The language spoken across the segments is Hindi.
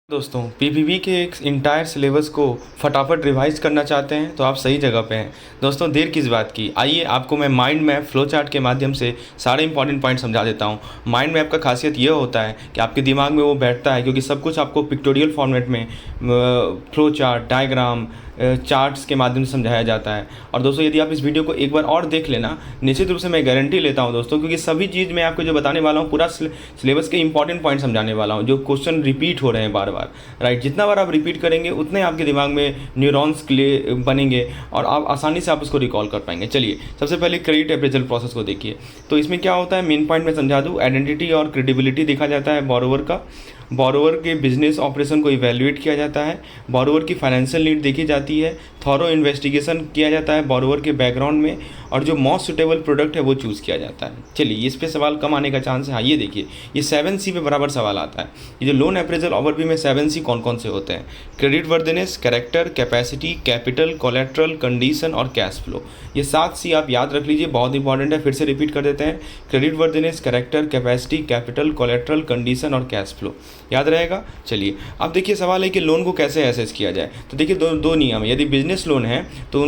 दोस्तों पीपीपी के एक इंटायर सिलेबस को फटाफट रिवाइज करना चाहते हैं तो आप सही जगह पे हैं। दोस्तों देर किस बात की, आइए आपको मैं माइंड मैप फ्लो चार्ट के माध्यम से सारे इंपॉर्टेंट पॉइंट समझा देता हूं। माइंड मैप का खासियत ये होता है कि आपके दिमाग में वो बैठता है, क्योंकि सब कुछ आपको पिक्टोरियल फॉर्मेट में फ्लो चार्ट, डायग्राम, चार्ट्स के माध्यम से समझाया जाता है। और दोस्तों यदि आप इस वीडियो को एक बार और देख लेना, निश्चित रूप से मैं गारंटी लेता हूं दोस्तों, क्योंकि सभी चीज़ मैं आपको जो बताने वाला हूं पूरा सिलेबस के इंपॉर्टेंट पॉइंट समझाने वाला हूं, जो क्वेश्चन रिपीट हो रहे हैं बार बार। राइट, जितना बार आप रिपीट करेंगे उतने आपके दिमाग में न्यूरॉन्स बनेंगे और आप आसानी से आप उसको रिकॉल कर पाएंगे। चलिए सबसे पहले क्रेडिट अप्रेजल प्रोसेस को देखिए। तो इसमें क्या होता है, मेन पॉइंट में समझा दूँ, आइडेंटिटी और क्रेडिबिलिटी देखा जाता है बोरोवर का। बोरोवर के बिजनेस ऑपरेशन को इवैल्यूएट किया जाता है, बोरोवर की फाइनेंशियल नीड देखी जाती है, थॉरो इन्वेस्टिगेशन किया जाता है बोरोवर के बैकग्राउंड में, और जो मोस्ट सुटेबल प्रोडक्ट है वो चूज़ किया जाता है। चलिए इस पे सवाल कम आने का चांस है। हाँ ये देखिए, ये 7C पे बराबर सवाल आता है। ये जो लोन अप्रेजल ओवरव्यू में 7C कौन कौन से होते हैं, credit worthiness, character, capacity, capital, collateral, condition और कैश फ्लो। ये 7C आप याद रख लीजिए, बहुत इंपॉर्टेंट है। फिर से रिपीट कर देते हैं, credit worthiness, character, capacity, capital, collateral, condition और कैश फ्लो, याद रहेगा। चलिए अब देखिए सवाल है कि लोन को कैसे एसेस किया जाए। तो देखिए दो नियम है। यदि बिजनेस लोन है तो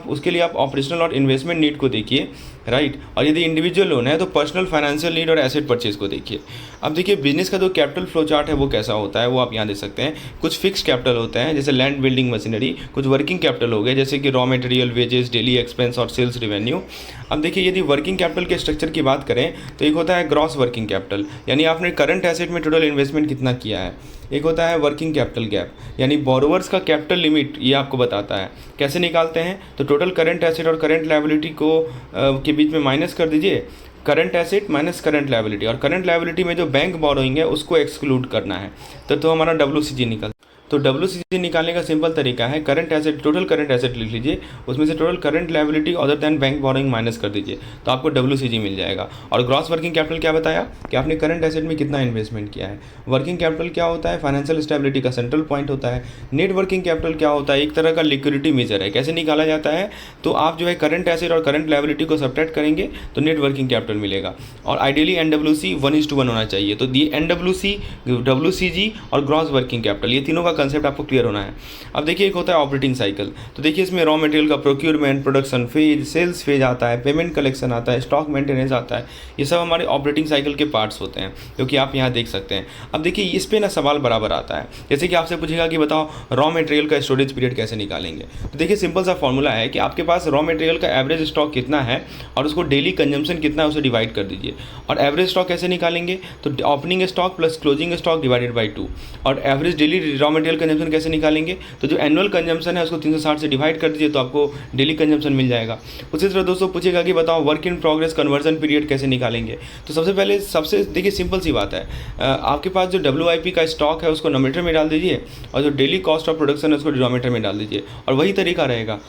उसके लिए आप ऑपरेशनल और इन्वेस्टमेंट नीड को देखिए, राइट। और यदि इंडिविजुअल लोन है तो पर्सनल फाइनेंशियल नीड और एसेट परचेज को देखिए। अब देखिए बिजनेस का जो कैपिटल फ्लो चार्ट है वो कैसा होता है, वो आप यहाँ देख सकते हैं। कुछ फिक्स कैपिटल होते हैं जैसे लैंड, बिल्डिंग, मशीनरी। कुछ वर्किंग कैपिटल हो गए जैसे कि raw material, wages, daily expense और सेल्स रेवेन्यू। अब देखिए यदि वर्किंग कैपिटल के स्ट्रक्चर की बात करें तो एक होता है ग्रॉस वर्किंग कैपिटल, यानी आपने करंट एसेट में टोटल इन्वेस्टमेंट कितना किया है। एक होता है वर्किंग कैपिटल गैप, यानी बोरोवर्स का कैपिटल लिमिट, ये आपको बताता है। कैसे निकालते हैं, तो टोटल करंट एसेट और करंट लायबिलिटी को के बीच में माइनस कर दीजिए, current asset minus current liability, और करंट लायबिलिटी में जो बैंक बोरोइंग है उसको एक्सक्लूड करना है, तो हमारा WCG निकल। तो WCG निकालने का सिंपल तरीका है, current asset, total current asset लिख लीजिए, उसमें से total current liability other than bank borrowing minus कर दीजिए, तो आपको WCG मिल जाएगा। और ग्रॉस वर्किंग कैपिटल क्या बताया कि आपने करंट एसेट में कितना इन्वेस्टमेंट किया है। वर्किंग कैपिटल क्या होता है, फाइनेंशियल स्टेबिलिटी का सेंट्रल पॉइंट होता है। नेट वर्किंग कैपिटल क्या होता है, एक तरह का लिक्विडिटी मेजर है। कैसे निकाला जाता है, तो आप जो है करंट एसेट और करंट लायबिलिटी को सब्ट्रैक्ट करेंगे तो नेट वर्किंग कैपिटल मिलेगा। और आइडियली NWC 1:1 होना चाहिए। तो ये NWC, WCG और ग्रॉस वर्किंग कैपिटल, ये तीनों का कंसेप्ट आपको क्लियर होना है। अब देखिए एक होता है ऑपरेटिंग साइकिल। तो देखिए इसमें रॉ मटेरियल का procurement, production phase, sales phase आता है, पेमेंट कलेक्शन आता है, स्टॉक मेंटेनेंस आता है। ये सब हमारे ऑपरेटिंग साइकिल के पार्ट्स होते हैं, जो कि आप यहाँ देख सकते हैं। अब देखिए इस पे ना सवाल बराबर आता है, जैसे कि आपसे पूछेगा कि बताओ रॉ मटेरियल का स्टोरेज पीरियड कैसे निकालेंगे। तो देखिए सिंपल सा फॉर्मूला है कि आपके पास रॉ मटेरियल का एवरेज स्टॉक कितना है और उसको डेली कंजम्पशन कितना है उसे डिवाइड कर दीजिए। और एवरेज स्टॉक कैसे निकालेंगे, तो opening stock plus closing stock divided by 2। और average daily raw material consumption कैसे निकालेंगे, तो जो एनुअल कंजम्पशन है उसको 360 से डिवाइड कर दीजिए, तो आपको डेली कंजम्पशन मिल जाएगा। उसी तरह दोस्तों पूछेगा कि बताओ work in progress conversion period कैसे निकालेंगे। तो सबसे पहले देखिए सिंपल सी बात है, आपके पास जो WIP का स्टॉक है उसको नोमीटर में डाल दीजिए, और जो डेली कॉस्ट ऑफ प्रोडक्शन है उसको डिनोमीटर में डाल दीजिए, और वही तरीका रहेगा।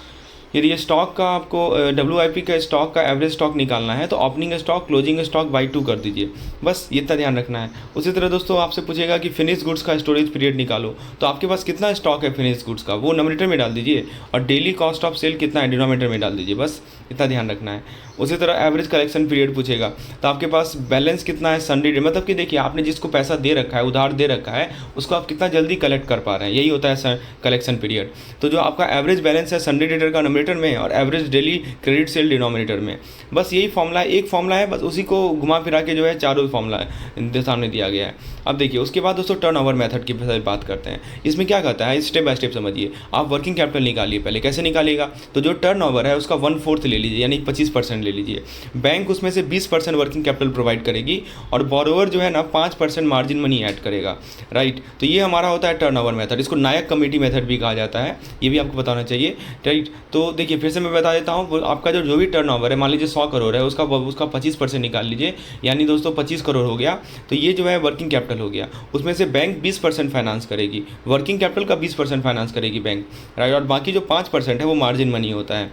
यदि ये स्टॉक का आपको WIP का स्टॉक का एवरेज स्टॉक निकालना है तो opening stock closing stock by 2 कर दीजिए, बस ये इतना ध्यान रखना है। उसी तरह दोस्तों आपसे पूछेगा कि फिनिश गुड्स का स्टोरेज पीरियड निकालो, तो आपके पास कितना स्टॉक है फिनिश गुड्स का वो नोमीटर में डाल दीजिए, और डेली कॉस्ट ऑफ सेल कितना है डिनोमीटर में डाल दीजिए, बस इतना ध्यान रखना है। उसी तरह एवरेज कलेक्शन पीरियड पूछेगा, तो आपके पास बैलेंस कितना है सन्डे डे, मतलब कि देखिए आपने जिसको पैसा दे रखा है, उधार दे रखा है, उसको आप कितना जल्दी कलेक्ट कर पा रहे हैं, यही होता है कलेक्शन पीरियड। तो जो आपका एवरेज बैलेंस है सन्डे डेटर का नोमीटर में और average daily credit sale denominator में, बस यही फॉर्मूला है, एक फॉर्मूला है, बस उसी को घुमा फिरा के जो है चारों फॉर्मूला है सामने दिया गया है। अब देखिए उसके बाद दोस्तों टर्नओवर मेथड की बात करते हैं। इसमें क्या कहता है, स्टेप बाय स्टेप समझिए। आप वर्किंग कैपिटल निकालिए, पहले कैसे निकालिएगा, तो जो टर्नओवर है उसका 1/4 ले लीजिए, यानी 25% ले लीजिए। बैंक उसमें से 20% वर्किंग कैपिटल प्रोवाइड करेगी, और बोरोवर जो है ना 5% मार्जिन मनी ऐड करेगा, राइट। तो ये हमारा होता है टर्नओवर मेथड, इसको नायक कमेटी मेथड भी कहा जाता है, ये भी आपको बताना चाहिए, राइट। तो देखिए फिर से मैं बता देता हूँ, आपका जो भी टर्नओवर है, मान लीजिए 100 करोड़ है, उसका 25% निकाल लीजिए, यानी दोस्तों 25 करोड़ हो गया। तो ये जो है वर्किंग कैपिटल हो गया, उसमें से बैंक 20% फाइनेंस करेगी, वर्किंग कैपिटल का 20% फाइनेंस करेगी बैंक, राइट। और बाकी जो 5% है वो मार्जिन मनी होता है।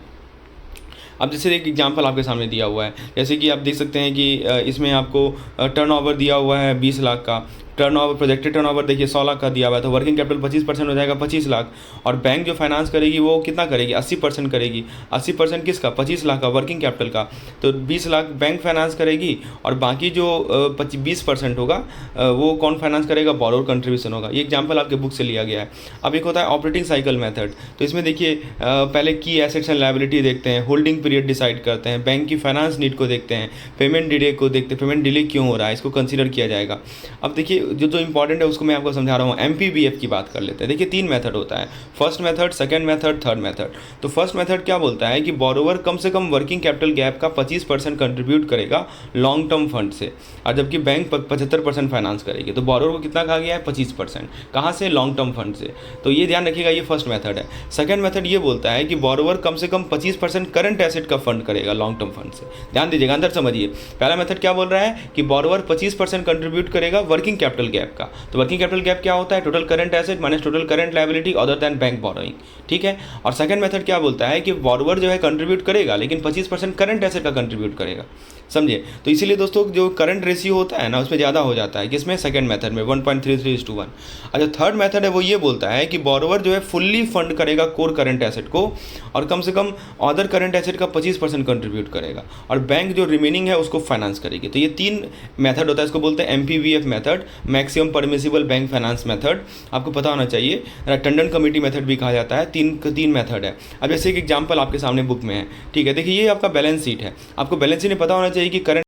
अब जैसे एक एग्जांपल आपके सामने दिया हुआ है, जैसे कि आप देख सकते हैं कि इसमें आपको टर्नओवर दिया हुआ है 20 लाख का, टर्नओवर, प्रोजेक्टेड टर्नओवर देखिए 100 लाख का दिया हुआ है, तो वर्किंग कैपिटल 25% हो जाएगा 25 लाख। और बैंक जो फाइनेंस करेगी वो कितना करेगी, 80% करेगी। 80% किसका, 25 लाख का वर्किंग कैपिटल का, तो 20 लाख बैंक फाइनेंस करेगी और बाकी जो 20% होगा वो कौन फाइनेंस करेगा, बोरोवर कंट्रीब्यूशन होगा। ये एग्जाम्पल आपके बुक से लिया गया है। अब एक होता है ऑपरेटिंग साइकिल मेथड, तो इसमें देखिए पहले की एसेट्स एंड लायबिलिटी देखते हैं, होल्डिंग पीरियड डिसाइड करते हैं, बैंक की फाइनेंस नीड को देखते हैं, पेमेंट डिले को देखते हैं, पेमेंट डिले क्यों हो रहा है इसको कंसीडर किया जाएगा। अब देखिए जो जो इंपॉर्टेंट है उसको मैं आपको समझा रहा हूँ। MPBF की बात कर लेते हैं। देखिए 3 मेथड होता है, first method, second method, third method. तो फर्स्ट मेथड क्या बोलता है कि बोरोवर कम से कम वर्किंग कैपिटल गैप का 25% कंट्रीब्यूट करेगा लॉन्ग टर्म फंड से, और जबकि बैंक 75% फाइनेंस करेगी। तो बोरोवर को कितना कहा गया है, 25%। कहाँ से, लॉन्ग टर्म फंड से। तो ये ध्यान रखिएगा, ये फर्स्ट मेथड है। सेकंड मेथड ये बोलता है कि बोरोवर कम से कम 25% करंट एसेट का फंड करेगा लॉन्ग टर्म फंड से। ध्यान दीजिएगा, अंदर समझिए। पहला मेथड क्या बोल रहा है कि बोरोवर 25% कंट्रीब्यूट करेगा वर्किंग कैपिटल गैप का। तो वर्किंग कैपिटल गैप क्या होता है, total current asset minus total current liability other than bank borrowing, ठीक है। और सेकंड मेथड क्या बोलता है कि बोरोवर जो है कंट्रीब्यूट करेगा लेकिन 25% करंट एसेट का कंट्रीब्यूट करेगा, समझिए। तो इसीलिए दोस्तों जो करंट रेशियो होता है ना उसमें ज़्यादा हो जाता है, किसमें, सेकंड मेथड में 1.33:1। अच्छा, थर्ड मेथड है वो ये बोलता है कि बोरोवर जो है फुल्ली फंड करेगा कोर करंट एसेट को और कम से कम अदर करंट एसेट का 25% कंट्रीब्यूट करेगा और बैंक जो रिमेनिंग है उसको फाइनेंस करेगी। तो ये 3 मेथड होता है, इसको बोलते हैं MPBF method, maximum permissible bank finance method, आपको पता होना चाहिए। टंडन कमेटी मेथड भी कहा जाता है। तीन मेथड है। अब जैसे एक एग्जाम्पल आपके सामने बुक में है, ठीक है। देखिए ये आपका बैलेंस शीट है, आपको बैलेंस शीट में पता होना चाहिए कि करंट।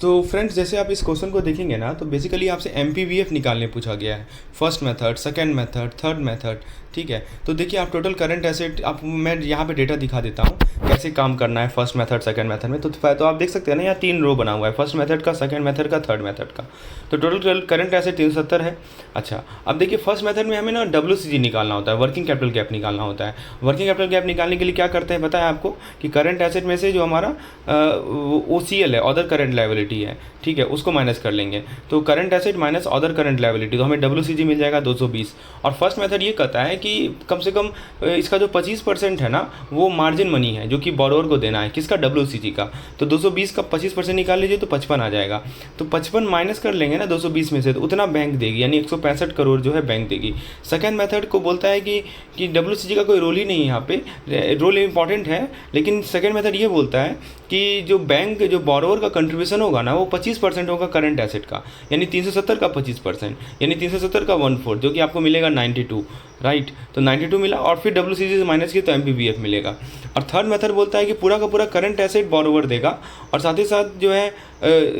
तो फ्रेंड्स जैसे आप इस क्वेश्चन को देखेंगे ना तो बेसिकली आपसे MPBF निकालने पूछा गया है, first method, second method, third method, ठीक है। तो देखिए आप टोटल करंट एसेट, आप मैं यहाँ पे डेटा दिखा देता हूँ कैसे काम करना है फर्स्ट मेथड सेकंड मेथड में। तो आप देख सकते हैं ना यहाँ 3 रो बना हुआ है, फर्स्ट मेथड का, सेकंड मेथड का, थर्ड मेथड का। तो टोटल करंट एसेट 370 है। अच्छा, अब देखिए फर्स्ट मेथड में हमें ना WCG निकालना होता है, वर्किंग कैपिटल गैप निकालना होता है। वर्किंग कैपिटल गैप निकालने के लिए क्या करते हैं पता है आपको कि करंट एसेट में से जो हमारा OCL है, अदर करंट लायबिलिटी है, ठीक है, उसको माइनस कर लेंगे। तो current asset minus other current liability, तो हमें WCG मिल जाएगा 220। और फर्स्ट मेथड ये कहता है कि कम से कम इसका जो 25% है ना वो मार्जिन मनी है जो कि बोरोवर को देना है, किसका, WCG का। तो 220 का 25% निकाल लीजिए तो 55 आ जाएगा। तो 55 माइनस कर लेंगे ना 220 में से, तो उतना बैंक देगी, यानी 165 करोड़ जो है बैंक देगी। सेकंड मेथड को बोलता है कि WCG का कोई रोल ही नहीं है यहाँ पे, रोल इंपॉर्टेंट है, लेकिन सेकंड मेथड ये बोलता है कि जो बैंक, जो बोरोवर का कंट्रीब्यूशन होगा ना वो 25% होगा करंट एसेट का, यानी 370 का 25%, यानी 370 का 1/4, जो कि आपको मिलेगा 92, राइट। तो 92 मिला और फिर WCG से माइनस किया तो MPBF मिलेगा। और थर्ड मेथड बोलता है कि पूरा का पूरा करंट एसेट बोरोवर देगा और साथ ही साथ जो है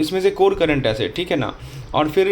इसमें से कोर करंट एसेट, ठीक है ना, और फिर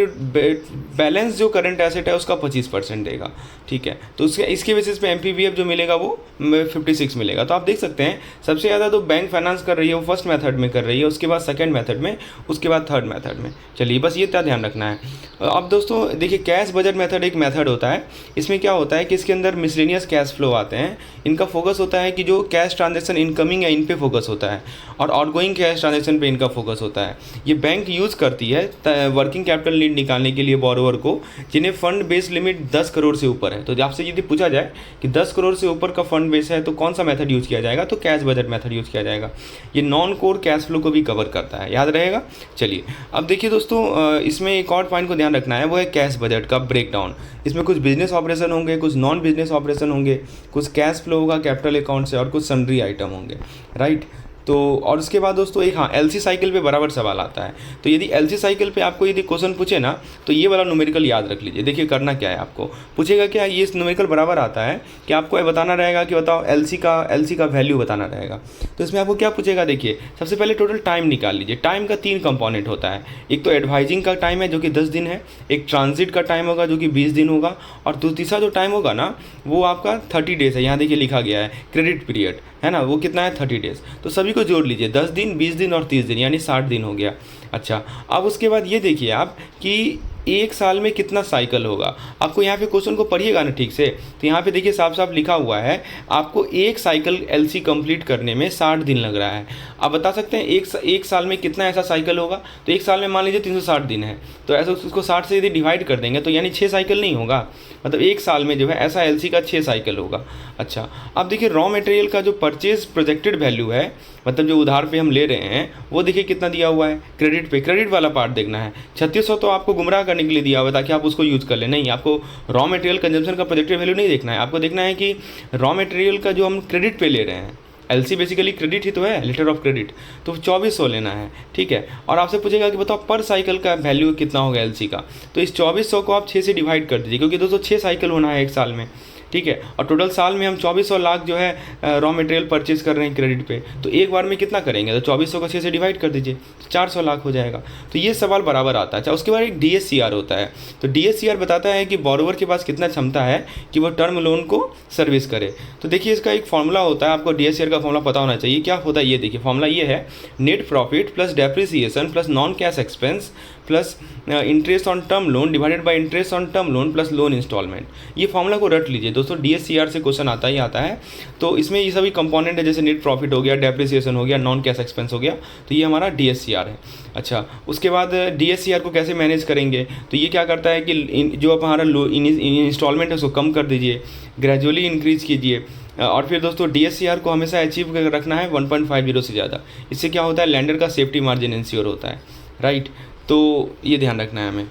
बैलेंस जो करंट एसेट है उसका 25% देगा, ठीक है। तो इसके बेसिस पे MPBF जो मिलेगा वो 56 मिलेगा। तो आप देख सकते हैं सबसे ज़्यादा तो बैंक फाइनेंस कर रही है वो फर्स्ट मेथड में कर रही है, उसके बाद सेकंड मेथड में, उसके बाद थर्ड मेथड में। चलिए बस ये इतना ध्यान रखना है। अब दोस्तों देखिए कैश बजट मेथड एक मेथड होता है, इसमें क्या होता है कि इसके अंदर मिसलेनियस कैश फ्लो आते हैं। इनका फोकस होता है कि जो कैश ट्रांजेक्शन इनकमिंग है इन पे फोकस होता है और आउटगोइंग कैश ट्रांजेक्शन पे इनका फोकस होता है। ये बैंक यूज़ करती है वर्किंग कैपिटल नीड निकालने के लिए बोरोवर को, जिन्हें फंड बेस लिमिट 10 करोड़ से ऊपर है। तो आपसे यदि पूछा जाए कि 10 करोड़ से ऊपर का फंड बेस है तो कौन सा मेथड यूज़ किया जाएगा, तो कैश बजट मेथड यूज़ किया जाएगा। ये नॉन कोर कैश फ्लो को भी कवर करता है, याद रहेगा। चलिए अब देखिए दोस्तों इसमें एक और पॉइंट को ध्यान रखना है, वो है कैश बजट का ब्रेकडाउन। इसमें कुछ बिजनेस ऑपरेशन होंगे, कुछ नॉन बिजनेस ऑपरेशन होंगे, कुछ कैश फ्लो होगा कैपिटल अकाउंट से और कुछ सन्ड्री आइटम होंगे, राइट। तो और उसके बाद दोस्तों एक LC साइकिल पे बराबर सवाल आता है। तो यदि LC साइकिल पे आपको यदि क्वेश्चन पूछे ना तो ये वाला न्यूमेरिकल याद रख लीजिए। देखिए करना क्या है, आपको पूछेगा क्या, ये न्यूमेरिकल बराबर आता है कि आपको ये बताना रहेगा कि बताओ LC का वैल्यू बताना रहेगा। तो इसमें आपको क्या पूछेगा, देखिए सबसे पहले टोटल टाइम निकाल लीजिए। टाइम का 3 कंपोनेंट होता है, एक तो एडवाइजिंग का टाइम है जो कि 10 दिन है, एक ट्रांजिट का टाइम होगा जो कि 20 दिन होगा, और तीसरा जो टाइम होगा ना वो आपका 30 डेज है। यहाँ देखिए लिखा गया है क्रेडिट पीरियड है ना, वो कितना है 30 डेज। तो सभी को जोड़ लीजिए, 10 दिन, 20 दिन और 30 दिन, यानी 60 दिन हो गया। अच्छा, अब उसके बाद ये देखिए आप कि एक साल में कितना साइकिल होगा। आपको यहाँ पे क्वेश्चन को पढ़िएगा ना ठीक से, तो यहाँ पे देखिए साफ साफ लिखा हुआ है आपको एक साइकिल LC कंप्लीट करने में 60 दिन लग रहा है। आप बता सकते हैं एक साल में कितना ऐसा साइकिल होगा। तो एक साल में मान लीजिए 360 दिन है, तो ऐसा उसको 60 से यदि डिवाइड कर देंगे तो यानी 6 साइकिल नहीं होगा, मतलब एक साल में जो है ऐसा LC का 6 साइकिल होगा। अच्छा, अब देखिए रॉ मटेरियल का जो परचेज प्रोजेक्टेड वैल्यू है, मतलब जो उधार पे हम ले रहे हैं, वो देखिए कितना दिया हुआ है क्रेडिट पे। क्रेडिट वाला पार्ट देखना है। 3600 तो आपको गुमराह करने के लिए दिया हुआ है ताकि आप उसको यूज़ कर लें। नहीं, आपको रॉ मटेरियल कंजम्पशन का प्रोजेक्टेड वैल्यू नहीं देखना है, आपको देखना है कि रॉ मटेरियल का जो हम क्रेडिट पे ले रहे हैं, एलसी बेसिकली क्रेडिट ही तो है, लेटर ऑफ क्रेडिट, तो 2400 लेना है, ठीक है। और आपसे पूछेगा कि बताओ पर साइकिल का वैल्यू कितना होगा एलसी का, तो इस 2400 को आप 6 से डिवाइड कर दीजिए, क्योंकि दोस्तों 6 साइकिल होना है एक साल में, ठीक है। और टोटल साल में हम 2400 लाख जो है रॉ मटेरियल परचेज कर रहे हैं क्रेडिट पे, तो एक बार में कितना करेंगे, तो 2400 का 6 से डिवाइड कर दीजिए, 400 लाख हो जाएगा। तो ये सवाल बराबर आता है। अच्छा, उसके बाद एक DSCR होता है, तो DSCR बताता है कि बोरोवर के पास कितना क्षमता है कि वो टर्म लोन को सर्विस करे। तो देखिए इसका एक फॉर्मूला होता है, आपको DSCR का फॉर्मूला पता होना चाहिए। क्या होता है ये देखिए, फॉर्मूला ये है, net profit plus depreciation plus non cash expense plus interest on term loan divided by interest on term loan plus loan instalment. ये फॉर्मूला को रट लीजिए दोस्तों, DSCR से क्वेश्चन आता ही आता है। तो इसमें ये सभी कंपोनेंट है, जैसे नेट प्रॉफिट हो गया, डेप्रिसिएशन हो गया, नॉन कैश एक्सपेंस हो गया, तो ये हमारा DSCR है। अच्छा, उसके बाद DSCR को कैसे मैनेज करेंगे, तो ये क्या करता है कि जो अब हमारा इंस्टॉलमेंट है उसको कम कर दीजिए, ग्रेजुअली इंक्रीज़ कीजिए। और फिर दोस्तों DSCR को हमेशा अचीव रखना है 1.50 से ज़्यादा। इससे क्या होता है, लैंडर का सेफ्टी मार्जिन इंश्योर होता है, राइट। तो ये ध्यान रखना है हमें।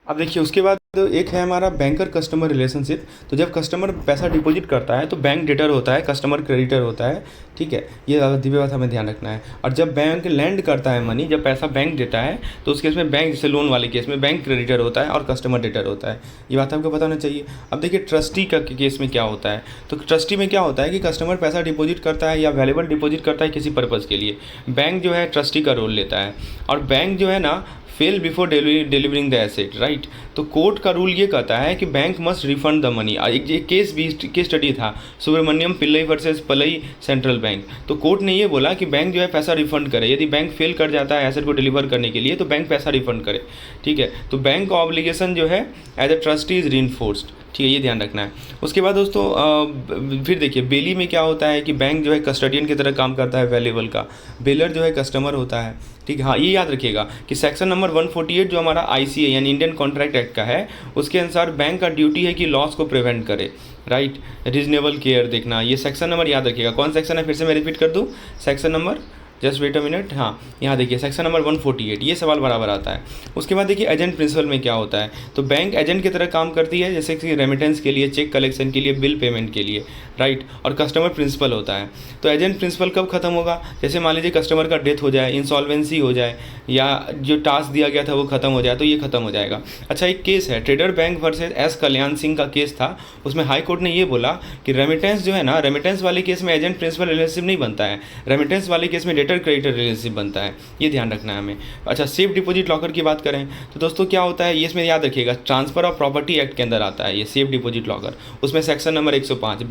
अब देखिए उसके बाद एक है हमारा बैंकर कस्टमर रिलेशनशिप। तो जब कस्टमर पैसा डिपॉजिट करता है तो बैंक डेटर होता है, कस्टमर क्रेडिटर होता है, ठीक है। ये दिव्य बात हमें ध्यान रखना है। और जब बैंक लैंड करता है मनी, जब पैसा बैंक देता है, तो उस केस में बैंक, जैसे लोन वाले केस में बैंक क्रेडिटर होता है और कस्टमर डेटर होता है। ये बात आपको पता होना चाहिए। अब देखिए ट्रस्टी का केस में क्या होता है, तो ट्रस्टी में क्या होता है कि कस्टमर पैसा डिपॉजिट करता है या वैल्यूएबल डिपॉजिट करता है किसी पर्पज़ के लिए, बैंक जो है ट्रस्टी का रोल लेता है। और बैंक जो है ना, fail before delivering the asset, right. तो कोर्ट का रूल ये कहता है कि bank must refund the money. एक केस स्टडी था, सुब्रमण्यम पिल्लई वर्सेस पलई सेंट्रल बैंक। तो कोर्ट ने ये बोला कि बैंक जो है पैसा रिफंड करे, यदि बैंक फेल कर जाता है एसेट को डिलीवर करने के लिए तो बैंक पैसा रिफंड करे, ठीक है। तो बैंक का ऑब्लिगेशन जो है as a trustee is reinforced, ठीक है, ये ध्यान रखना है। उसके बाद दोस्तों फिर देखिए बेली में क्या होता है कि बैंक जो है कस्टडियन की तरह काम करता है वैल्यूएबल का, बेलर जो है कस्टमर होता है, ठीक है। हाँ, ये याद रखिएगा कि सेक्शन नंबर 148 जो हमारा ICA यानी इंडियन कॉन्ट्रैक्ट एक्ट का है, उसके अनुसार बैंक का ड्यूटी है कि लॉस को प्रिवेंट करे, राइट। रीजनेबल केयर देखना, ये सेक्शन नंबर याद रखिएगा। कौन सेक्शन है, फिर से मैं रिपीट कर दूँ, section number, just wait a minute, हाँ यहाँ देखिए सेक्शन नंबर 148, ये सवाल बराबर आता है। उसके बाद देखिए एजेंट प्रिंसिपल में क्या होता है, तो बैंक एजेंट की तरह काम करती है, जैसे कि रेमिटेंस के लिए, चेक कलेक्शन के लिए, बिल पेमेंट के लिए, राइट। और कस्टमर प्रिंसिपल होता है। तो एजेंट प्रिंसिपल कब खत्म होगा, जैसे मान लीजिए कस्टमर का डेथ हो जाए, इंसॉल्वेंसी हो जाए, या जो टास्क दिया गया था वो खत्म हो जाए, तो ये खत्म हो जाएगा। अच्छा, एक केस है trader bank versus S Kalyan Singh का केस था, उसमें हाई कोर्ट ने ये बोला कि रेमिटेंस जो है ना, रेमिटेंस वाले केस में एजेंट प्रिंसिपल रिलेशनशिप नहीं बनता है, रेमिटेंस वाले केस में डेटर क्रेडिटर रिलेशनशिप बनता है, ये ध्यान रखना है हमें। अच्छा, सेफ डिपॉजिट लॉकर की बात करें तो दोस्तों क्या होता है, ये इसमें याद रखिएगा, ट्रांसफर ऑफ प्रॉपर्टी एक्ट के अंदर आता है ये सेफ डिपॉजिट लॉकर। उसमें सेक्शन नंबर 105,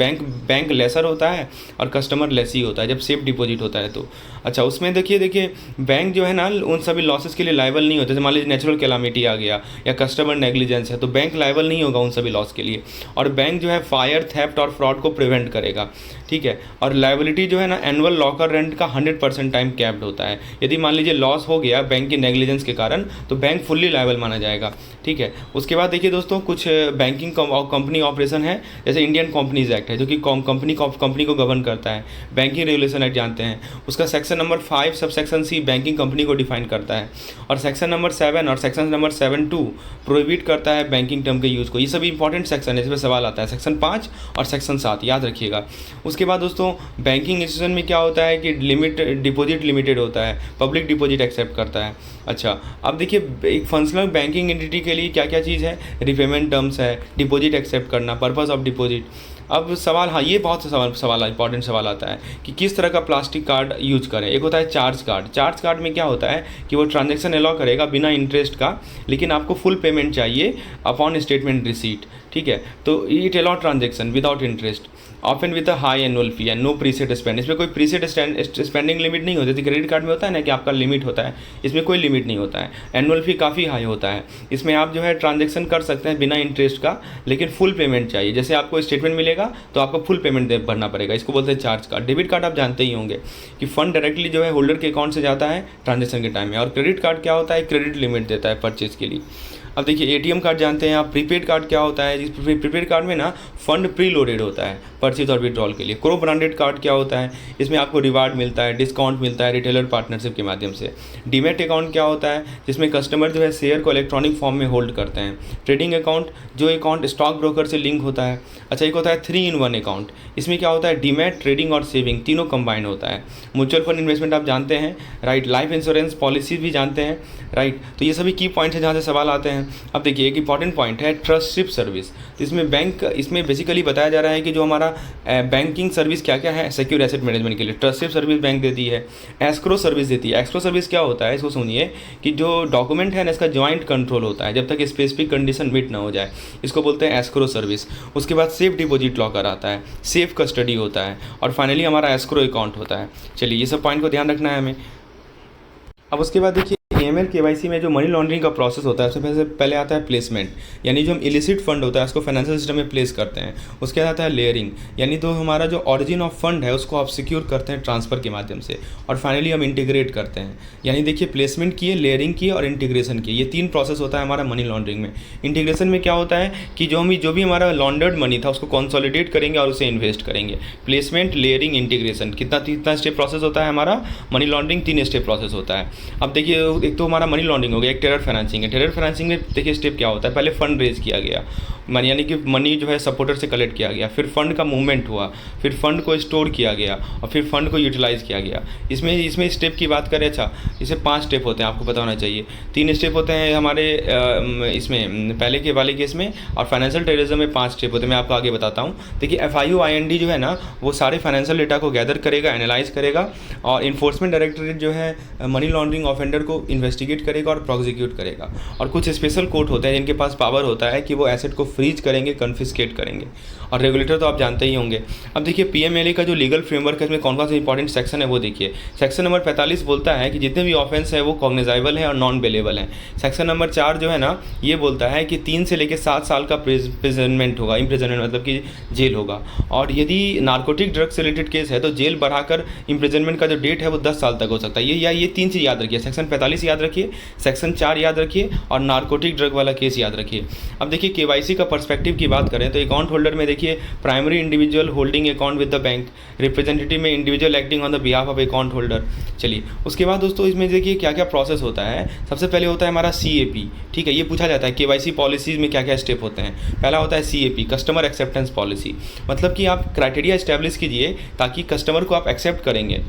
बैंक लेसर होता है और कस्टमर लेसी होता है जब सेफ डिपॉजिट होता है तो। अच्छा, उसमें देखिए बैंक जो है ना उन सभी लॉसेस के लिए लायबल नहीं होता, जैसे मान लीजिए नेचुरल कैलामिटी आ गया या कस्टमर नेग्लिजेंस है, तो बैंक लायबल नहीं होगा उन सभी लॉस के लिए। और बैंक जो है फायर, थेफ्ट और फ्रॉड को प्रिवेंट करेगा, ठीक है। और लायबिलिटी जो है ना, एनुअल लॉकर रेंट का 100% टाइम कैप्ड होता है। यदि मान लीजिए लॉस हो गया बैंक की नेग्लिजेंस के कारण, तो बैंक फुल्ली लायबल माना जाएगा, ठीक है। उसके बाद देखिए दोस्तों कुछ बैंकिंग कंपनी ऑपरेशन है, जैसे इंडियन कंपनीज एक्ट है जो कि कंपनी को गवर्न करता है। बैंकिंग रेगुलेशन एक्ट जानते हैं, उसका section number 5 sub section C banking company को डिफाइन करता है। और सेक्शन नंबर 7 और सेक्शन नंबर 7(2) प्रोहिबिट करता है बैंकिंग टर्म के यूज़ को। ये सभी इंपॉर्टेंट सेक्शन है, इसमें सवाल आता है, सेक्शन 5 और सेक्शन 7 याद रखिएगा। उसके बाद दोस्तों बैंकिंग इंस्टीट्यूशन में क्या होता है कि डिपॉजिट लिमिटेड होता है, पब्लिक डिपॉजिट एक्सेप्ट करता है। अच्छा, अब देखिए एक फंक्शनल बैंकिंग एंटिटी के लिए क्या क्या चीज़ है, रिपेमेंट टर्म्स है, डिपॉजिट एक्सेप्ट करना, पर्पस ऑफ डिपॉजिट। अब सवाल, हाँ ये बहुत सवाल इंपॉर्टेंट सवाल आता है कि किस तरह का प्लास्टिक कार्ड यूज करें। एक होता है चार्ज कार्ड। चार्ज कार्ड में क्या होता है कि वो ट्रांजैक्शन अलाउ करेगा बिना इंटरेस्ट का, लेकिन आपको फुल पेमेंट चाहिए अपॉन स्टेटमेंट रिसीट, ठीक है। तो it allow transaction without interest, often with a high annual fee and no preset spend. इसमें कोई प्रीसेट स्पेंडिंग लिमिट नहीं होती थी। क्रेडिट कार्ड में होता है ना कि आपका लिमिट होता है, इसमें कोई लिमिट नहीं होता है। एनुअल फी काफ़ी हाई होता है, इसमें आप जो है ट्रांजैक्शन कर सकते हैं बिना इंटरेस्ट का, लेकिन फुल पेमेंट चाहिए। जैसे आपको स्टेटमेंट मिलेगा तो आपको फुल पेमेंट भरना पड़ेगा, इसको बोलते हैं चार्ज कार्ड। डेबिट कार्ड आप जानते ही होंगे कि फंड डायरेक्टली जो है होल्डर के अकाउंट से जाता है ट्रांजेक्शन के टाइम में। और क्रेडिट कार्ड क्या होता है, क्रेडिट लिमिट देता है परचेज के लिए। अब देखिए एटीएम कार्ड जानते हैं आप, प्रीपेड कार्ड क्या होता है, जिस प्रीपेड कार्ड में ना फंड प्री लोडेड होता है परचेज और विड्रॉल के लिए। को ब्रांडेड कार्ड क्या होता है, इसमें आपको रिवार्ड मिलता है, डिस्काउंट मिलता है रिटेलर पार्टनरशिप के माध्यम से। डीमैट अकाउंट क्या होता है, जिसमें कस्टमर जो है शेयर को इलेक्ट्रॉनिक फॉर्म में होल्ड करते हैं। ट्रेडिंग अकाउंट जो अकाउंट स्टॉक ब्रोकर से लिंक होता है। अच्छा, एक होता है 3-in-1 अकाउंट, इसमें क्या होता है डीमैट, ट्रेडिंग और सेविंग तीनों कंबाइन होता है। म्यूचुअल फंड इन्वेस्टमेंट आप जानते हैं, राइट। लाइफ इंश्योरेंस पॉलिसी भी जानते हैं, राइट। तो ये सभी की पॉइंट्स हैं जहाँ से सवाल आते हैं। अब देखिए एक इंपॉर्टेंट पॉइंट है ट्रस्टशिप सर्विस। इसमें बेसिकली बताया जा रहा है कि जो हमारा बैंकिंग सर्विस क्या क्या है सिक्योर एसेट मैनेजमेंट के लिए, ट्रस्टशिप सर्विस बैंक देती है, एस्क्रो सर्विस देती है। एस्क्रो सर्विस क्या होता है, इसको सुनिए कि जो डॉक्यूमेंट है ना इसका ज्वाइंट कंट्रोल होता है जब तक स्पेसिफिक कंडीशन मीट ना हो जाए, इसको बोलते हैं एस्क्रो सर्विस। उसके बाद सेफ डिपॉजिट लॉकर आता है, सेफ कस्टडी होता है, और फाइनली हमारा एस्क्रो अकाउंट होता है। चलिए ये सब पॉइंट को ध्यान रखना है हमें। अब उसके बाद देखिए AML KYC में जो मनी लॉन्ड्रिंग का प्रोसेस होता है सबसे पहले आता है प्लेसमेंट, यानी जो हम इलिसिट फंड होता है उसको फाइनेंशियल सिस्टम में प्लेस करते हैं। उसके बाद आता है लेयरिंग, यानी तो हमारा जो ऑरिजिन ऑफ फंड है उसको आप सिक्योर करते हैं ट्रांसफ़र के माध्यम से, और फाइनली हम इंटीग्रेट करते हैं। यानी देखिए प्लेसमेंट किए, लेयरिंग किए और इंटीग्रेशन किए, ये 3 प्रोसेस होता है हमारा मनी लॉन्ड्रिंग में। इंटीग्रेशन में क्या होता है कि जो भी हमारा लॉन्डर्ड मनी था उसको कंसोलिडेट करेंगे और उसे इन्वेस्ट करेंगे। प्लेसमेंट, लेयरिंग, इंटीग्रेशन, कितना स्टेप प्रोसेस होता है हमारा मनी लॉन्ड्रिंग, 3 स्टेप प्रोसेस होता है। अब देखिए एक तो हमारा मनी लॉन्ड्रिंग हो गया, एक टेरर फाइनेंसिंग है। टेरर फाइनेंसिंग में देखिए स्टेप क्या होता है, पहले फंड रेज किया गया, मनी यानी कि मनी जो है सपोर्टर से कलेक्ट किया गया, फिर फंड का मूवमेंट हुआ, फिर फंड को स्टोर किया गया और फिर फंड को यूटिलाइज़ किया गया। इसमें स्टेप की बात करें, अच्छा इसे 5 स्टेप होते हैं, आपको पता होना चाहिए। 3 स्टेप होते हैं हमारे इसमें पहले के वाले केस में, और फाइनेंशियल टेररिज्म में 5 स्टेप होते हैं। मैं आपको आगे बताता हूँ। देखिए FIU-IND जो है ना वो सारे फाइनेंशियल डेटा को गैदर करेगा, एनालाइज करेगा, और इन्फोर्समेंट डायरेक्टरेट जो है मनी लॉन्ड्रिंग ऑफेंडर को इन्वेस्टिगेट करेगा और प्रोसिक्यूट करेगा। और कुछ स्पेशल कोर्ट होते हैं जिनके पास पावर होता है कि वो एसेट को फ्रीज करेंगे, कन्फिस्केट करेंगे, और रेगुलेटर तो आप जानते ही होंगे। अब देखिए PMLA का जो लीगल फ्रेमवर्क है इसमें कौन कौन से इंपॉर्टेंट सेक्शन है वो देखिए। सेक्शन नंबर 45 बोलता है कि जितने भी ऑफेंस है वो कॉग्निजाइबल है और नॉन बेलेबल है। सेक्शन नंबर 4 जो है ना ये बोलता है कि 3 से लेकर 7 साल का इम्प्रिजनमेंट होगा, इम्प्रिजनमेंट मतलब कि जेल होगा, और यदि नार्कोटिक ड्रग से रिलेटेड केस है तो जेल बढ़ाकर इम्प्रिजनमेंट का जो डेट है वो 10 साल तक हो सकता है। ये 3 चीज़ याद रखिए, सेक्शन 45 याद रखिए, सेक्शन 4 याद रखिए, और नार्कोटिक ड्रग वाला केस याद रखिए। अब देखिए KYC का पर्सपेक्टिव की बात करें तो अकाउंट होल्डर में देखिए primary individual holding account with the bank, representative में individual acting on the behalf of account holder. चलिए उसके बाद दोस्तों इसमें देखिए क्या क्या प्रोसेस होता है। सबसे पहले होता है हमारा CAP, ठीक है। ये पूछा जाता है KYC पॉलिसीज़ में क्या क्या स्टेप होते हैं। पहला होता है CAP, कस्टमर एक्सेप्टेंस पॉलिसी, मतलब कि आप क्राइटेरिया इस्टेब्लिश कीजिए ताकि कस्टमर को आप एक्सेप्ट करेंगे।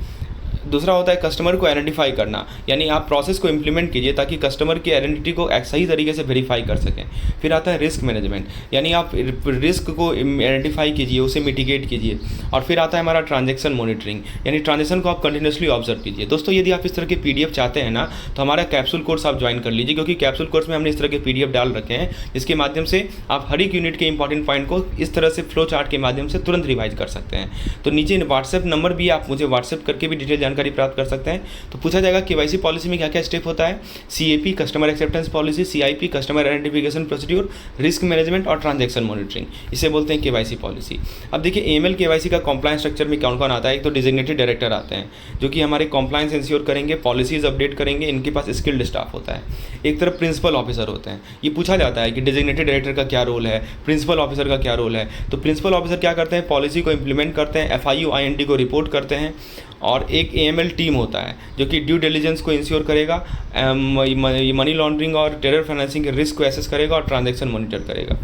दूसरा होता है कस्टमर को आइडेंटिफाई करना, यानी आप प्रोसेस को इम्प्लीमेंट कीजिए ताकि कस्टमर की आइडेंटिटी को सही तरीके से वेरीफाई कर सकें। फिर आता है रिस्क मैनेजमेंट, यानी आप रिस्क को आइडेंटिफाई कीजिए, उसे मिटिगेट कीजिए। और फिर आता है हमारा ट्रांजैक्शन मॉनिटरिंग, यानी ट्रांजैक्शन को आप कंटिन्यूसली ऑब्जर्व कीजिए। दोस्तों यदि आप इस तरह के PDF चाहते हैं ना तो हमारा कैप्सूल कोर्स आप ज्वाइन कर लीजिए, क्योंकि कैप्सूल कोर्स में हमने इस तरह के PDF डाल रखे हैं जिसके माध्यम से आप हर एक यूनिट के इंपॉर्टेंट पॉइंट को इस तरह से फ्लो चार्ट के माध्यम से तुरंत रिवाइज कर सकते हैं। तो नीचे व्हाट्सएप नंबर भी आप मुझे व्हाट्सएप करके भी डिटेल जानकारी प्राप्त कर सकते हैं। तो पूछा जाएगा KYC पॉलिसी में क्या क्या स्टेप होता है। CAP customer acceptance policy, CIP customer identification procedure, risk management और ट्रांजैक्शन मॉनिटरिंग, इसे बोलते हैं KYC पॉलिसी। अब देखिए AML KYC का कॉम्प्लायंस स्ट्रक्चर में कौन कौन आता है। एक तो डिजिग्नेटेड डायरेक्टर आते हैं जो कि हमारे कॉम्प्लायंस इंश्योर करेंगे, पॉलिसीज अपडेट करेंगे, इनके पास स्किल्ड स्टाफ होता है। एक तरफ प्रिंसिपल ऑफिसर होते हैं। ये पूछा जाता है कि डिजिग्नेटेड डायरेक्टर का क्या रोल है, प्रिंसिपल ऑफिसर का क्या रोल है। तो प्रिंसिपल ऑफिसर क्या करते हैं, पॉलिसी को इंप्लीमेंट करते हैं, FIU-IND को रिपोर्ट करते हैं, और एक AML टीम होता है जो कि ड्यू डिलीजेंस को इंश्योर करेगा, मनी लॉन्ड्रिंग और टेरर फाइनेंसिंग के रिस्क को एसेस करेगा और ट्रांजैक्शन मॉनिटर करेगा।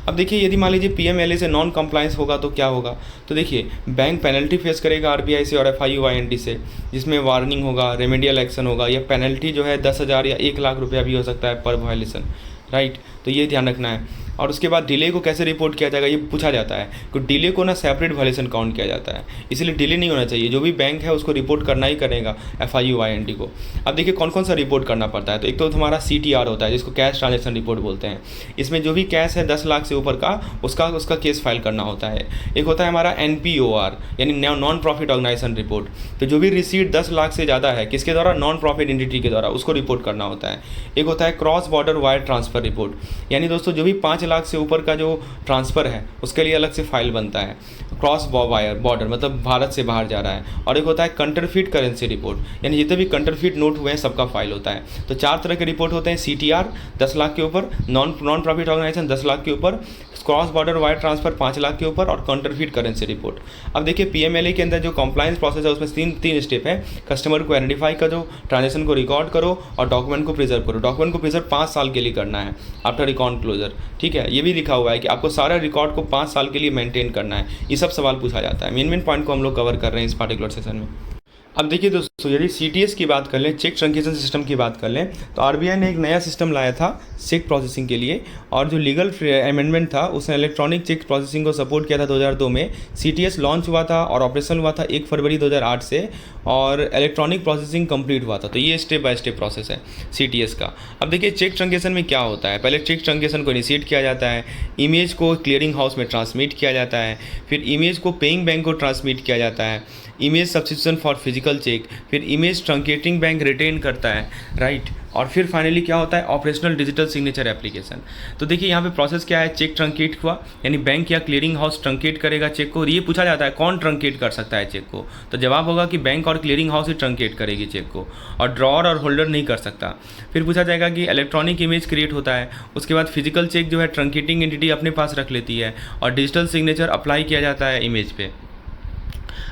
अब देखिए यदि मान लीजिए PMLA से नॉन कंप्लायंस होगा तो क्या होगा। तो देखिए बैंक पेनल्टी फेस करेगा RBI से और FIU-IND से, जिसमें वार्निंग होगा, रेमेडियल एक्शन होगा, या पेनल्टी जो है 10,000 या 1 लाख रुपया भी हो सकता है पर वायलेशन, राइट। तो ये ध्यान रखना है। और उसके बाद डिले को कैसे रिपोर्ट किया जाएगा ये पूछा जाता है, तो डिले को ना सेपरेट वायलेशन काउंट किया जाता है, इसलिए डिले नहीं होना चाहिए। जो भी बैंक है उसको रिपोर्ट करना ही करेगा FIU-IND को। अब देखिए कौन कौन सा रिपोर्ट करना पड़ता है। तो एक तो हमारा CTR होता है जिसको कैश ट्रांजेक्शन रिपोर्ट बोलते हैं। इसमें जो भी कैश है 10 लाख से ऊपर का उसका केस फाइल करना होता है। एक होता है हमारा NPOR यानी नॉन प्रॉफिट ऑर्गेनाइजेशन रिपोर्ट, तो जो भी रिसीट 10 लाख से ज़्यादा है किसके द्वारा, नॉन प्रॉफिट एंटिटी के द्वारा, उसको रिपोर्ट करना होता है। एक होता है cross border wire transfer report, यानी दोस्तों जो भी 5 लाख से ऊपर का जो ट्रांसफ़र है उसके लिए अलग से फाइल बनता है। क्रॉस वायर बॉर्डर मतलब भारत से बाहर जा रहा है। और एक होता है कंटरफीट करेंसी रिपोर्ट, यानी जितने भी कंटरफीट नोट हुए हैं सबका फाइल होता है। तो 4 तरह के रिपोर्ट होते हैं, CTR 10 लाख के ऊपर, नॉन प्रॉफिट ऑर्गेनाइजेशन 10 लाख के ऊपर, cross border wire transfer 5 lakh के ऊपर और काउंटरफीट करेंसी रिपोर्ट। अब देखिए PMLA के अंदर जो कंप्लायंस प्रोसेस है उसमें तीन स्टेप है। कस्टमर को आइडेंटिफाई करो, ट्रांजेक्शन को रिकॉर्ड करो और डॉक्यूमेंट को प्रिजर्व करो। डॉक्यूमेंट को प्रिजर्व 5 साल के लिए करना है आफ्टर अकाउंट क्लोजर, ठीक है। ये भी लिखा हुआ है कि आपको सारा रिकॉर्ड को 5 साल के लिए मेंटेन करना है। ये सब सवाल पूछा जाता है। मेन पॉइंट को हम लोग कवर कर रहे हैं इस पार्टिकुलर सेशन में। अब देखिए दोस्तों, यदि CTS की बात कर लें, चेक ट्रंकेशन सिस्टम की बात कर लें, तो RBI ने एक नया सिस्टम लाया था चेक प्रोसेसिंग के लिए। और जो लीगल अमेंडमेंट था उसने इलेक्ट्रॉनिक चेक प्रोसेसिंग को सपोर्ट किया था 2002 में। CTS लॉन्च हुआ था और ऑपरेशन हुआ था 1 फरवरी 2008 से, और इलेक्ट्रॉनिक प्रोसेसिंग कंप्लीट हुआ था। तो ये स्टेप बाय स्टेप प्रोसेस है CTS का। अब देखिए चेक ट्रंकेशन में क्या होता है। पहले चेक ट्रंकेशन को इनिशिएट किया जाता है, इमेज को क्लियरिंग हाउस में ट्रांसमिट किया जाता है, फिर इमेज को पेइंग बैंक को ट्रांसमिट किया जाता है, image substitution for physical cheque, फिर इमेज ट्रंकेटिंग बैंक रिटेन करता है, राइट। और फिर फाइनली क्या होता है, ऑपरेशनल डिजिटल सिग्नेचर एप्लीकेशन। तो देखिए यहाँ पे प्रोसेस क्या है, चेक ट्रंकेट हुआ, यानी बैंक या क्लियरिंग हाउस ट्रंकेट करेगा चेक को। और ये पूछा जाता है कौन ट्रंकेट कर सकता है चेक को, तो जवाब होगा कि बैंक और क्लियरिंग हाउस ही ट्रंकेट करेगी चेक को, और ड्रॉअर और होल्डर नहीं कर सकता। फिर पूछा जाएगा कि इलेक्ट्रॉनिक इमेज क्रिएट होता है, उसके बाद फिजिकल चेक जो है ट्रंकेटिंग एंटिटी अपने पास रख लेती है और डिजिटल सिग्नेचर अप्लाई किया जाता है इमेज पे।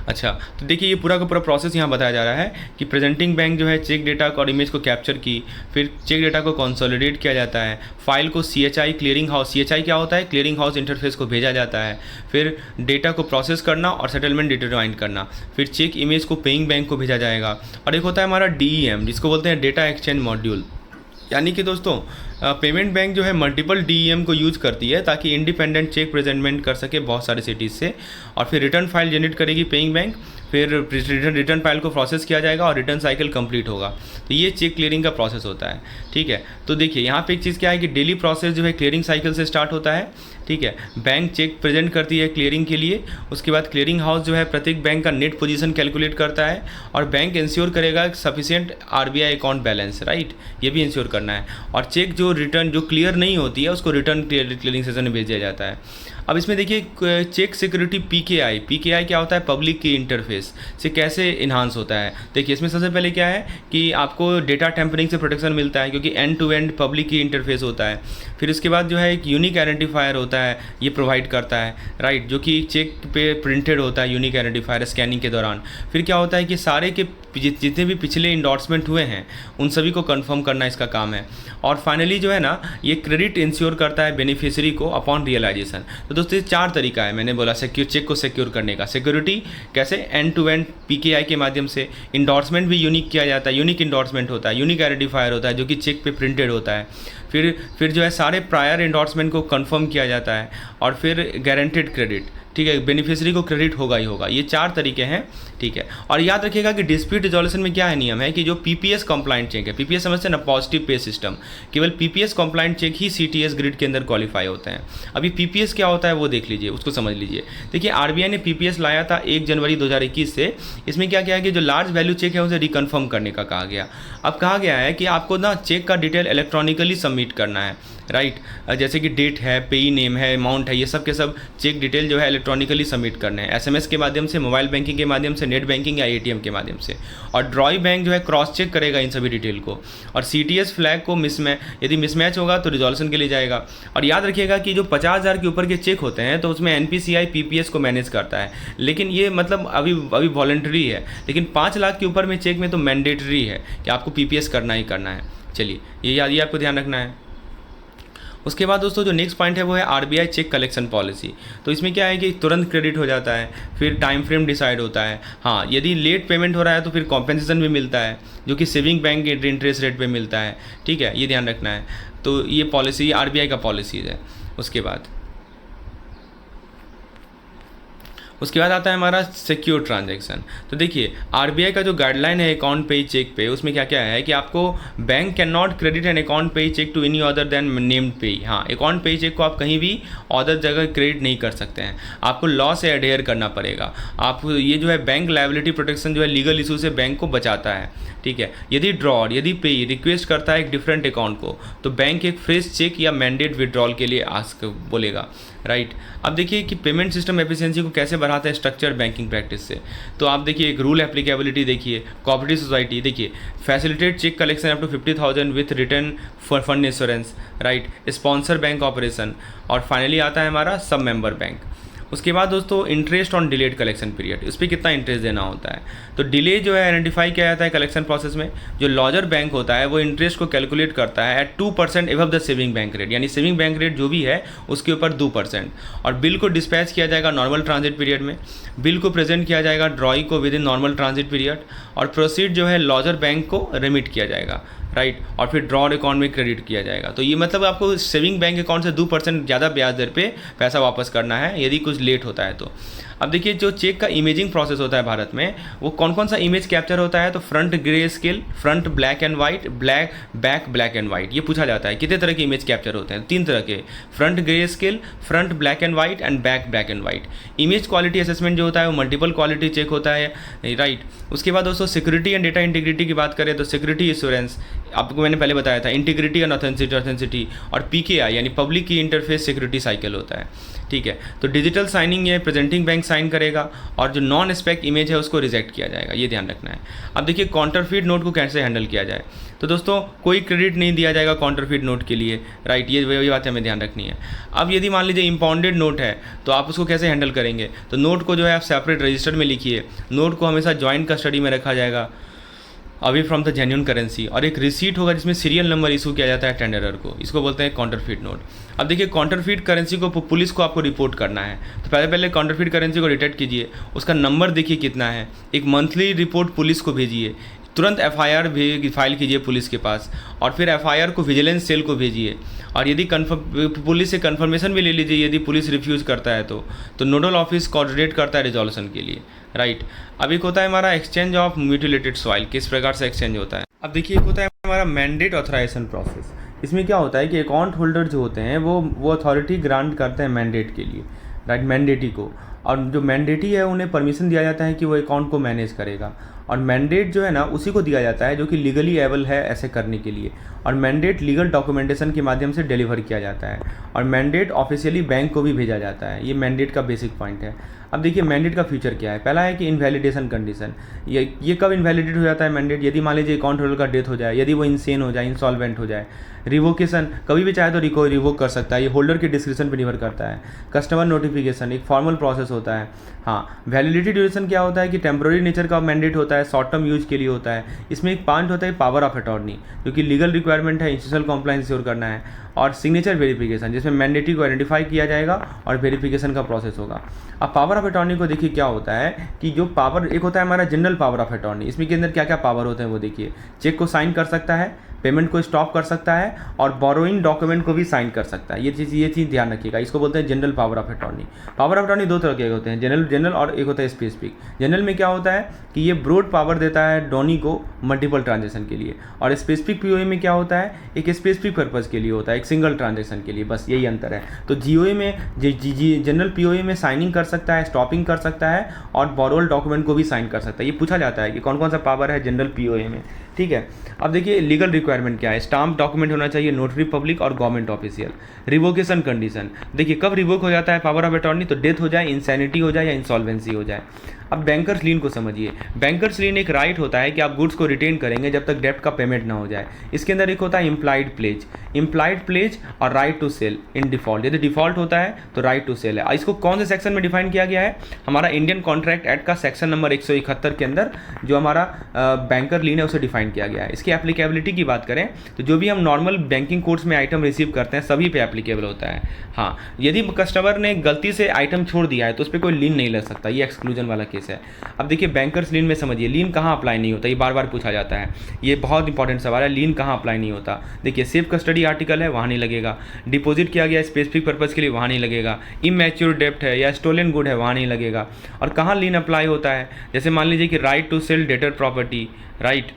अच्छा, तो देखिए ये पूरा का पूरा प्रोसेस यहाँ बताया जा रहा है कि प्रेजेंटिंग बैंक जो है चेक डेटा और इमेज को कैप्चर की, फिर चेक डेटा को कंसोलिडेट किया जाता है, फाइल को CHI क्लियरिंग हाउस, CHI क्या होता है, क्लियरिंग हाउस इंटरफेस को भेजा जाता है, फिर डेटा को प्रोसेस करना और सेटलमेंट डिटरमाइन करना, फिर चेक इमेज को पेइंग बैंक को भेजा जाएगा। और एक होता है हमारा DEM जिसको बोलते हैं डेटा एक्सचेंज मॉड्यूल। यानी कि दोस्तों पेमेंट बैंक जो है मल्टीपल DEM को यूज़ करती है ताकि इंडिपेंडेंट चेक प्रेजेंटमेंट कर सके बहुत सारे सिटीज़ से। और फिर रिटर्न फाइल जनरेट करेगी पेइंग बैंक, फिर रिटर्न फाइल को प्रोसेस किया जाएगा और रिटर्न साइकिल कंप्लीट होगा। तो ये चेक क्लियरिंग का प्रोसेस होता है, ठीक है। तो देखिए यहाँ पे एक चीज़ क्या है कि डेली प्रोसेस जो है क्लियरिंग साइकिल से स्टार्ट होता है, ठीक है। बैंक चेक प्रेजेंट करती है क्लियरिंग के लिए, उसके बाद क्लियरिंग हाउस जो है प्रत्येक बैंक का नेट पोजीशन कैलकुलेट करता है और बैंक इंश्योर करेगा sufficient RBI account balance, right, ये भी इंश्योर करना है। और चेक जो रिटर्न जो क्लियर नहीं होती है उसको रिटर्न क्लियरिंग सेशन में भेज दिया जाता है। अब इसमें देखिए चेक सिक्योरिटी PKI क्या होता है, पब्लिक की इंटरफेस से कैसे इन्हांस होता है। देखिए इसमें सबसे पहले क्या है कि आपको डेटा टेम्परिंग से प्रोटेक्शन मिलता है क्योंकि एंड टू एंड पब्लिक की इंटरफेस होता है। फिर उसके बाद जो है एक यूनिक आइडेंटिफायर होता है, ये प्रोवाइड करता है, राइट, जो कि चेक पे प्रिंटेड होता है यूनिक आइडेंटिफायर स्कैनिंग के दौरान। फिर क्या होता है कि सारे के जितने भी पिछले इंडोर्समेंट हुए हैं उन सभी को कंफर्म करना इसका काम है। और फाइनली जो है ना ये क्रेडिट इंश्योर करता है बेनिफिशियरी को अपॉन रियलाइजेशन। तो दोस्तों ये 4 तरीका है, मैंने बोला चेक को सिक्योर करने का। सिक्योरिटी कैसे, एंड टू एंड PKI के माध्यम से। इंडोर्समेंट भी यूनिक किया जाता है, यूनिक इंडोर्समेंट होता है, यूनिक आइडेंटिफायर होता है जो कि चेक पे प्रिंटेड होता है। फिर जो है सारे प्रायर इंडोर्समेंट को कंफर्म किया जाता है और फिर गारंटेड क्रेडिट, ठीक है, बेनिफिशियरी को क्रेडिट होगा ही होगा। ये 4 तरीके हैं, ठीक है। और याद रखिएगा कि डिस्प्यूट रिजोल्यूशन में क्या है नियम है कि जो PPS कंप्लाइंट चेक है, PPS समझते हैं ना, पॉजिटिव पे सिस्टम, केवल PPS कंप्लाइंट चेक ही CTS ग्रिड के अंदर क्वालिफाई होते हैं। अभी PPS क्या होता है वो देख लीजिए, उसको समझ लीजिए। देखिए RBI ने PPS लाया था 1 जनवरी 2021 से। इसमें क्या किया है कि जो लार्ज वैल्यू चेक है उसे रिकन्फर्म करने का कहा गया। अब कहा गया है कि आपको ना चेक का डिटेल इलेक्ट्रॉनिकली सबमिट करना है, राइट, जैसे कि डेट है, पेई नेम है, अमाउंट है, ये सब के सब चेक डिटेल जो है इलेक्ट्रॉनिकली सबमिट करने हैं, SMS के माध्यम से, मोबाइल बैंकिंग के माध्यम से, नेट बैंकिंग या ATM के माध्यम से। और ड्रॉई बैंक जो है क्रॉस चेक करेगा इन सभी डिटेल को। और CTS फ्लैग को यदि मिसमैच होगा तो रिजोल्यूशन के लिए जाएगा। और याद रखिएगा कि जो 50,000 के ऊपर के चेक होते हैं तो उसमें NPCI PPS को मैनेज करता है, लेकिन ये मतलब अभी वॉलंटरी है। लेकिन 5 लाख के ऊपर में चेक में तो मैंडेटरी है कि आपको PPS करना ही करना है। चलिए ये आपको ध्यान रखना है। उसके बाद दोस्तों जो नेक्स्ट पॉइंट है वो है RBI चेक कलेक्शन पॉलिसी। तो इसमें क्या है कि तुरंत क्रेडिट हो जाता है, फिर टाइम फ्रेम डिसाइड होता है। हाँ, यदि लेट पेमेंट हो रहा है तो फिर कॉम्पेंसेशन भी मिलता है जो कि सेविंग बैंक के इंटरेस्ट रेट पे मिलता है, ठीक है, ये ध्यान रखना है। तो ये पॉलिसी RBI का पॉलिसीज़ है। उसके बाद आता है हमारा सिक्योर ट्रांजैक्शन। तो देखिए आरबीआई का जो गाइडलाइन है अकाउंट पे चेक पे, उसमें क्या क्या है कि आपको bank cannot credit an account payee cheque to any other than named payee. हाँ, अकाउंट पे चेक को आप कहीं भी अदर जगह क्रेडिट नहीं कर सकते हैं, आपको लॉ से एडेयर करना पड़ेगा। आप ये जो है बैंक लायबिलिटी प्रोटेक्शन जो है लीगल इशू से बैंक को बचाता है, ठीक है। यदि ड्रॉर यदि पे रिक्वेस्ट करता है एक डिफरेंट अकाउंट को, तो बैंक एक फ्रेश चेक या मैंडेट विड्रॉल के लिए आस्क बोलेगा, राइट। अब देखिए कि पेमेंट सिस्टम एफिशिएंसी को कैसे बढ़ाते हैं स्ट्रक्चर बैंकिंग प्रैक्टिस से। तो आप देखिए एक रूल एप्लीकेबिलिटी देखिए, कोऑपरेटिव सोसाइटी देखिए, facilitate cheque collection up to 50,000 with return for fund insurance, right, sponsor bank operation, और फाइनली आता है हमारा सब मेंबर बैंक। उसके बाद दोस्तों interest on delayed collection period, इस पर कितना इंटरेस्ट देना होता है। तो डिले जो है आइडेंटिफाई किया जाता है कलेक्शन प्रोसेस में। जो लॉजर बैंक होता है वो इंटरेस्ट को कैलकुलेट करता है at 2% above the saving bank rate, यानी सेविंग बैंक रेट जो भी है उसके ऊपर 2%। और बिल को डिस्पैच किया जाएगा नॉर्मल ट्रांजिट पीरियड में, बिल को प्रेजेंट किया जाएगा ड्रॉई को with in normal transit period, और प्रोसीड जो है लॉजर बैंक को रेमिट किया जाएगा, राइट, और फिर ड्रॉड अकाउंट में क्रेडिट किया जाएगा। तो ये मतलब आपको सेविंग बैंक अकाउंट से 2% ज़्यादा ब्याज दर पे पैसा वापस करना है यदि कुछ लेट होता है तो। अब देखिए जो चेक का इमेजिंग प्रोसेस होता है भारत में, वो कौन कौन सा इमेज कैप्चर होता है। तो front grey scale, front black and white, back black and white. ये पूछा जाता है कितने तरह के इमेज कैप्चर होते हैं, 3 तरह के, front grey scale, front black and white and back black and white. Image quality assessment जो होता है वो मल्टीपल क्वालिटी चेक होता है, राइट। उसके बाद दोस्तों सिक्योरिटी एंड डेटा इंटीग्रिटी की बात करें तो सिक्योरिटी एश्योरेंस, आपको मैंने पहले बताया था, इंटीग्रिटी एंड ऑथेंटिसिटी, और पीकेआई यानी पब्लिक की इंटरफेस सिक्योरिटी साइकिल होता है, ठीक है। तो डिजिटल साइनिंग ये प्रेजेंटिंग बैंक साइन करेगा, और जो नॉन स्पेक इमेज है उसको रिजेक्ट किया जाएगा, ये ध्यान रखना है। अब देखिए काउंटरफीट नोट को कैसे हैंडल किया जाए। तो दोस्तों कोई क्रेडिट नहीं दिया जाएगा काउंटरफीट नोट के लिए, राइट, ये बात हमें ध्यान रखनी है। अब यदि मान लीजिए इंपाउंडेड नोट है तो आप उसको कैसे हैंडल करेंगे। तो नोट को जो है आप सेपरेट रजिस्टर में लिखिए, नोट को हमेशा जॉइंट कस्टडी में रखा जाएगा away from the genuine currency, और एक रिसीट होगा जिसमें सीरियल नंबर इशू किया जाता है टेंडरर को, इसको बोलते हैं काउंटरफीट नोट। अब देखिए काउंटरफीट करेंसी को पुलिस को आपको रिपोर्ट करना है, तो पहले काउंटरफीट करेंसी को डिटेक्ट कीजिए, उसका नंबर देखिए कितना है, एक मंथली रिपोर्ट पुलिस को भेजिए, तुरंत एफआईआर फाइल कीजिए पुलिस के पास, और फिर एफआईआर को विजिलेंस सेल को भेजिए, और यदि पुलिस से कंफर्मेशन भी ले लीजिए यदि पुलिस रिफ्यूज़ करता है तो नोडल ऑफिस कोऑर्डिनेट करता है रिजोल्यूशन के लिए, राइट। अब एक होता है हमारा एक्सचेंज ऑफ म्यूटिलेटेड सॉइल, किस प्रकार से एक्सचेंज होता है। अब देखिए एक होता है हमारा मैंडेट ऑथराइजेशन प्रोसेस। इसमें क्या होता है कि अकाउंट होल्डर जो होते हैं वो अथॉरिटी ग्रांट करते हैं मैंडेट के लिए, राइट, मैंडेटी को, और जो मैंडेटी है उन्हें परमिशन दिया जाता है कि वो अकाउंट को मैनेज करेगा, और मैंडेट जो है ना उसी को दिया जाता है जो कि लीगली एबल है ऐसे करने के लिए, और मैंडेट लीगल डॉक्यूमेंटेशन के माध्यम से डिलीवर किया जाता है, और मैंडेट ऑफिशियली बैंक को भी भेजा जाता है। ये मैंडेट का बेसिक पॉइंट है। अब देखिए मैंडेट का फीचर क्या है। पहला है कि इनवैलिडेशन कंडीशन, ये कब इनवैलिडेट हो जाता है मैंडेट, यदि मान लीजिए अकाउंट होल्डर का डेथ हो जाए, यदि वो इंसेन हो जाए, इंसॉल्वेंट हो जाए। रिवोकेशन, कभी भी चाहे तो रिवोक कर सकता है, ये होल्डर के डिस्क्रिप्शन पर निर्भर करता है। कस्टमर नोटिफिकेशन एक फॉर्मल प्रोसेस होता है। हाँ, वैलिडिटी ड्यूरेशन क्या होता है कि टेम्प्रोरी नेचर का मैंडेट होता है, शॉर्ट टर्म यूज के लिए होता है। इसमें एक पॉइंट होता है पावर ऑफ अटॉर्नी, जो कि लीगल रिक्वायरमेंट है, इंस्टीट्यूशनल कॉम्प्लायंस इंश्योर करना है, और सिग्नेचर वेरिफिकेशन जिसमें मैंडेटरी को आइडेंटिफाई किया जाएगा और वेरिफिकेशन का प्रोसेस होगा। अब पावर ऑफ अटॉर्नी को देखिए क्या होता है कि जो पावर एक होता है हमारा जनरल पावर ऑफ अटॉर्नी, इसमें के अंदर क्या क्या पावर होते हैं वो देखिए। चेक को साइन कर सकता है, पेमेंट को स्टॉप कर सकता है, और बोरोइंग डॉक्यूमेंट को भी साइन कर सकता है। ये चीज़ ध्यान रखिएगा, इसको बोलते हैं general power of attorney. Power of attorney 2 तरह के होते हैं, जनरल और एक होता है स्पेसिफिक। जनरल में क्या होता है कि ये ब्रॉड पावर देता है डोनी को मल्टीपल ट्रांजेक्शन के लिए, और स्पेसिफिक पीओए में क्या होता है, एक स्पेसिफिक पर्पज़ के लिए होता है, एक सिंगल ट्रांजेक्शन के लिए, बस यही अंतर है। तो जीओए में जनरल पीओए में साइनिंग कर सकता है, स्टॉपिंग कर सकता है, और बोरोल डॉक्यूमेंट को भी साइन कर सकता है। ये पूछा जाता है कि कौन कौन सा पावर है जनरल पीओए में, ठीक है। अब देखिए लीगल रिक्वायरमेंट क्या है। स्टाम्प डॉक्यूमेंट होना चाहिए, नोटरी पब्लिक और गवर्नमेंट ऑफिशियल। रिवोकेशन कंडीशन, देखिए कब रिवोक हो जाता है पावर ऑफ अटॉर्नी, तो डेथ हो जाए, इंसैनिटी हो जाए, या इंसॉल्वेंसी हो जाए। अब बैंकर्स लीन को समझिए। बैंकर्स लीन एक राइट होता है कि आप गुड्स को रिटेन करेंगे जब तक डेप्ट का पेमेंट ना हो जाए। इसके अंदर एक होता है इम्प्लाइड प्लेज और right to sell in default. यदि डिफॉल्ट होता है तो राइट टू सेल है। इसको कौन से सेक्शन में डिफाइन किया गया है, हमारा इंडियन कॉन्ट्रैक्ट एक्ट का सेक्शन नंबर 171 के अंदर जो हमारा बैंकर लीन है उसे डिफाइन किया गया है। इसकी एप्लीकेबिलिटी की बात करें तो जो भी हम नॉर्मल बैंकिंग कोर्स में आइटम रिसीव करते हैं सभी पे एप्लीकेबल होता है। हाँ, यदि कस्टमर ने गलती से आइटम छोड़ दिया है तो उस पर कोई लीन नहीं लग सकता, ये एक्सक्लूजन वाला केस केस है। अब देखिए बैंकर्स लीन में समझिए, लीन कहाँ अप्लाई नहीं होता, ये बार बार पूछा जाता है, ये बहुत इंपॉर्टेंट सवाल है। लीन कहाँ अप्लाई नहीं होता? देखिए सेफ कस्टडी आर्टिकल है, वहाँ नहीं लगेगा। डिपॉजिट किया गया स्पेसिफिक पर्पज़ के लिए, वहाँ नहीं लगेगा। इमैच्योर डेप्ट है या स्टोलन गुड है, वहाँ नहीं लगेगा। और कहाँ लीन अप्लाई होता है? जैसे मान लीजिए कि right to sell debtor property, right,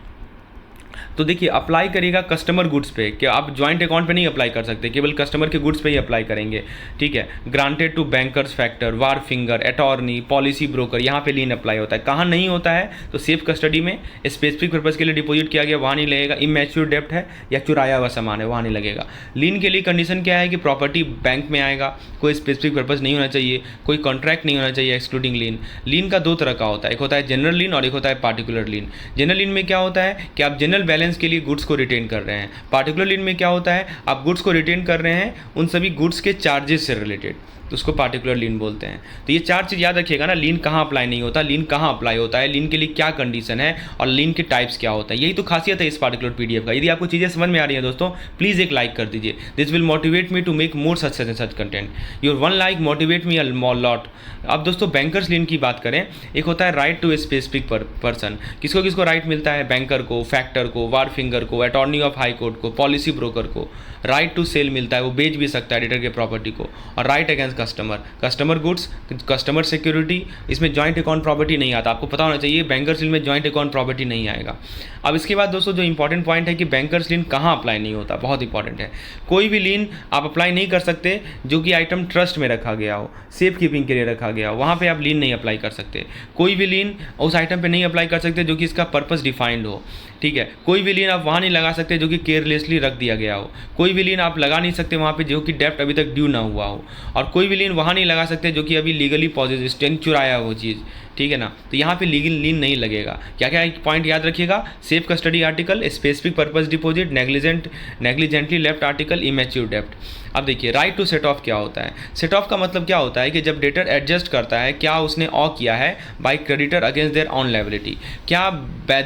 तो देखिए अप्लाई करेगा कस्टमर गुड्स पे, कि आप ज्वाइंट अकाउंट पे नहीं अप्लाई कर सकते, केवल कस्टमर के गुड्स पे ही अप्लाई करेंगे, ठीक है। Granted to bankers factor, wharfinger, attorney, policy broker, यहाँ पे लीन अप्लाई होता है। कहाँ नहीं होता है? तो सेफ कस्टडी में, स्पेसिफिक पर्पज़ के लिए डिपॉजिट किया गया, वहाँ नहीं लगेगा। इमैच्योर डेप्ट है या चुराया हुआ सामान है, वहाँ नहीं लगेगा। लीन के लिए कंडीशन क्या है कि प्रॉपर्टी बैंक में आएगा, कोई स्पेसिफिक पर्पज़ नहीं होना चाहिए, कोई कॉन्ट्रैक्ट नहीं होना चाहिए एक्सक्लूडिंग लीन। लीन का दो तरह का होता है, एक होता है जनरल लीन और एक होता है पार्टिकुलर लीन। जनरल लीन में क्या होता है कि आप जनरल बैलेंस के लिए गुड्स को रिटेन कर रहे हैं। पार्टिकुलर लीन में क्या होता है, आप गुड्स को रिटेन कर रहे हैं उन सभी गुड्स के चार्जेस से रिलेटेड, तो उसको पार्टिकुलर लीन बोलते हैं। तो ये चार चीज़ याद रखिएगा ना, लीन कहाँ अप्लाई नहीं होता, लीन कहाँ अप्लाई होता है, लीन के लिए क्या कंडीशन है और लीन के टाइप्स क्या होता है। यही तो खासियत है इस पार्टिकुलर पीडीएफ का। यदि आपको चीज़ें समझ में आ रही हैं दोस्तों, प्लीज़ एक लाइक कर दीजिए। This will motivate me to make more such and such content. Your one like motivate me a lot. अब दोस्तों बैंकर्स लीन की बात करें, एक होता है right to a specific person. किसको किसको राइट मिलता है? बैंकर को, फैक्टर को, वार फिंगर को, अटॉर्नी ऑफ हाई कोर्ट को, पॉलिसी ब्रोकर को। राइट टू सेल मिलता है, वो बेच भी सकता है डेटर के प्रॉपर्टी को। और right against customer, customer goods, customer security, इसमें जॉइंट अकाउंट प्रॉपर्टी नहीं आता। आपको पता होना चाहिए बैंकर्स लीन में जॉइंट अकाउंट प्रॉपर्टी नहीं आएगा। अब इसके बाद दोस्तों जो इंपॉर्टेंट पॉइंट है कि बैंकर्स लीन कहाँ अप्लाई नहीं होता, बहुत इंपॉर्टेंट है। कोई भी लीन आप अप्लाई नहीं कर सकते जो कि आइटम ट्रस्ट में रखा गया हो, सेफ कीपिंग के लिए रखा गया हो, वहाँ पे आप लीन नहीं अप्लाई कर सकते। कोई भी लीन उस आइटम पे नहीं अप्लाई कर सकते जो कि इसका पर्पस डिफाइंड हो, ठीक है। कोई भी लीन आप वहाँ नहीं लगा सकते जो कि केयरलेसली रख दिया गया हो। कोई भी लीन आप लगा नहीं सकते वहाँ पे जो कि डेप्ट अभी तक ड्यू ना हुआ हो। और कोई भी लीन वहाँ नहीं लगा सकते जो कि अभी लीगली पॉजिटिव चुराया हो चीज़, ठीक है ना। तो यहाँ पे लीगल लीन नहीं लगेगा। क्या क्या पॉइंट याद रखिएगा? Safe custody article, specific purpose deposit, negligently left article, immature डेप्ट। अब देखिए राइट टू सेट ऑफ क्या होता है? सेट ऑफ का मतलब क्या होता है कि जब डेटर एडजस्ट करता है क्या उसने ऑ किया है by creditor against their own liability. क्या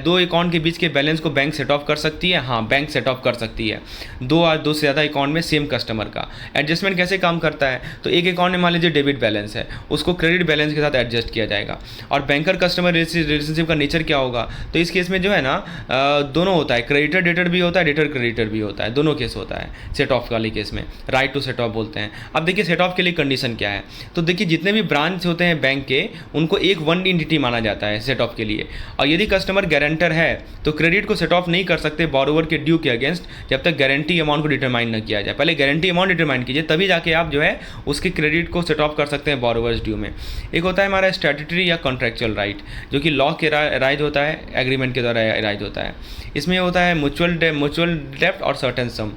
दो अकाउंट के बीच के बैलेंस को बैंक सेट ऑफ कर सकती है? हाँ, बैंक सेट ऑफ कर सकती है। दो से ज़्यादा अकाउंट में सेम कस्टमर का एडजस्टमेंट कैसे काम करता है? तो एक अकाउंट में मान लीजिए डेबिट बैलेंस है, उसको क्रेडिट बैलेंस के साथ एडजस्ट किया जाएगा। और बैंकर कस्टमर रिलेशनशिप का नेचर क्या होगा? तो इस केस में जो है ना दोनों होता है, क्रेडिटर डेटर भी होता है, डेटर क्रेडिटर भी होता है, दोनों केस होता है सेट ऑफ वाले केस में। राइट टू सेट ऑफ बोलते हैं। अब देखिए सेट ऑफ के लिए कंडीशन क्या है? तो देखिए जितने भी ब्रांच होते हैं बैंक के, उनको एक वन एंटिटी माना जाता है सेट ऑफ के लिए। और यदि कस्टमर गारंटर है तो क्रेडिट को सेट ऑफ नहीं कर सकते बोरोवर के ड्यू के अगेंस्ट जब तक गारंटी अमाउंट को डिटरमाइन न किया जाए। पहले गारंटी अमाउंट डिटरमाइन कीजिए, तभी जाके आप जो है उसके क्रेडिट को सेट ऑफ कर सकते हैं बोरोवर्स ड्यू में। एक होता है हमारा स्टैट्यूटरी या कॉन्ट्रैक्चुअल राइट, जो कि लॉ के राइज होता है, एग्रीमेंट के द्वारा राइज होता है। इसमें होता है म्यूचुअल डेप्ट और सर्टेन सम।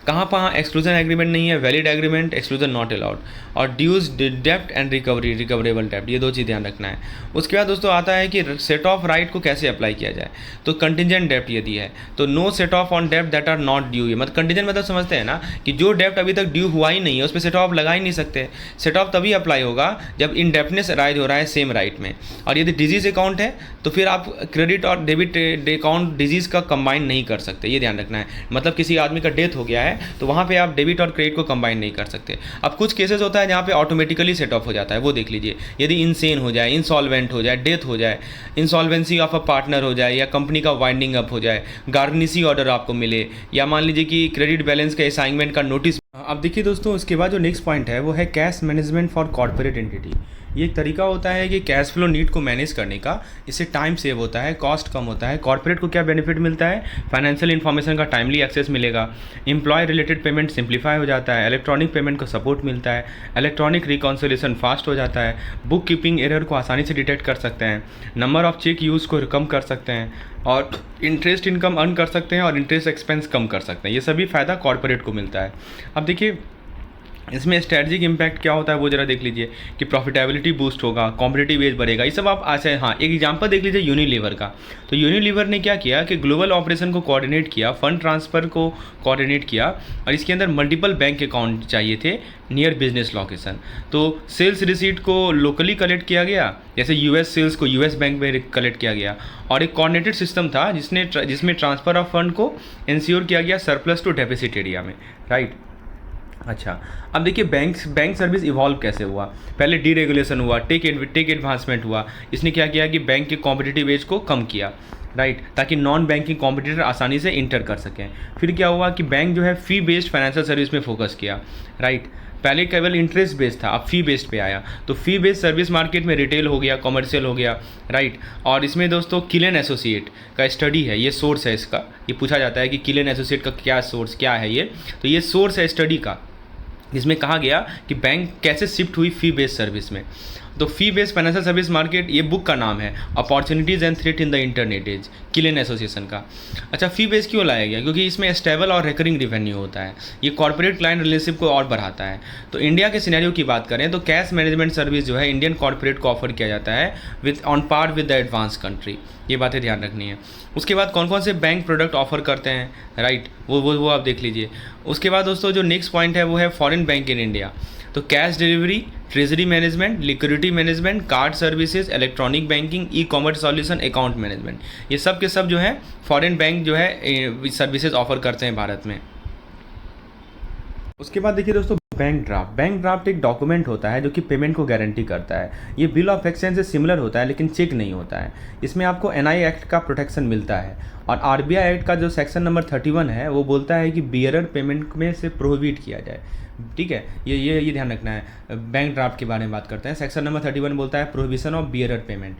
कहाँ एक्सक्लूजन एग्रीमेंट नहीं है, valid agreement, exclusion not allowed. और ड्यूज डेप्ट एंड रिकवरेबल डेप्ट, ये दो चीज़ ध्यान रखना है। उसके बाद दोस्तों आता है कि सेट ऑफ राइट को कैसे अप्लाई किया जाए। तो कंटिजेंट डेप्ट यदि है तो no set of on dept that are not due. ये मतलब कंटिजेंट मतलब समझते हैं ना कि जो डेप्ट अभी तक ड्यू हुआ ही नहीं है उस पर सेट ऑफ लगा ही नहीं सकते। सेट ऑफ तभी अप्लाई होगा जब इनडेप्टनेस राइज हो रहा है सेम राइट में। और यदि डिजीज अकाउंट है तो फिर आप क्रेडिट और डेबिट अकाउंट डिजीज का कंबाइन नहीं कर सकते, ये ध्यान रखना है। मतलब किसी आदमी का डेथ हो गया है तो वहाँ पे आप डेबिट और क्रेडिट को कंबाइन नहीं कर सकते। अब कुछ केसेस होता है जहाँ पे ऑटोमेटिकली सेट ऑफ हो जाता है, वो देख लीजिए। यदि इनसेन हो जाए, इंसॉल्वेंट हो जाए, डेथ हो जाए, इंसॉल्वेंसी ऑफ अ पार्टनर हो जाए, या कंपनी का वाइंडिंग अप हो जाए, गार्निसी ऑर्डर आपको मिले, या मान लीजिए कि क्रेडिट बैलेंस का असाइनमेंट का नोटिस। अब देखिए दोस्तों उसके बाद जो नेक्स्ट पॉइंट है वो है cash management for corporate entity. ये एक तरीका होता है कि कैश फ्लो नीड को मैनेज करने का। इससे टाइम सेव होता है, कॉस्ट कम होता है। कॉर्पोरेट को क्या बेनिफिट मिलता है? फाइनेंशियल इन्फॉर्मेशन का टाइमली एक्सेस मिलेगा, एम्प्लॉय रिलेटेड पेमेंट सिंप्लीफाई हो जाता है, इलेक्ट्रॉनिक पेमेंट को सपोर्ट मिलता है, इलेक्ट्रॉनिक रिकॉन्सिलेशन फास्ट हो जाता है, बुक कीपिंग एरर को आसानी से डिटेक्ट कर सकते हैं, नंबर ऑफ चेक यूज़ को कम कर सकते हैं, और इंटरेस्ट इनकम अर्न कर सकते हैं, और इंटरेस्ट एक्सपेंस कम कर सकते हैं। ये सभी फ़ायदा कॉर्पोरेट को मिलता है। अब देखिए इसमें स्ट्रेटजिक इम्पैक्ट क्या होता है वो जरा देख लीजिए कि प्रॉफिटेबिलिटी बूस्ट होगा, कॉम्पिटिटिव एज बढ़ेगा, ये सब आप ऐसे। हाँ, एक एग्जांपल देख लीजिए यूनिलीवर का। तो यूनिलीवर ने क्या किया कि ग्लोबल ऑपरेशन को कोऑर्डिनेट किया, फंड ट्रांसफ़र को कोऑर्डिनेट किया, और इसके अंदर मल्टीपल बैंक अकाउंट चाहिए थे नियर बिजनेस लोकेशन। तो सेल्स रिसीट को लोकली कलेक्ट किया गया, जैसे यूएस सेल्स को यूएस बैंक में कलेक्ट किया गया, और एक कोऑर्डिनेटेड सिस्टम था जिसमें ट्रांसफ़र ऑफ फंड को इंश्योर किया गया सरप्लस टू डेफिसिट एरिया में, राइट। अच्छा, अब देखिए बैंक सर्विस इवॉल्व कैसे हुआ। पहले डीरेगुलेशन हुआ, टेक एडवांसमेंट हुआ। इसने क्या किया कि बैंक के कॉम्पिटिटिव एज को कम किया, राइट, ताकि नॉन बैंकिंग कॉम्पिटिटर आसानी से इंटर कर सकें। फिर क्या हुआ कि बैंक जो है फ़ी बेस्ड फाइनेंशियल सर्विस में फोकस किया, राइट। पहले केवल इंटरेस्ट बेस्ड था, अब फ़ी बेस्ड पे आया। तो फ़ी बेस्ड सर्विस मार्केट में रिटेल हो गया, कमर्शियल हो गया, राइट। और इसमें दोस्तों किलन एसोसिएट का स्टडी है, ये सोर्स है इसका। ये पूछा जाता है कि किलन एसोसिएट का क्या सोर्स क्या है ये, तो ये सोर्स है स्टडी का, जिसमें कहा गया कि बैंक कैसे शिफ्ट हुई फ़ी बेस्ड सर्विस में। तो fee based financial service market, ये बुक का नाम है opportunities and threat in the internet age, Killen association का। अच्छा, फ़ी बेस्ड क्यों लाया गया? क्योंकि इसमें स्टेबल और रिकरिंग रेवेन्यू होता है, ये कॉर्पोरेट क्लाइंट रिलेशनशिप को और बढ़ाता है। तो इंडिया के सिनेरियो की बात करें तो कैश मैनेजमेंट सर्विस जो है इंडियन कॉर्पोरेट को ऑफर किया जाता है with on par with the advance country, ये बातें ध्यान रखनी है। उसके बाद कौन कौन से बैंक प्रोडक्ट ऑफर करते हैं, राइट, वो आप देख लीजिए। उसके बाद दोस्तों जो नेक्स्ट पॉइंट है वो है फॉरेन बैंक इन इंडिया। तो cash delivery, treasury management, liquidity management, card services, electronic banking, e commerce solution, account management, ये सब के सब जो है फॉरेन बैंक जो है सर्विसेज ऑफर करते हैं भारत में। उसके बाद देखिए दोस्तों बैंक ड्राफ्ट एक डॉक्यूमेंट होता है जो कि पेमेंट को गारंटी करता है। ये बिल ऑफ एक्सचेंज से सिमिलर होता है लेकिन चेक नहीं होता है। इसमें आपको एनआई एक्ट का प्रोटेक्शन मिलता है और आरबीआई एक्ट का जो सेक्शन नंबर 31 है वो बोलता है कि बियरर पेमेंट में से प्रोहिबिट किया जाए, ठीक है। ये ध्यान रखना है। बैंक ड्राफ्ट के बारे में बात करते हैं, सेक्शन नंबर 31 बोलता है प्रोहिबिशन ऑफ बियरर पेमेंट।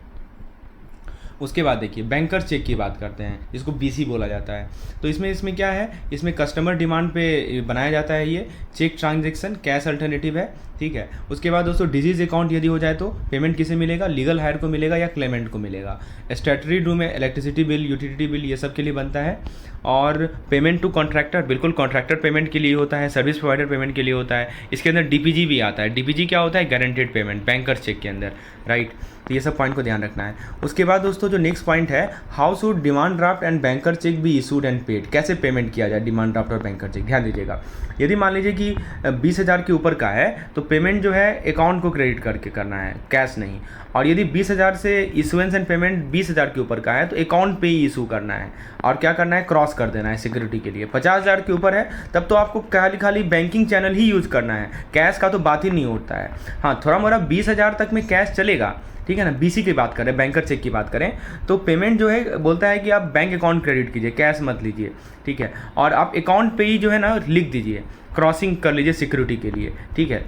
उसके बाद देखिए बैंकर चेक की बात करते हैं, जिसको बीसी बोला जाता है। तो इसमें क्या है, इसमें कस्टमर डिमांड पे बनाया जाता है ये चेक ट्रांजैक्शन, कैश अल्टरनेटिव है, ठीक है। उसके बाद दोस्तों डिजीज अकाउंट यदि हो जाए तो पेमेंट किसे मिलेगा, लीगल हायर को मिलेगा या क्लेमेंट को मिलेगा। स्टैट्यूटरी ड्यू में इलेक्ट्रिसिटी बिल, यूटिलिटी बिल, ये सब के लिए बनता है। और पेमेंट टू कॉन्ट्रैक्टर, बिल्कुल कॉन्ट्रैक्टर पेमेंट के लिए होता है, सर्विस प्रोवाइडर पेमेंट के लिए होता है। इसके अंदर डीपीजी भी आता है। डीपीजी क्या होता है, गारंटेड पेमेंट, बैंकर चेक के अंदर, राइट। तो ये सब पॉइंट को ध्यान रखना है। उसके बाद दोस्तों जो नेक्स्ट पॉइंट है, how should demand draft and banker cheque be issued and paid, कैसे पेमेंट किया जाए डिमांड ड्राफ्ट और बैंकर चेक, ध्यान दीजिएगा। यदि मान लीजिए कि 20,000 के ऊपर का है तो पेमेंट जो है अकाउंट को क्रेडिट करके करना है, कैश नहीं। और यदि 20,000 से इशुएंस एंड पेमेंट 20,000 के ऊपर का है तो अकाउंट पे ही इशू करना है और क्या करना है, क्रॉस कर देना है सिक्योरिटी के लिए। 50,000 के ऊपर है तब तो आपको खाली बैंकिंग चैनल ही यूज़ करना है, कैश का तो बात ही नहीं उठता है। हाँ, थोड़ा मोड़ा 20,000 तक में कैश चलेगा, ठीक है ना। बीसी की बात करें, बैंकर चेक की बात करें तो पेमेंट जो है बोलता है कि आप बैंक अकाउंट क्रेडिट कीजिए, कैश मत लीजिए, ठीक है। और आप अकाउंट पे ही जो है ना लिख दीजिए, क्रॉसिंग कर लीजिए सिक्योरिटी के लिए, ठीक है।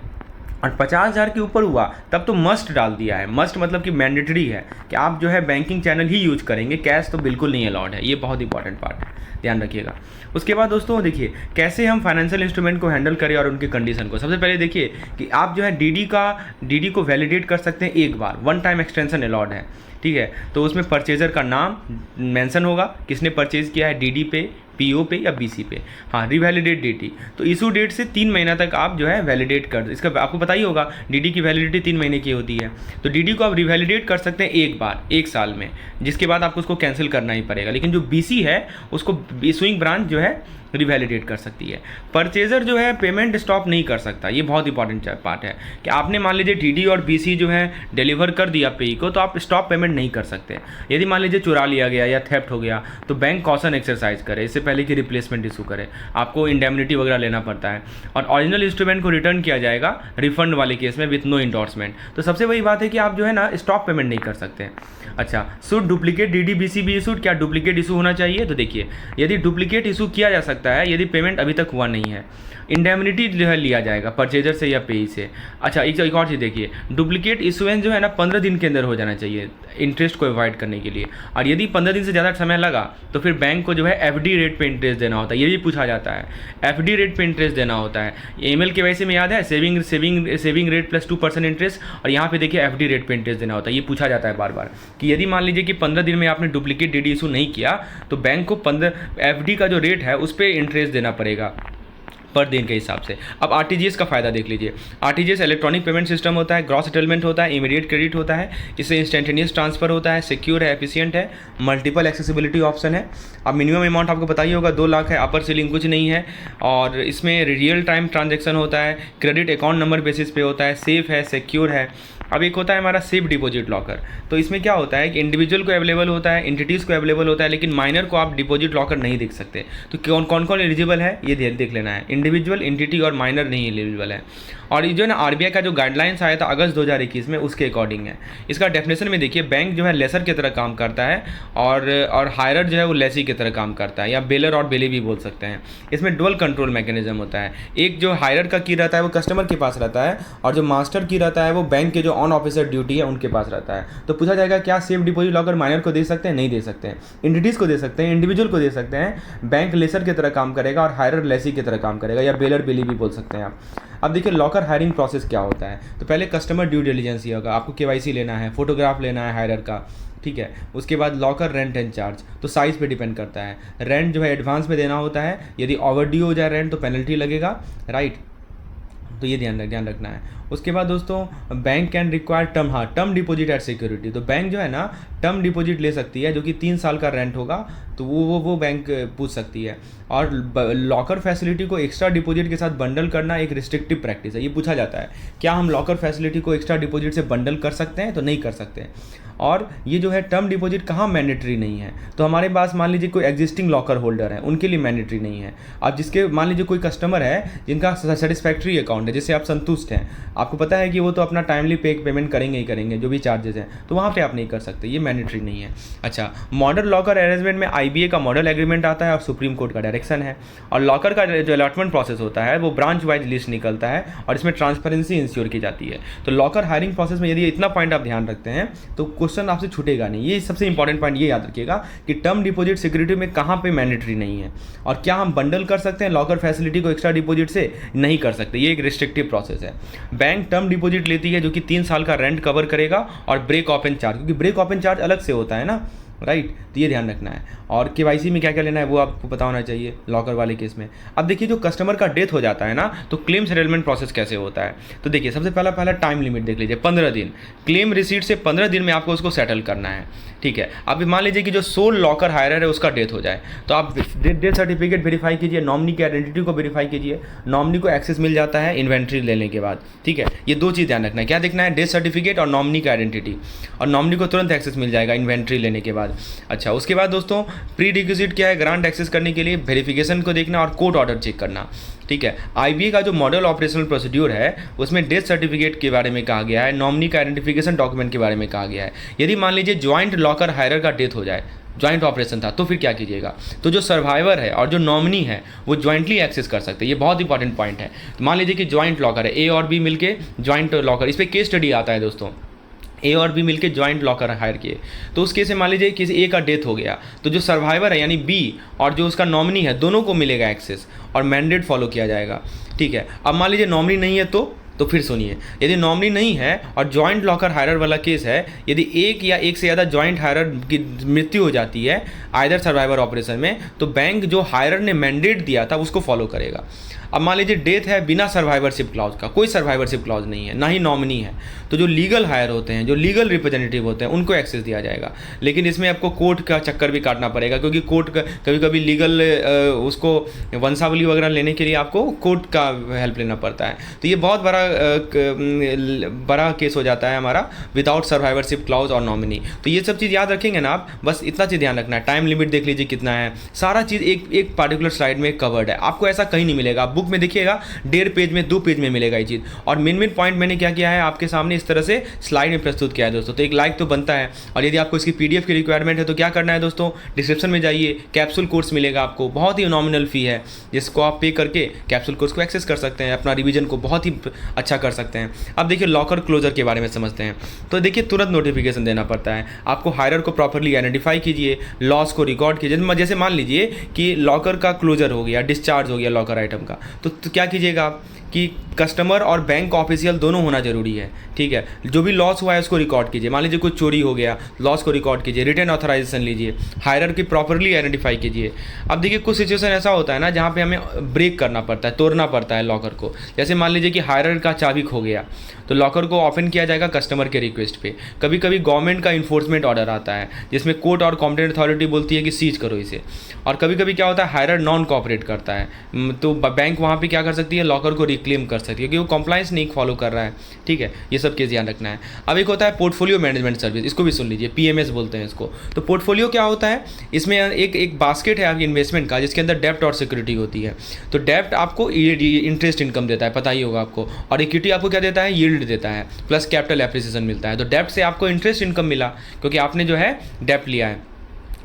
और 50,000 के ऊपर हुआ तब तो मस्ट डाल दिया है। मस्ट मतलब कि मैंडेटरी है कि आप जो है बैंकिंग चैनल ही यूज करेंगे, कैश तो बिल्कुल नहीं अलाउड है। ये बहुत इंपॉर्टेंट पार्ट है, ध्यान रखिएगा। उसके बाद दोस्तों देखिए कैसे हम फाइनेंशियल इंस्ट्रूमेंट को हैंडल करें और उनकी कंडीशन को। सबसे पहले देखिए कि आप जो है डीडी को वैलिडेट कर सकते हैं एक बार, वन टाइम एक्सटेंशन अलाउड है, ठीक है। तो उसमें परचेजर का नाम मेंशन होगा, किसने परचेज किया है, डीडी पे, पीओ पे या बीसी पे। हाँ, रिवैलिडेट डेट, तो इशू डेट से 3 महीना तक आप जो है वैलिडेट कर, इसका आपको पता ही होगा डीडी की वैलिडिटी 3 महीने की होती है। तो डीडी को आप रिवैलिडेट कर सकते हैं एक बार, 1 साल में, जिसके बाद आपको उसको कैंसिल करना ही पड़ेगा। लेकिन जो बीसी है उसको इशूइंग ब्रांच जो है रिवैलिडेट कर सकती है। परचेजर जो है पेमेंट स्टॉप नहीं कर सकता, ये बहुत इंपॉर्टेंट पार्ट है कि आपने मान लीजिए डीडी और बीसी जो है डिलीवर कर दिया पेई को तो आप स्टॉप पेमेंट नहीं कर सकते। यदि मान लीजिए चुरा लिया गया या थेफ्ट हो गया तो बैंक कॉशन एक्सरसाइज करे, इससे पहले कि रिप्लेसमेंट इशू करे, आपको इंडेमनिटी वगैरह लेना पड़ता है। और ओरिजिनल इंस्ट्रूमेंट को रिटर्न किया जाएगा रिफंड वाले केस में विथ नो इंडोर्समेंट। तो सबसे वही बात है कि आप जो है ना स्टॉप पेमेंट नहीं कर सकते। अच्छा, शुड डुप्लीकेट डीडी बीसी भी इशूड, क्या डुप्लीकेट इशू होना चाहिए? तो देखिए यदि डुप्लीकेट इशू किया जा सकता है यदि पेमेंट अभी तक हुआ नहीं है। इंडेमनिटी जो है लिया जाएगा परचेजर से या पेई से। अच्छा, एक और चीज़ देखिए, डुप्लीकेट इशुएंस जो है ना 15 दिन के अंदर हो जाना चाहिए इंटरेस्ट को अवॉइड करने के लिए। और यदि 15 दिन से ज़्यादा समय लगा तो फिर बैंक को जो है एफडी रेट पे इंटरेस्ट देना होता है, ये भी पूछा जाता है। एफडी रेट पे इंटरेस्ट देना होता है। ईमेल केवाईसी में याद है सेविंग रेट प्लस 2% इंटरेस्ट, और यहाँ पे देखिए एफडी रेट पे इंटरेस्ट देना होता है। ये पूछा जाता है बार बार कि यदि मान लीजिए कि 15 दिन में आपने डुप्लीकेट डीडी इशू नहीं किया तो बैंक को 15 एफडी का जो रेट है उस पर इंटरेस्ट देना पड़ेगा पर दिन के हिसाब से। अब आरटीजीएस का फ़ायदा देख लीजिए। आरटीजीएस इलेक्ट्रॉनिक पेमेंट सिस्टम होता है, ग्रॉस सेटलमेंट होता है, इमीडिएट क्रेडिट होता है, इससे इंस्टेंटेनियस ट्रांसफर होता है, सिक्योर है, एफिशिएंट है, मल्टीपल एक्सेसिबिलिटी ऑप्शन है। अब मिनिमम अमाउंट आपको बताइए होगा 2 लाख है, अपर सीलिंग कुछ नहीं है। और इसमें रियल टाइम ट्रांजेक्शन होता है, क्रेडिट अकाउंट नंबर बेसिस पे होता है, सेफ है, सिक्योर है, अब एक होता है हमारा सेफ डिपॉजिट लॉकर। तो इसमें क्या होता है कि इंडिविजुअल को अवेलेबल होता है, एंटिटीज़ को अवेलेबल होता है, लेकिन माइनर को आप डिपॉजिट लॉकर नहीं देख सकते। तो कौन कौन कौन एलिजिबल है ये देख लेना है। इंडिविजुअल, एंटिटी और माइनर नहीं एलिजिबल है। और ये जो है ना आरबीआई का जो गाइडलाइंस आया था अगस्त 2021 में, उसके अकॉर्डिंग है। इसका डेफिनेशन में देखिए, बैंक जो है लेसर की तरह काम करता है और हायरर जो है वो लेसी की तरह काम करता है, या बेलर और बेली भी बोल सकते हैं। इसमें डुअल कंट्रोल मैकेनिज्म होता है। एक जो हायरर का की रहता है वो कस्टमर के पास रहता है, और जो मास्टर की रहता है वो बैंक के जो ऑन ऑफिसर ड्यूटी है उनके पास रहता है। तो पूछा जाएगा क्या सेफ डिपॉजिट लॉकर माइनर को दे सकते हैं? नहीं दे सकते हैं। एंटिटीज़ को दे सकते हैं, इंडिविजुअल को दे सकते हैं। बैंक लेसर की तरह काम करेगा और हायरर लेसी की तरह काम करेगा, या बेलर बेली भी बोल सकते हैं आप। अब देखिए लॉकर हायरिंग प्रोसेस क्या होता है। तो पहले कस्टमर ड्यू डिलिजेंस ही होगा, आपको केवाईसी लेना है, फोटोग्राफ लेना है हायरर का, ठीक है। उसके बाद लॉकर रेंट एंड चार्ज, तो साइज़ पे डिपेंड करता है। रेंट जो है एडवांस में देना होता है, यदि ओवर ड्यू हो जाए रेंट तो पेनल्टी लगेगा, राइट। तो ये ध्यान रखना है। उसके बाद दोस्तों bank can require term deposit eight security. तो बैंक जो है ना टर्म डिपॉजिट ले सकती है, जो कि 3 साल का रेंट होगा, तो वो बैंक पूछ सकती है। और लॉकर फैसिलिटी को एक्स्ट्रा डिपॉजिट के साथ बंडल करना एक रिस्ट्रिक्टिव प्रैक्टिस है। ये पूछा जाता है क्या हम लॉकर फैसिलिटी को एक्स्ट्रा डिपॉजिट से बंडल कर सकते हैं? तो नहीं कर सकते। और ये जो है टर्म डिपॉजिट कहाँ मैंडेटरी नहीं है? तो हमारे पास मान लीजिए कोई एग्जिस्टिंग लॉकर होल्डर है, उनके लिए मैंडेटरी नहीं है। अब जिसके मान लीजिए कोई कस्टमर है जिनका सेटिस्फैक्ट्री अकाउंट है, जिससे आप संतुष्ट हैं, आपको पता है कि वो तो अपना टाइमली पेमेंट करेंगे ही करेंगे जो भी चार्जेस हैं, तो वहाँ पे आप नहीं कर सकते, ये मैंडेटरी नहीं है। अच्छा, मॉडल लॉकर अरेंजमेंट में आईबीए का मॉडल एग्रीमेंट आता है और सुप्रीम कोर्ट का डायरेक्शन है। और लॉकर का जो अलॉटमेंट प्रोसेस होता है वो ब्रांच वाइज लिस्ट निकलता है और इसमें ट्रांसपेरेंसी इंश्योर की जाती है। तो लॉकर हायरिंग प्रोसेस में यदि इतना पॉइंट आप ध्यान रखते हैं तो क्वेश्चन आपसे छूटेगा नहीं। ये सबसे इंपॉर्टेंट पॉइंट ये याद रखिएगा कि टर्म डिपॉजिट सिक्योरिटी में कहाँ पे मैंडेटरी नहीं है, और क्या हम बंडल कर सकते हैं लॉकर फैसिलिटी को एक्स्ट्रा डिपॉजिट से? नहीं कर सकते, ये एक रिस्ट्रिक्टिव प्रोसेस है। बैंक टर्म डिपॉजिट लेती है जो कि 3 साल का रेंट कवर करेगा, और ब्रेक ओपन चार्ज, क्योंकि ब्रेक ओपन चार्ज अलग से होता है ना, राइट। तो ये ध्यान रखना है। और केवाईसी में क्या क्या लेना है वो आपको पता होना चाहिए लॉकर वाले केस में। अब देखिए जो कस्टमर का डेथ हो जाता है ना, तो क्लेम सेटलमेंट प्रोसेस कैसे होता है। तो देखिए सबसे पहला टाइम लिमिट देख लीजिए, 15 दिन। क्लेम रिसीट से 15 दिन में आपको उसको सेटल करना है, ठीक है। अब मान लीजिए कि जो सोल लॉकर हायरर है उसका डेथ हो जाए, तो आप डेथ सर्टिफिकेट वेरीफाई कीजिए, नॉमिनी की आइडेंटिटी को वेरीफाई कीजिए। नॉमिनी को एक्सेस मिल जाता है इन्वेंट्री लेने के बाद, ठीक है। ये 2 चीज़ ध्यान रखना है। क्या देखना है? डेथ सर्टिफिकेट और नॉमिनी की आइडेंटिटी, और नॉमिनी को तुरंत एक्सेस मिल जाएगा इन्वेंट्री लेने के बाद। अच्छा, उसके बाद दोस्तों प्री रिक्विजिट क्या है? ग्रांट एक्सेस करने के लिए वेरिफिकेशन को देखना और कोर्ट ऑर्डर चेक करना, ठीक है। आईबीए का जो मॉडल ऑपरेशनल प्रोसीड्यूर है उसमें डेथ सर्टिफिकेट के बारे में कहा गया है, नॉमिनी का आइडेंटिफिकेशन डॉक्यूमेंट के बारे में कहा गया है। यदि मान लीजिए ज्वाइंट लॉकर हायरर का डेथ हो जाए, ज्वाइंट ऑपरेशन था, तो फिर क्या कीजिएगा? तो जो सर्वाइवर है और जो नॉमिनी है वो ज्वाइंटली एक्सेस कर सकते हैं। ये बहुत इंपॉर्टेंट पॉइंट है। मान लीजिए कि ज्वाइंट लॉकर है, ए और बी मिलके ज्वाइंट लॉकर, इस पर केस स्टडी आता है दोस्तों। ए और बी मिलके ज्वाइंट लॉकर हायर किए, तो उस केस में मान लीजिए किसी ए का डेथ हो गया, तो जो सर्वाइवर है यानी बी और जो उसका नॉमिनी है दोनों को मिलेगा एक्सेस, और मैंडेट फॉलो किया जाएगा, ठीक है। अब मान लीजिए नॉमिनी नहीं है तो फिर सुनिए, यदि नॉमिनी नहीं है और जॉइंट लॉकर हायरर वाला केस है, यदि एक या एक से ज़्यादा जॉइंट हायरर की मृत्यु हो जाती है आइदर सर्वाइवर ऑपरेशन में, तो बैंक जो हायरर ने मैंडेट दिया था उसको फॉलो करेगा। अब मान लीजिए डेथ है बिना सर्वाइवरशिप क्लॉज का, कोई सर्वाइवरशिप क्लॉज नहीं है, ना ही नॉमिनी है, तो जो लीगल हायर होते हैं, जो लीगल रिप्रेजेंटेटिव होते हैं, उनको एक्सेस दिया जाएगा। लेकिन इसमें आपको कोर्ट का चक्कर भी काटना पड़ेगा, क्योंकि कोर्ट का कभी कभी लीगल उसको वंशावली वगैरह लेने के लिए आपको कोर्ट का हेल्प लेना पड़ता है। तो ये बहुत बड़ा केस हो जाता है हमारा विदाउट सर्वाइवरशिप क्लॉज और नॉमिनी। तो ये सब चीज़ याद रखेंगे ना आप, बस इतना चीज़ ध्यान रखना है। टाइम लिमिट देख लीजिए कितना है, सारा चीज़ एक पार्टिकुलर स्लाइड में कवर्ड है, आपको ऐसा कहीं नहीं मिलेगा। बुक में देखिएगा 1.5 पेज में 2 पेज में मिलेगा ये चीज़। और मेन पॉइंट मैंने क्या किया है आपके सामने इस तरह से स्लाइड में प्रस्तुत किया है दोस्तों। तो एक लाइक तो बनता है, और यदि आपको इसकी पीडीएफ की रिक्वायरमेंट है तो क्या करना है दोस्तों, डिस्क्रिप्शन में जाइए, कैप्सूल कोर्स मिलेगा आपको, बहुत ही नॉमिनल फी है जिसको आप पे करके कैप्सूल कोर्स को एक्सेस कर सकते हैं, अपना रिवीजन को बहुत ही अच्छा कर सकते हैं। अब देखिए लॉकर क्लोजर के बारे में समझते हैं। तो देखिए तुरंत नोटिफिकेशन देना पड़ता है आपको, हायरर को प्रॉपरली आइडेंटिफाई कीजिए, लॉस को रिकॉर्ड कीजिए। जैसे मान लीजिए कि लॉकर का क्लोजर हो गया, डिस्चार्ज हो गया लॉकर आइटम का, तो क्या कीजिएगा आप कि कस्टमर और बैंक ऑफिशियल दोनों होना जरूरी है, ठीक है। जो भी लॉस हुआ है उसको रिकॉर्ड कीजिए। मान लीजिए कुछ चोरी हो गया, लॉस को रिकॉर्ड कीजिए, रिटर्न ऑथराइजेशन लीजिए, हायरर की प्रॉपरली आइडेंटिफाई कीजिए। अब देखिए कुछ सिचुएशन ऐसा होता है ना जहाँ पे हमें ब्रेक करना पड़ता है, तोड़ना पड़ता है लॉकर को। जैसे मान लीजिए कि हायरर का चाबी खो गया, तो लॉकर को ओपन किया जाएगा कस्टमर के रिक्वेस्ट पे। कभी कभी गवर्नमेंट का इन्फोर्समेंट ऑर्डर आता है जिसमें कोर्ट और कॉम्पिटेंट अथॉरिटी बोलती है कि सीज करो इसे। और कभी कभी क्या होता है हायरर नॉन कोऑपरेट करता है, तो बैंक वहाँ पे क्या कर सकती है, लॉकर को ये क्लेम कर सकती है, क्योंकि वो कंप्लायंस नहीं फॉलो कर रहा है। ठीक है, ये सब केस ध्यान रखना है। अब एक होता है पोर्टफोलियो मैनेजमेंट सर्विस, इसको भी सुन लीजिए, PMS बोलते हैं इसको। तो पोर्टफोलियो क्या होता है, इसमें एक बास्केट है आपकी इन्वेस्टमेंट का, जिसके अंदर डेब्ट और सिक्योरिटी होती है। तो डेब्ट आपको इंटरेस्ट इनकम देता है, पता ही होगा आपको, और इक्विटी आपको क्या देता है, यील्ड देता है, प्लस कैपिटल एप्रिसिएशन मिलता है। तो डेब्ट से आपको इंटरेस्ट इनकम मिला, क्योंकि आपने जो है डेब्ट लिया है,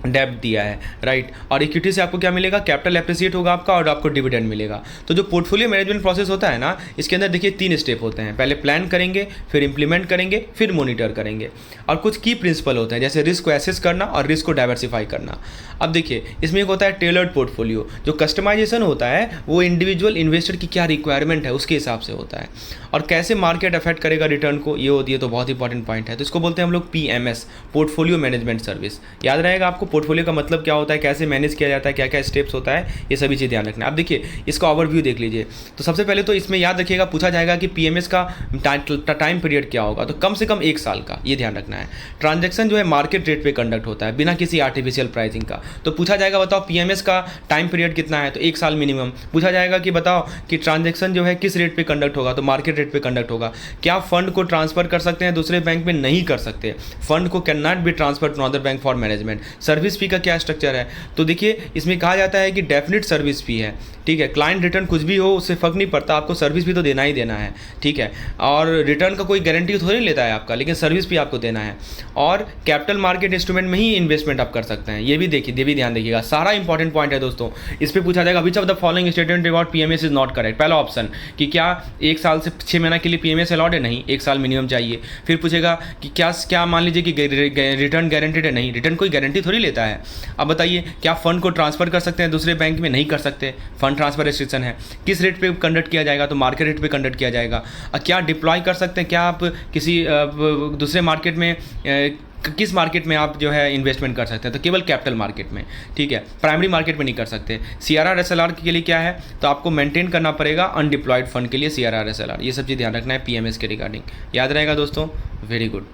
डेब्ट दिया है, राइट। और इक्विटी से आपको क्या मिलेगा, कैपिटल एप्रिसिएट होगा आपका, और आपको डिविडेंड मिलेगा। तो जो पोर्टफोलियो मैनेजमेंट प्रोसेस होता है ना, इसके अंदर देखिए 3 स्टेप होते हैं। पहले प्लान करेंगे, फिर इंप्लीमेंट करेंगे, फिर मॉनिटर करेंगे। और कुछ की प्रिंसिपल होते हैं, जैसे रिस्क को एसेस करना और रिस्क को डाइवर्सिफाई करना। अब देखिए, इसमें एक होता है टेलर्ड पोर्टफोलियो। जो कस्टमाइजेशन होता है वो इंडिविजुअल इन्वेस्टर की क्या रिक्वायरमेंट है उसके हिसाब से होता है, और कैसे मार्केट अफेक्ट करेगा रिटर्न को, ये होती है। तो बहुत इंपॉर्टेंट पॉइंट है। तो इसको बोलते हैं हम लोग PMS, पोर्टफोलियो मैनेजमेंट सर्विस। याद रहेगा आपको पोर्टफोलियो का मतलब क्या होता है, कैसे मैनेज किया जाता है, क्या क्या स्टेप्स होता है, ये सभी चीज़ ध्यान रखना है। अब देखिए, इसका ओवरव्यू देख लीजिए। तो सबसे पहले तो इसमें याद रखिएगा, पूछा जाएगा कि PMS का टाइम पीरियड क्या होगा, तो कम से कम 1 साल का, ये ध्यान रखना है। ट्रांजैक्शन जो है मार्केट रेट पे कंडक्ट होता है, बिना किसी आर्टिफिशियल प्राइसिंग का। तो पूछा जाएगा बताओ PMS का टाइम पीरियड कितना है, तो 1 साल मिनिमम। पूछा जाएगा कि बताओ कि ट्रांजैक्शन जो है किस रेट पे कंडक्ट होगा, तो मार्केट रेट पे कंडक्ट होगा। क्या फंड को ट्रांसफर कर सकते हैं दूसरे बैंक में, नहीं कर सकते। फंड को can not be transfer to other bank for management. Service fee का क्या स्ट्रक्चर है, तो देखिए इसमें कहा जाता है कि डेफिनेट सर्विस फी है। ठीक है, क्लाइंट रिटर्न कुछ भी हो उससे फर्क नहीं पड़ता, आपको सर्विस फी तो देना ही देना है। ठीक है, और रिटर्न का कोई गारंटी थोड़ी लेता है आपका, लेकिन सर्विस फी आपको देना है। और कैपिटल मार्केट इंस्ट्रूमेंट में ही इन्वेस्टमेंट आप कर सकते हैं, ये भी देखिए, ये भी ध्यान देखिएगा। सारा इंपॉर्टेंट पॉइंट है दोस्तों। इस पर पूछा जाएगा which of the following statement about PMS is not correct. पहला ऑप्शन कि क्या 1 साल से 6 महीना के लिए PMS अलाउड है, नहीं, 1 साल मिनिमम चाहिए। फिर पूछेगा कि क्या मान लीजिए कि रिटर्न गारंटेड है, नहीं, रिटर्न कोई गारंटी थोड़ी लेता है। अब बताइए, क्या फंड को ट्रांसफर कर सकते हैं दूसरे बैंक में, नहीं कर सकते, फंड ट्रांसफर रेस्ट्रिक्शन है। किस रेट पे कंडक्ट किया जाएगा, तो मार्केट रेट पे कंडक्ट किया जाएगा। क्या डिप्लॉय कर सकते हैं, क्या आप किसी दूसरे मार्केट में किस मार्केट में आप जो है इन्वेस्टमेंट कर सकते हैं, तो केवल कैपिटल मार्केट में। ठीक है, प्राइमरी मार्केट में नहीं कर सकते। CRR SLR के लिए क्या है, तो आपको मेंटेन करना पड़ेगा अनडिप्लॉयड फंड के लिए CRR SLR, ये सब चीज़ ध्यान रखना है PMS के रिगार्डिंग। याद रहेगा दोस्तों, वेरी गुड।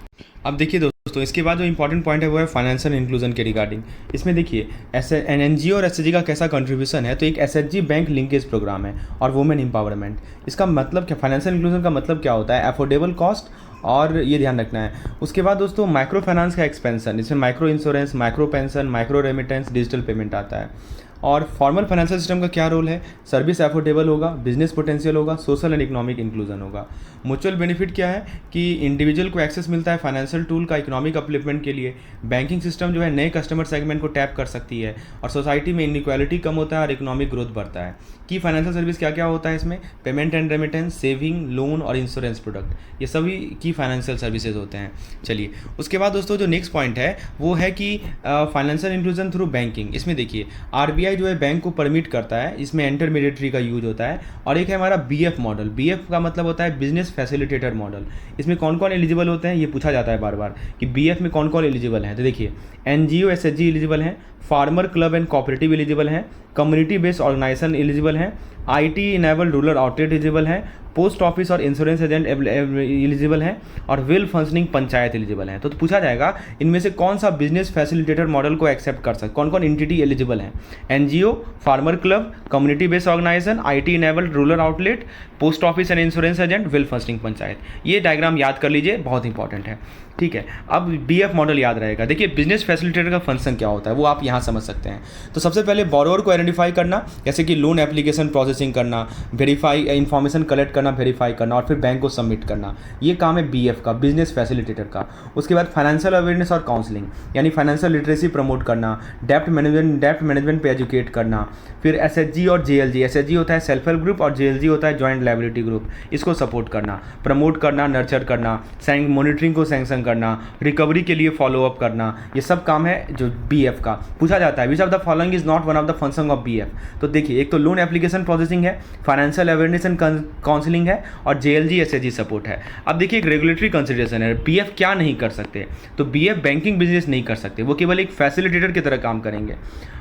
अब देखिए दोस्तों, इसके बाद जो इंपॉर्टेंट पॉइंट है वो है फाइनेंशियल इंक्लूजन के रिगार्डिंग। इसमें देखिए NGO और SHG का कैसा कंट्रीब्यूशन है। तो एक SHG बैंक लिंकेज प्रोग्राम है और वुमेन एम्पावरमेंट। इसका मतलब क्या, फाइनेंशियल इंक्लूजन का मतलब क्या होता है, अफोर्डेबल कॉस्ट, और ये ध्यान रखना है। उसके बाद दोस्तों माइक्रो फाइनेंस का एक्सपेंशन, इसमें micro insurance, micro pension, micro remittance, digital payment आता है। और फॉर्मल फाइनेंशियल सिस्टम का क्या रोल है, सर्विस अफोर्डेबल होगा, बिजनेस पोटेंशियल होगा, सोशल एंड इकोनॉमिक इंक्लूजन होगा। म्यूचुअल बेनिफिट क्या है कि इंडिविजुअल को एक्सेस मिलता है फाइनेंशियल टूल का इकोनॉमिक अपलिफ्टमेंट के लिए। बैंकिंग सिस्टम जो है नए कस्टमर सेगमेंट को टैप कर सकती है, और सोसाइटी में इनइक्वालिटी कम होता है और इकोनॉमिक ग्रोथ बढ़ता है। की फाइनेंशियल सर्विस क्या क्या होता है इसमें, payment and remittance, saving, loan और इंश्योरेंस प्रोडक्ट, ये सभी की फाइनेंशियल सर्विसेज होते हैं। चलिए, उसके बाद दोस्तों जो नेक्स्ट पॉइंट है वो है कि फाइनेंशियल इंक्लूजन थ्रू बैंकिंग। इसमें देखिए RBI जो है बैंक को परमिट करता है, इसमें इंटरमीडिएटरी का यूज होता है। और एक है हमारा BF मॉडल। BF का मतलब होता है बिजनेस फैसिलिटेटर मॉडल। इसमें कौन कौन एलिजिबल होते हैं, ये पूछा जाता है बार बार कि BF में कौन कौन एलिजिबल हैं। तो देखिए NGO SHG एलिजिबल हैं, farmer club and cooperative eligible हैं, कम्युनिटी बेस्ड ऑर्गेनाइजेशन एलिजिबल हैं, IT enabled rural outlet eligible हैं, पोस्ट ऑफिस और इंश्योरेंस एजेंट एलिजिबल हैं, और वेल फंक्शनिंग पंचायत एलिजिबल हैं। तो पूछा जाएगा इनमें से कौन सा बिजनेस फैसिलिटेटर मॉडल को एक्सेप्ट कर सकते, कौन कौन एंटिटी एलिजिबल हैं। NGO, farmer club, community based organisation, IT enabled rural outlet, post office and insurance agent, well functioning panchayat. ये डायग्राम याद कर लीजिए, बहुत इंपॉर्टेंट है। ठीक है, अब BF मॉडल याद रहेगा। देखिए बिजनेस फैसिलिटेटर का फंक्शन क्या होता है वो आप यहाँ समझ सकते हैं। तो सबसे पहले बोरोवर को आइडेंटिफाई करना, जैसे कि लोन एप्लीकेशन प्रोसेसिंग करना, वेरीफाई इन्फॉर्मेशन कलेक्ट करना, वेरीफाई करना, और फिर बैंक को सबमिट करना, ये काम है BF का, बिजनेस फैसिलिटेटर का। उसके बाद फाइनेंशियल अवेयरनेस और काउंसलिंग, यानी फाइनेंशियल लिटरेसी प्रमोट करना, डेप्ट मैनेजमेंट पे एजुकेट करना। फिर SHG और JLG, SHG होता है सेल्फ हेल्प ग्रुप और JLG होता है जॉइंट लायबिलिटी ग्रुप, इसको सपोर्ट करना, प्रमोट करना, नर्चर करना, मॉनिटरिंग को सैंक्शन करना, रिकवरी के लिए फॉलोअप करना, ये सब काम है जो BF का। पूछा जाता है which of the following is not one of the function of BF। तो देखिए एक तो लोन एप्लीकेशन प्रोसेसिंग है, फाइनेंशियल अवेयरनेस एंड काउंसलिंग है, और JLG SHG सपोर्ट है। अब देखिए एक रेगुलेटरी कंसिडरेशन है, BF क्या नहीं कर सकते, तो BF बैंकिंग बिजनेस नहीं कर सकते, वो केवल एक फैसिलिटेटर की तरह काम करेंगे,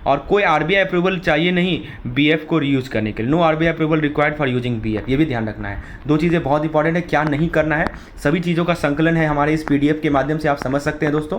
और कोई RBI अप्रूवल चाहिए नहीं BF को रीयूज करने के लिए। No RBI approval required for using BF, ये भी ध्यान रखना है। दो चीज़ें बहुत इंपॉर्टेंट है, क्या नहीं करना है, सभी चीज़ों का संकलन है हमारे इस PDF के माध्यम से आप समझ सकते हैं दोस्तों।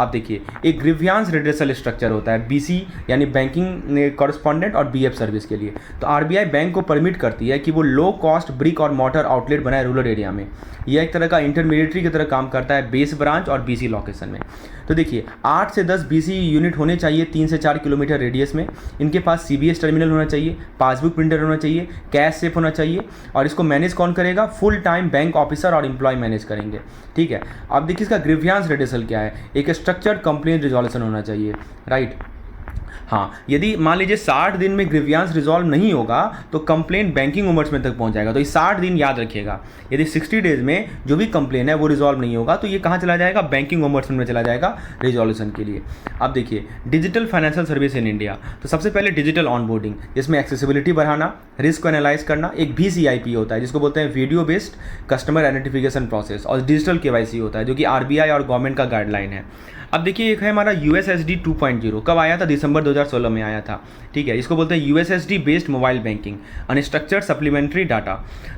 आप देखिए एक ग्रीवियांस रिड्रेसल स्ट्रक्चर होता है BC यानी बैंकिंग कॉरेस्पॉन्डेंट और BF सर्विस के लिए। तो RBI आरबीआई बैंक को परमिट करती है कि वो लो कॉस्ट ब्रिक और मॉर्टर आउटलेट बनाए रूरल एरिया में। यह एक तरह का इंटरमीडिएटरी की तरह काम करता है बेस ब्रांच और बीसी लोकेशन में। तो देखिए 8 से 10 बीसी यूनिट होने चाहिए 3 से 4 किलोमीटर रेडियस में। इनके पास सीबीएस टर्मिनल होना चाहिए, पासबुक प्रिंटर होना चाहिए, कैश सेफ होना चाहिए। और इसको मैनेज कौन करेगा? फुल टाइम बैंक ऑफिसर और एम्प्लॉय मैनेज करेंगे। ठीक है, अब देखिए इसका ग्रीवियंस रेडिसल क्या है। एक स्ट्रक्चर्ड कंप्लेंट रिजोल्यूशन होना चाहिए, राइट। हाँ, यदि मान लीजिए 60 दिन में ग्रीवियंस रिजॉल्व नहीं होगा तो कंप्लेंट बैंकिंग ओम्बड्समैन तक पहुंच जाएगा। तो ये 60 दिन याद रखिएगा। यदि 60 डेज में जो भी कंप्लेन है वो रिजॉल्व नहीं होगा तो ये कहाँ चला जाएगा? बैंकिंग ओम्बड्समैन में चला जाएगा रिजोल्यूशन के लिए। अब देखिए digital financial service in India. तो सबसे पहले डिजिटल ऑनबोर्डिंग, जिसमें एक्सेसिबिलिटी बढ़ाना, रिस्क को एनालाइज करना। एक VCIP होता है जिसको बोलते हैं video based customer identification process, और डिजिटल KYC होता है जो कि RBI और गवर्नमेंट का गाइडलाइन है। अब देखिए एक है हमारा USSD 2.0, कब आया था? दिसंबर 2016 में आया था। ठीक है, इसको बोलते हैं USSD based mobile banking unstructured supplementary data.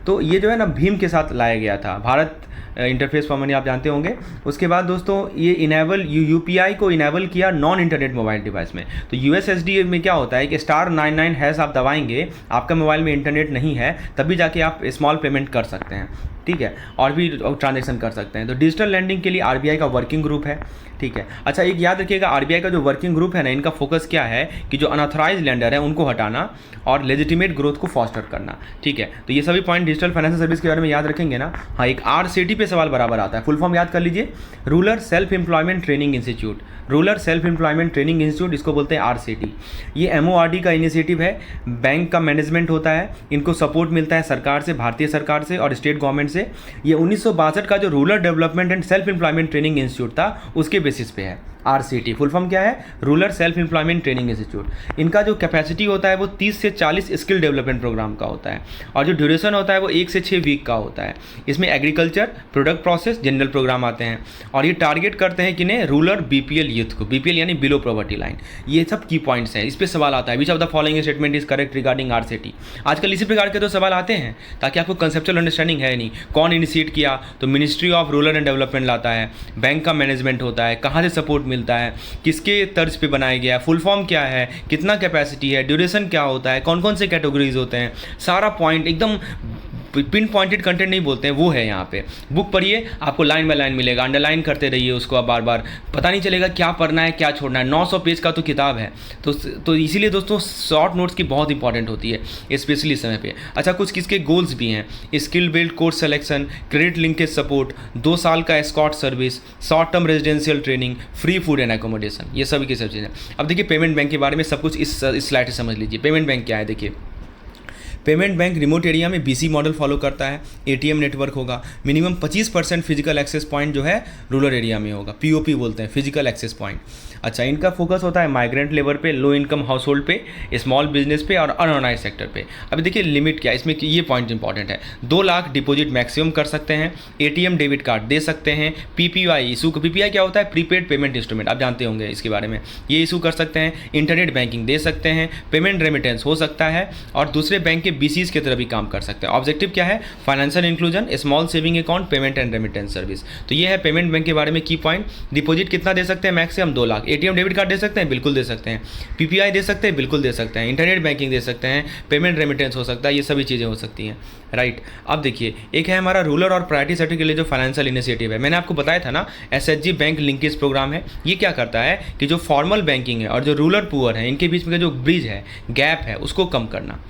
तो ये जो है ना भीम के साथ लाया गया था, भारत इंटरफेस फॉर मनी आप जानते होंगे। उसके बाद दोस्तों ये इनेबल UPI को इनेबल किया नॉन इंटरनेट मोबाइल डिवाइस में। तो USSD में क्या होता है कि *99# आप दबाएंगे, आपका मोबाइल में इंटरनेट नहीं है तभी जाके आप स्मॉल पेमेंट कर सकते हैं। ठीक है, और भी ट्रांजेक्शन कर सकते हैं। तो डिजिटल लैंडिंग के लिए RBI का वर्किंग ग्रुप है। ठीक है, अच्छा एक याद रखिएगा RBI का जो वर्किंग ग्रुप है ना, इनका फोकस क्या है कि जो अनऑथराइज लेंडर है उनको हटाना और लेजिटिमेट ग्रोथ को फॉस्टर करना। ठीक है, तो ये सभी पॉइंट डिजिटल फाइनेंशियल सर्विस के बारे में याद रखेंगे ना। हाँ, एक RCT पे सवाल बराबर आता है, फुल फॉर्म याद कर लीजिए, rural self employment training institute. Rural self employment training institute, इसको बोलते हैं RCT। ये MORD का इनिशिएटिव है, बैंक का मैनेजमेंट होता है, इनको सपोर्ट मिलता है सरकार से, भारतीय सरकार से और स्टेट गवर्नमेंट से। ये 1962 का जो rural development and self employment training institute था उसके बेसिस पे है। RCT फुल फॉर्म क्या है? Rural self employment training institute. इनका जो कैपेसिटी होता है वो 30 से 40 स्किल डेवलपमेंट प्रोग्राम का होता है, और जो ड्यूरेशन होता है वो 1 से 6 वीक का होता है। इसमें agriculture, product process, general programme आते हैं, और ये टारगेट करते हैं किन्हें? रूरल BPL यूथ को। BPL यानी बिलो पॉवर्टी लाइन। ये सब की पॉइंट्स हैं, इस पर सवाल आता है। Which of the following statement is correct regarding RCT। आजकल इसी प्रकार के तो सवाल आते हैं ताकि आपको कंसेप्चुअल अंडरस्टैंडिंग है नहीं। कौन इनिशिएट किया? तो ministry of rural and development लाता है। बैंक का मैनेजमेंट होता है, कहाँ से सपोर्ट मिलता है, किसके तर्ज पे बनाया गया है, फुल फॉर्म क्या है, कितना कैपेसिटी है, ड्यूरेशन क्या होता है, कौन कौन से कैटेगरीज होते हैं, सारा पॉइंट एकदम पिन पॉइंटेड कंटेंट नहीं बोलते हैं, वो है यहाँ पे। बुक पढ़िए, आपको लाइन बाय लाइन मिलेगा, अंडरलाइन करते रहिए उसको, आप बार बार, पता नहीं चलेगा क्या पढ़ना है क्या छोड़ना है। 900 पेज का तो किताब है। तो इसीलिए दोस्तों शॉर्ट नोट्स की बहुत इंपॉर्टेंट होती है स्पेशली इस समय पे। अच्छा, कुछ किसके गोल्स भी हैं? Skill build course selection, credit linkage support, 2 साल का escort service, short term residential training, free food and accommodation, ये सभी की सब चीज़ें। अब देखिए पेमेंट बैंक के बारे में सब कुछ इस स्लाइड से समझ लीजिए। पेमेंट बैंक क्या है? देखिए पेमेंट बैंक रिमोट एरिया में BC मॉडल फॉलो करता है। ATM नेटवर्क होगा, मिनिमम 25% फिजिकल एक्सेस पॉइंट जो है रूरल एरिया में होगा, POP बोलते हैं, फिजिकल एक्सेस पॉइंट। अच्छा, इनका फोकस होता है माइग्रेंट लेबर पे, लो इनकम हाउस होल्ड पे, स्मॉल बिजनेस पे और अनऑर्गेनाइज सेक्टर पे। अभी देखिए लिमिट क्या है इसमें, ये पॉइंट इंपॉर्टेंट है। 2 लाख डिपॉजिट मैक्सिमम कर सकते हैं, ATM डेबिट कार्ड दे सकते हैं, PPI इशू। PPI क्या होता है? प्रीपेड पेमेंट इंस्ट्रूमेंट, आप जानते होंगे इसके बारे में, ये इशू कर सकते हैं, इंटरनेट बैंकिंग दे सकते हैं, पेमेंट रेमिटेंस हो सकता है, और दूसरे बैंक के BCs की तरह भी काम कर सकते हैं। ऑब्जेक्टिव क्या है? Financial inclusion, small saving account, payment and remittance service. तो ये है पेमेंट बैंक के बारे में की पॉइंट। डिपॉजिट कितना दे सकते हैं? Maximum 2 lakh. ATM debit card दे सकते हैं? बिल्कुल दे सकते हैं। PPI दे सकते हैं? बिल्कुल दे सकते हैं। इंटरनेट बैंकिंग दे सकते हैं, पेमेंट रेमिटेंस हो सकता है, ये सभी चीज़ें हो सकती हैं, राइट। अब देखिए एक है हमारा रूरल और प्रायोरिटी सेक्टर के लिए जो फाइनेंशियल इनिशिएटिव है, मैंने आपको बताया था ना SHG बैंक लिंकेज प्रोग्राम है। ये क्या करता है कि जो फॉर्मल बैंकिंग है और जो रूरल पुअर है इनके बीच में जो ब्रिज है, गैप है, उसको कम करना।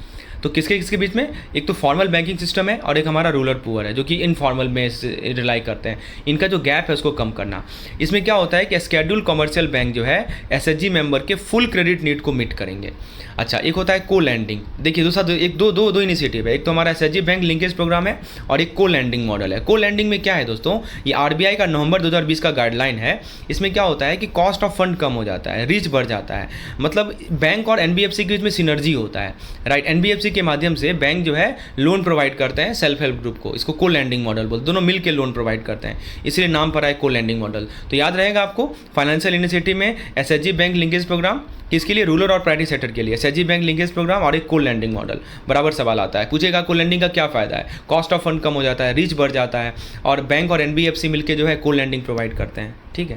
तो किसके किसके बीच में? एक तो फॉर्मल बैंकिंग सिस्टम है और एक हमारा रूरल पुअर है जो कि इनफॉर्मल में रिलाई करते हैं। इनका जो गैप है उसको कम करना। इसमें क्या होता है कि स्केड्यूल कमर्शियल बैंक जो है SHG मेंबर के फुल क्रेडिट नीड को मीट करेंगे। अच्छा, एक होता है को लैंडिंग। देखिए दूसरा दो इनिशिएटिव है, एक तो हमारा SHG बैंक लिंकेज प्रोग्राम है और एक को लैंडिंग मॉडल है। को लैंडिंग में क्या है दोस्तों? ये RBI का नवंबर 2020 का गाइडलाइन है। इसमें क्या होता है कि कॉस्ट ऑफ फंड कम हो जाता है, रीच बढ़ जाता है, मतलब बैंक और NBFC के बीच में सिनर्जी होता है, राइट। NBFC के माध्यम से बैंक जो है लोन प्रोवाइड करते हैं सेल्फ हेल्प ग्रुप को, इसको को लैंडिंग मॉडल बोलते हैं, दोनों मिल के लोन प्रोवाइड करते हैं, इसलिए नाम पर आए को लैंडिंग मॉडल। तो याद रहेगा आपको, फाइनेंशियल इनिशिएटिव में SHG बैंक लिंकेज प्रोग्राम किसके लिए? रूरल और प्रायोरिटी सेक्टर के लिए SHG बैंक लिंकेज प्रोग्राम और एक को लैंडिंग मॉडल। बराबर सवाल आता है, पूछेगा को लैंडिंग का क्या फ़ायदा है? कॉस्ट ऑफ फंड कम हो जाता है, रीच बढ़ जाता है, और बैंक और NBFC मिलकर जो है को लैंडिंग प्रोवाइड करते हैं, ठीक है।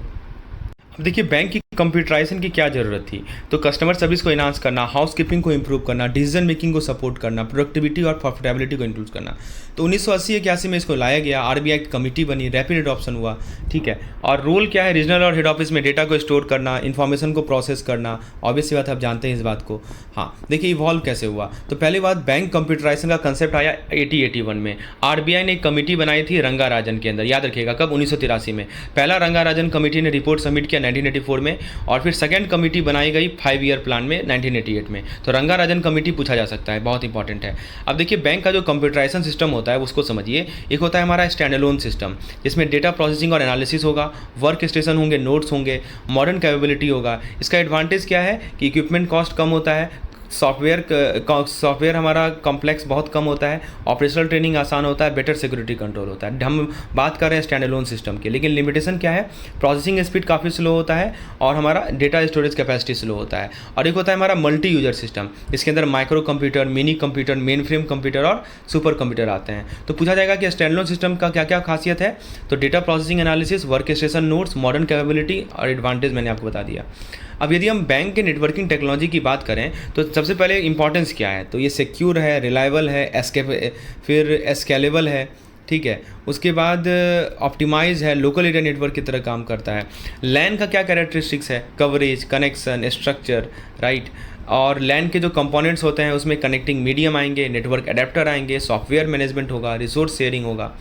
अब देखिए बैंक की कंप्यूटराइजेशन की क्या ज़रूरत थी? तो कस्टमर सर्विस को इन्हांस करना, हाउस कीपिंग को इम्प्रूव करना, डिसीजन मेकिंग को सपोर्ट करना, प्रोडक्टिविटी और प्रॉफिटेबिलिटी को इंक्लूड करना। तो 1980-81 में इसको लाया गया, आरबीआई की कमेटी बनी, रैपिड एडॉप्शन हुआ, ठीक है। और रोल क्या है रीजनल और हेड ऑफिस में? डेटा को स्टोर करना, इन्फॉर्मेशन को प्रोसेस करना। ऑब्वियस सी बात आप जानते हैं इस बात को। हाँ, देखिए इवॉल्व कैसे हुआ। तो पहली बात, बैंक कंप्यूटराइजेशन का कंसेप्ट आया 80-81 में। आरबीआई ने एक कमेटी बनाई थी रंगाराजन के अंदर, याद रखिएगा कब, 1983 में। पहला रंगाराजन कमेटी ने रिपोर्ट सबमिट किया 1984 में, और फिर सेकेंड कमेटी बनाई गई 5 ईयर प्लान में 1988 में। तो रंगाराजन कमेटी पूछा जा सकता है, बहुत इंपॉर्टेंट है। अब देखिए बैंक का जो कंप्यूटराइजेशन सिस्टम होता है उसको समझिए। एक होता है हमारा स्टैंड अलोन सिस्टम, जिसमें डेटा प्रोसेसिंग और एनालिसिस होगा, वर्क स्टेशन होंगे, नोट्स होंगे, मॉडर्न कैपेबिलिटी होगा। इसका एडवांटेज क्या है कि इक्विपमेंट कॉस्ट कम होता है, सॉफ्टवेयर हमारा कॉम्प्लेक्स बहुत कम होता है, ऑपरेशनल ट्रेनिंग आसान होता है, बेटर सिक्योरिटी कंट्रोल होता है। हम बात कर रहे हैं स्टैंड अलोन सिस्टम की, लेकिन लिमिटेशन क्या है? प्रोसेसिंग स्पीड काफ़ी स्लो होता है और हमारा डेटा स्टोरेज कैपेसिटी स्लो होता है। और एक होता है हमारा मल्टी यूजर सिस्टम, इसके अंदर micro computer, mini computer, main frame computer और सुपर कंप्यूटर आते हैं। तो पूछा जाएगा कि स्टैंड अलोन सिस्टम का क्या क्या खासियत है? तो data processing, analysis, work station, notes, modern capability और एडवांटेज मैंने आपको बता दिया। अब यदि हम बैंक के नेटवर्किंग टेक्नोलॉजी की बात करें तो सबसे पहले इंपॉर्टेंस क्या है? तो ये सिक्योर है, रिलायबल है, फिर एस्केलेबल है, ठीक है। उसके बाद ऑप्टिमाइज है, लोकल एरिया नेटवर्क की तरह काम करता है। लैन का क्या कैरेक्टरिस्टिक्स है? Coverage, connection, structure, right. और लैन के जो कंपोनेंट्स होते हैं उसमें कनेक्टिंग मीडियम आएंगे, नेटवर्क अडेप्टर आएंगे, सॉफ्टवेयर मैनेजमेंट होगा, रिसोर्स शेयरिंग होगा,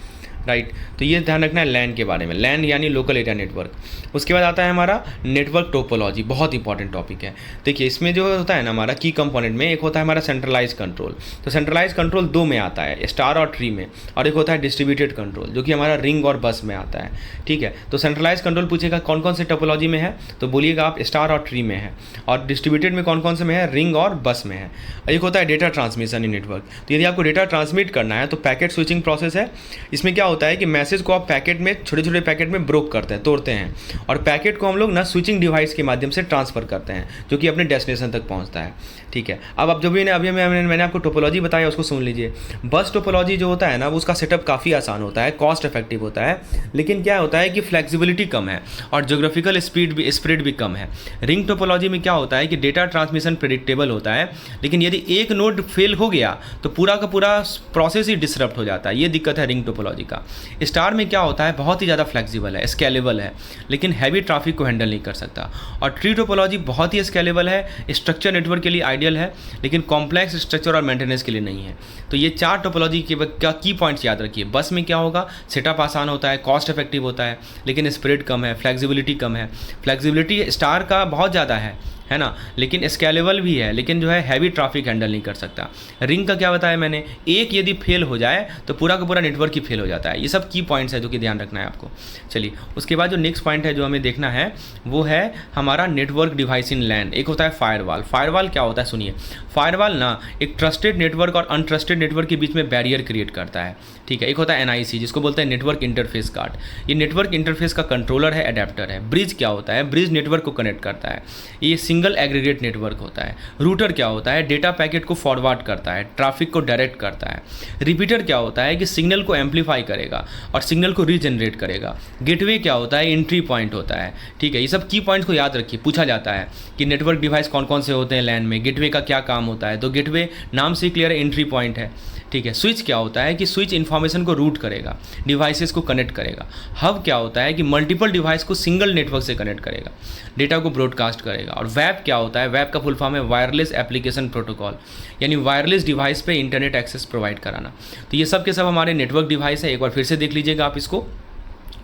राइट। तो ये ध्यान रखना है लैन के बारे में, लैन यानी लोकल एरिया नेटवर्क। उसके बाद आता है हमारा नेटवर्क टोपोलॉजी, बहुत इंपॉर्टेंट टॉपिक है। देखिए इसमें जो होता है ना हमारा की कंपोनेंट में, एक होता है हमारा सेंट्रलाइज कंट्रोल। तो सेंट्रलाइज कंट्रोल दो में आता है, स्टार और ट्री में, और एक होता है डिस्ट्रीब्यूटेड कंट्रोल जो कि हमारा रिंग और बस में आता है, ठीक है। तो सेंट्रलाइज कंट्रोल पूछेगा कौन कौन से टोपोलॉजी में है, तो बोलिएगा आप स्टार और ट्री में है। और डिस्ट्रीब्यूटेड में कौन कौन से में है? रिंग और बस में है। एक होता है डेटा ट्रांसमिशन इन नेटवर्क। तो यदि आपको डेटा ट्रांसमिट करना है तो पैकेट स्विचिंग प्रोसेस है। इसमें क्या होता है कि मैसेज को आप पैकेट में, छोटे छोटे पैकेट में ब्रोक करते हैं, तोड़ते हैं, और पैकेट को हम लोग ना स्विचिंग डिवाइस के माध्यम से ट्रांसफर करते हैं जो कि अपने डेस्टिनेशन तक पहुंचता है, ठीक है। अब जो भी अभी मैंने आपको टोपोलॉजी बताया उसको सुन लीजिए। बस टोपोलॉजी जो होता है ना उसका सेटअप काफ़ी आसान होता है, कॉस्ट इफेक्टिव होता है, लेकिन क्या होता है कि फ्लेक्सिबिलिटी कम है और ज्योग्राफिकल स्प्रेड भी कम है। रिंग टोपोलॉजी में क्या होता है कि डेटा ट्रांसमिशन प्रेडिक्टेबल होता है, लेकिन यदि एक नोड फेल हो गया तो पूरा का पूरा प्रोसेस ही डिसरप्ट हो जाता है। ये दिक्कत है रिंग टोपोलॉजी का। स्टार में क्या होता है, बहुत ही ज़्यादा फ्लेक्सिबल है, स्केलेबल है, लेकिन हैवी ट्रैफिक को हैंडल नहीं कर सकता। और ट्री टोपोलॉजी बहुत ही स्केलेबल है, स्ट्रक्चर नेटवर्क के लिए आइडियल है, लेकिन कॉम्प्लेक्स स्ट्रक्चर और मेंटेनेंस के लिए नहीं है। तो ये चार टोपोलॉजी के क्या की पॉइंट्स याद रखिए। बस में क्या होगा, सेटअप आसान होता है, कॉस्ट इफेक्टिव होता है, लेकिन स्प्रेड कम है, फ्लेक्सिबिलिटी कम है। फ्लेक्सिबिलिटी स्टार का बहुत ज़्यादा है ना, लेकिन स्केलेबल भी है, लेकिन जो है हैवी ट्रैफिक हैंडल नहीं कर सकता। रिंग का क्या बताया मैंने, एक यदि फेल हो जाए तो पूरा का पूरा नेटवर्क ही फेल हो जाता है। ये सब की पॉइंट्स है जो कि ध्यान रखना है आपको। चलिए उसके बाद जो नेक्स्ट पॉइंट है जो हमें देखना है वो है हमारा नेटवर्क डिवाइस इन लैन। एक होता है फायरवॉल। फायरवॉल क्या होता है सुनिए, फायरवॉल ना एक ट्रस्टेड नेटवर्क और अनट्रस्टेड नेटवर्क के बीच में बैरियर क्रिएट करता है, ठीक है। एक होता है NIC जिसको बोलते हैं नेटवर्क इंटरफेस कार्ड। ये नेटवर्क इंटरफेस का कंट्रोलर है, अडेप्टर है। ब्रिज क्या होता है, ब्रिज नेटवर्क को कनेक्ट करता है, ये सिंगल एग्रीगेट नेटवर्क होता है। रूटर क्या होता है, डेटा पैकेट को फॉरवर्ड करता है, ट्रैफिक को डायरेक्ट करता है। रिपीटर क्या होता है कि सिग्नल को एम्पलीफाई करेगा और सिग्नल को रीजनरेट करेगा। गेटवे क्या होता है, एंट्री पॉइंट होता है, ठीक है। ये सब की पॉइंट्स को याद रखिए, पूछा जाता है कि नेटवर्क डिवाइस कौन कौन से होते हैं लैन में, गेटवे का क्या काम होता है। तो गेटवे नाम से क्लियर है, एंट्री पॉइंट है, ठीक है। स्विच क्या होता है कि स्विच इन्फॉर्मेशन को रूट करेगा, डिवाइसेस को कनेक्ट करेगा। हब क्या होता है कि मल्टीपल डिवाइस को सिंगल नेटवर्क से कनेक्ट करेगा, डेटा को ब्रॉडकास्ट करेगा। और वेब क्या होता है, वेब का फुल फॉर्म है वायरलेस एप्लीकेशन प्रोटोकॉल, यानी वायरलेस डिवाइस पे इंटरनेट एक्सेस प्रोवाइड कराना। तो ये सब के सब हमारे नेटवर्क डिवाइस है, एक बार फिर से देख लीजिएगा आप इसको।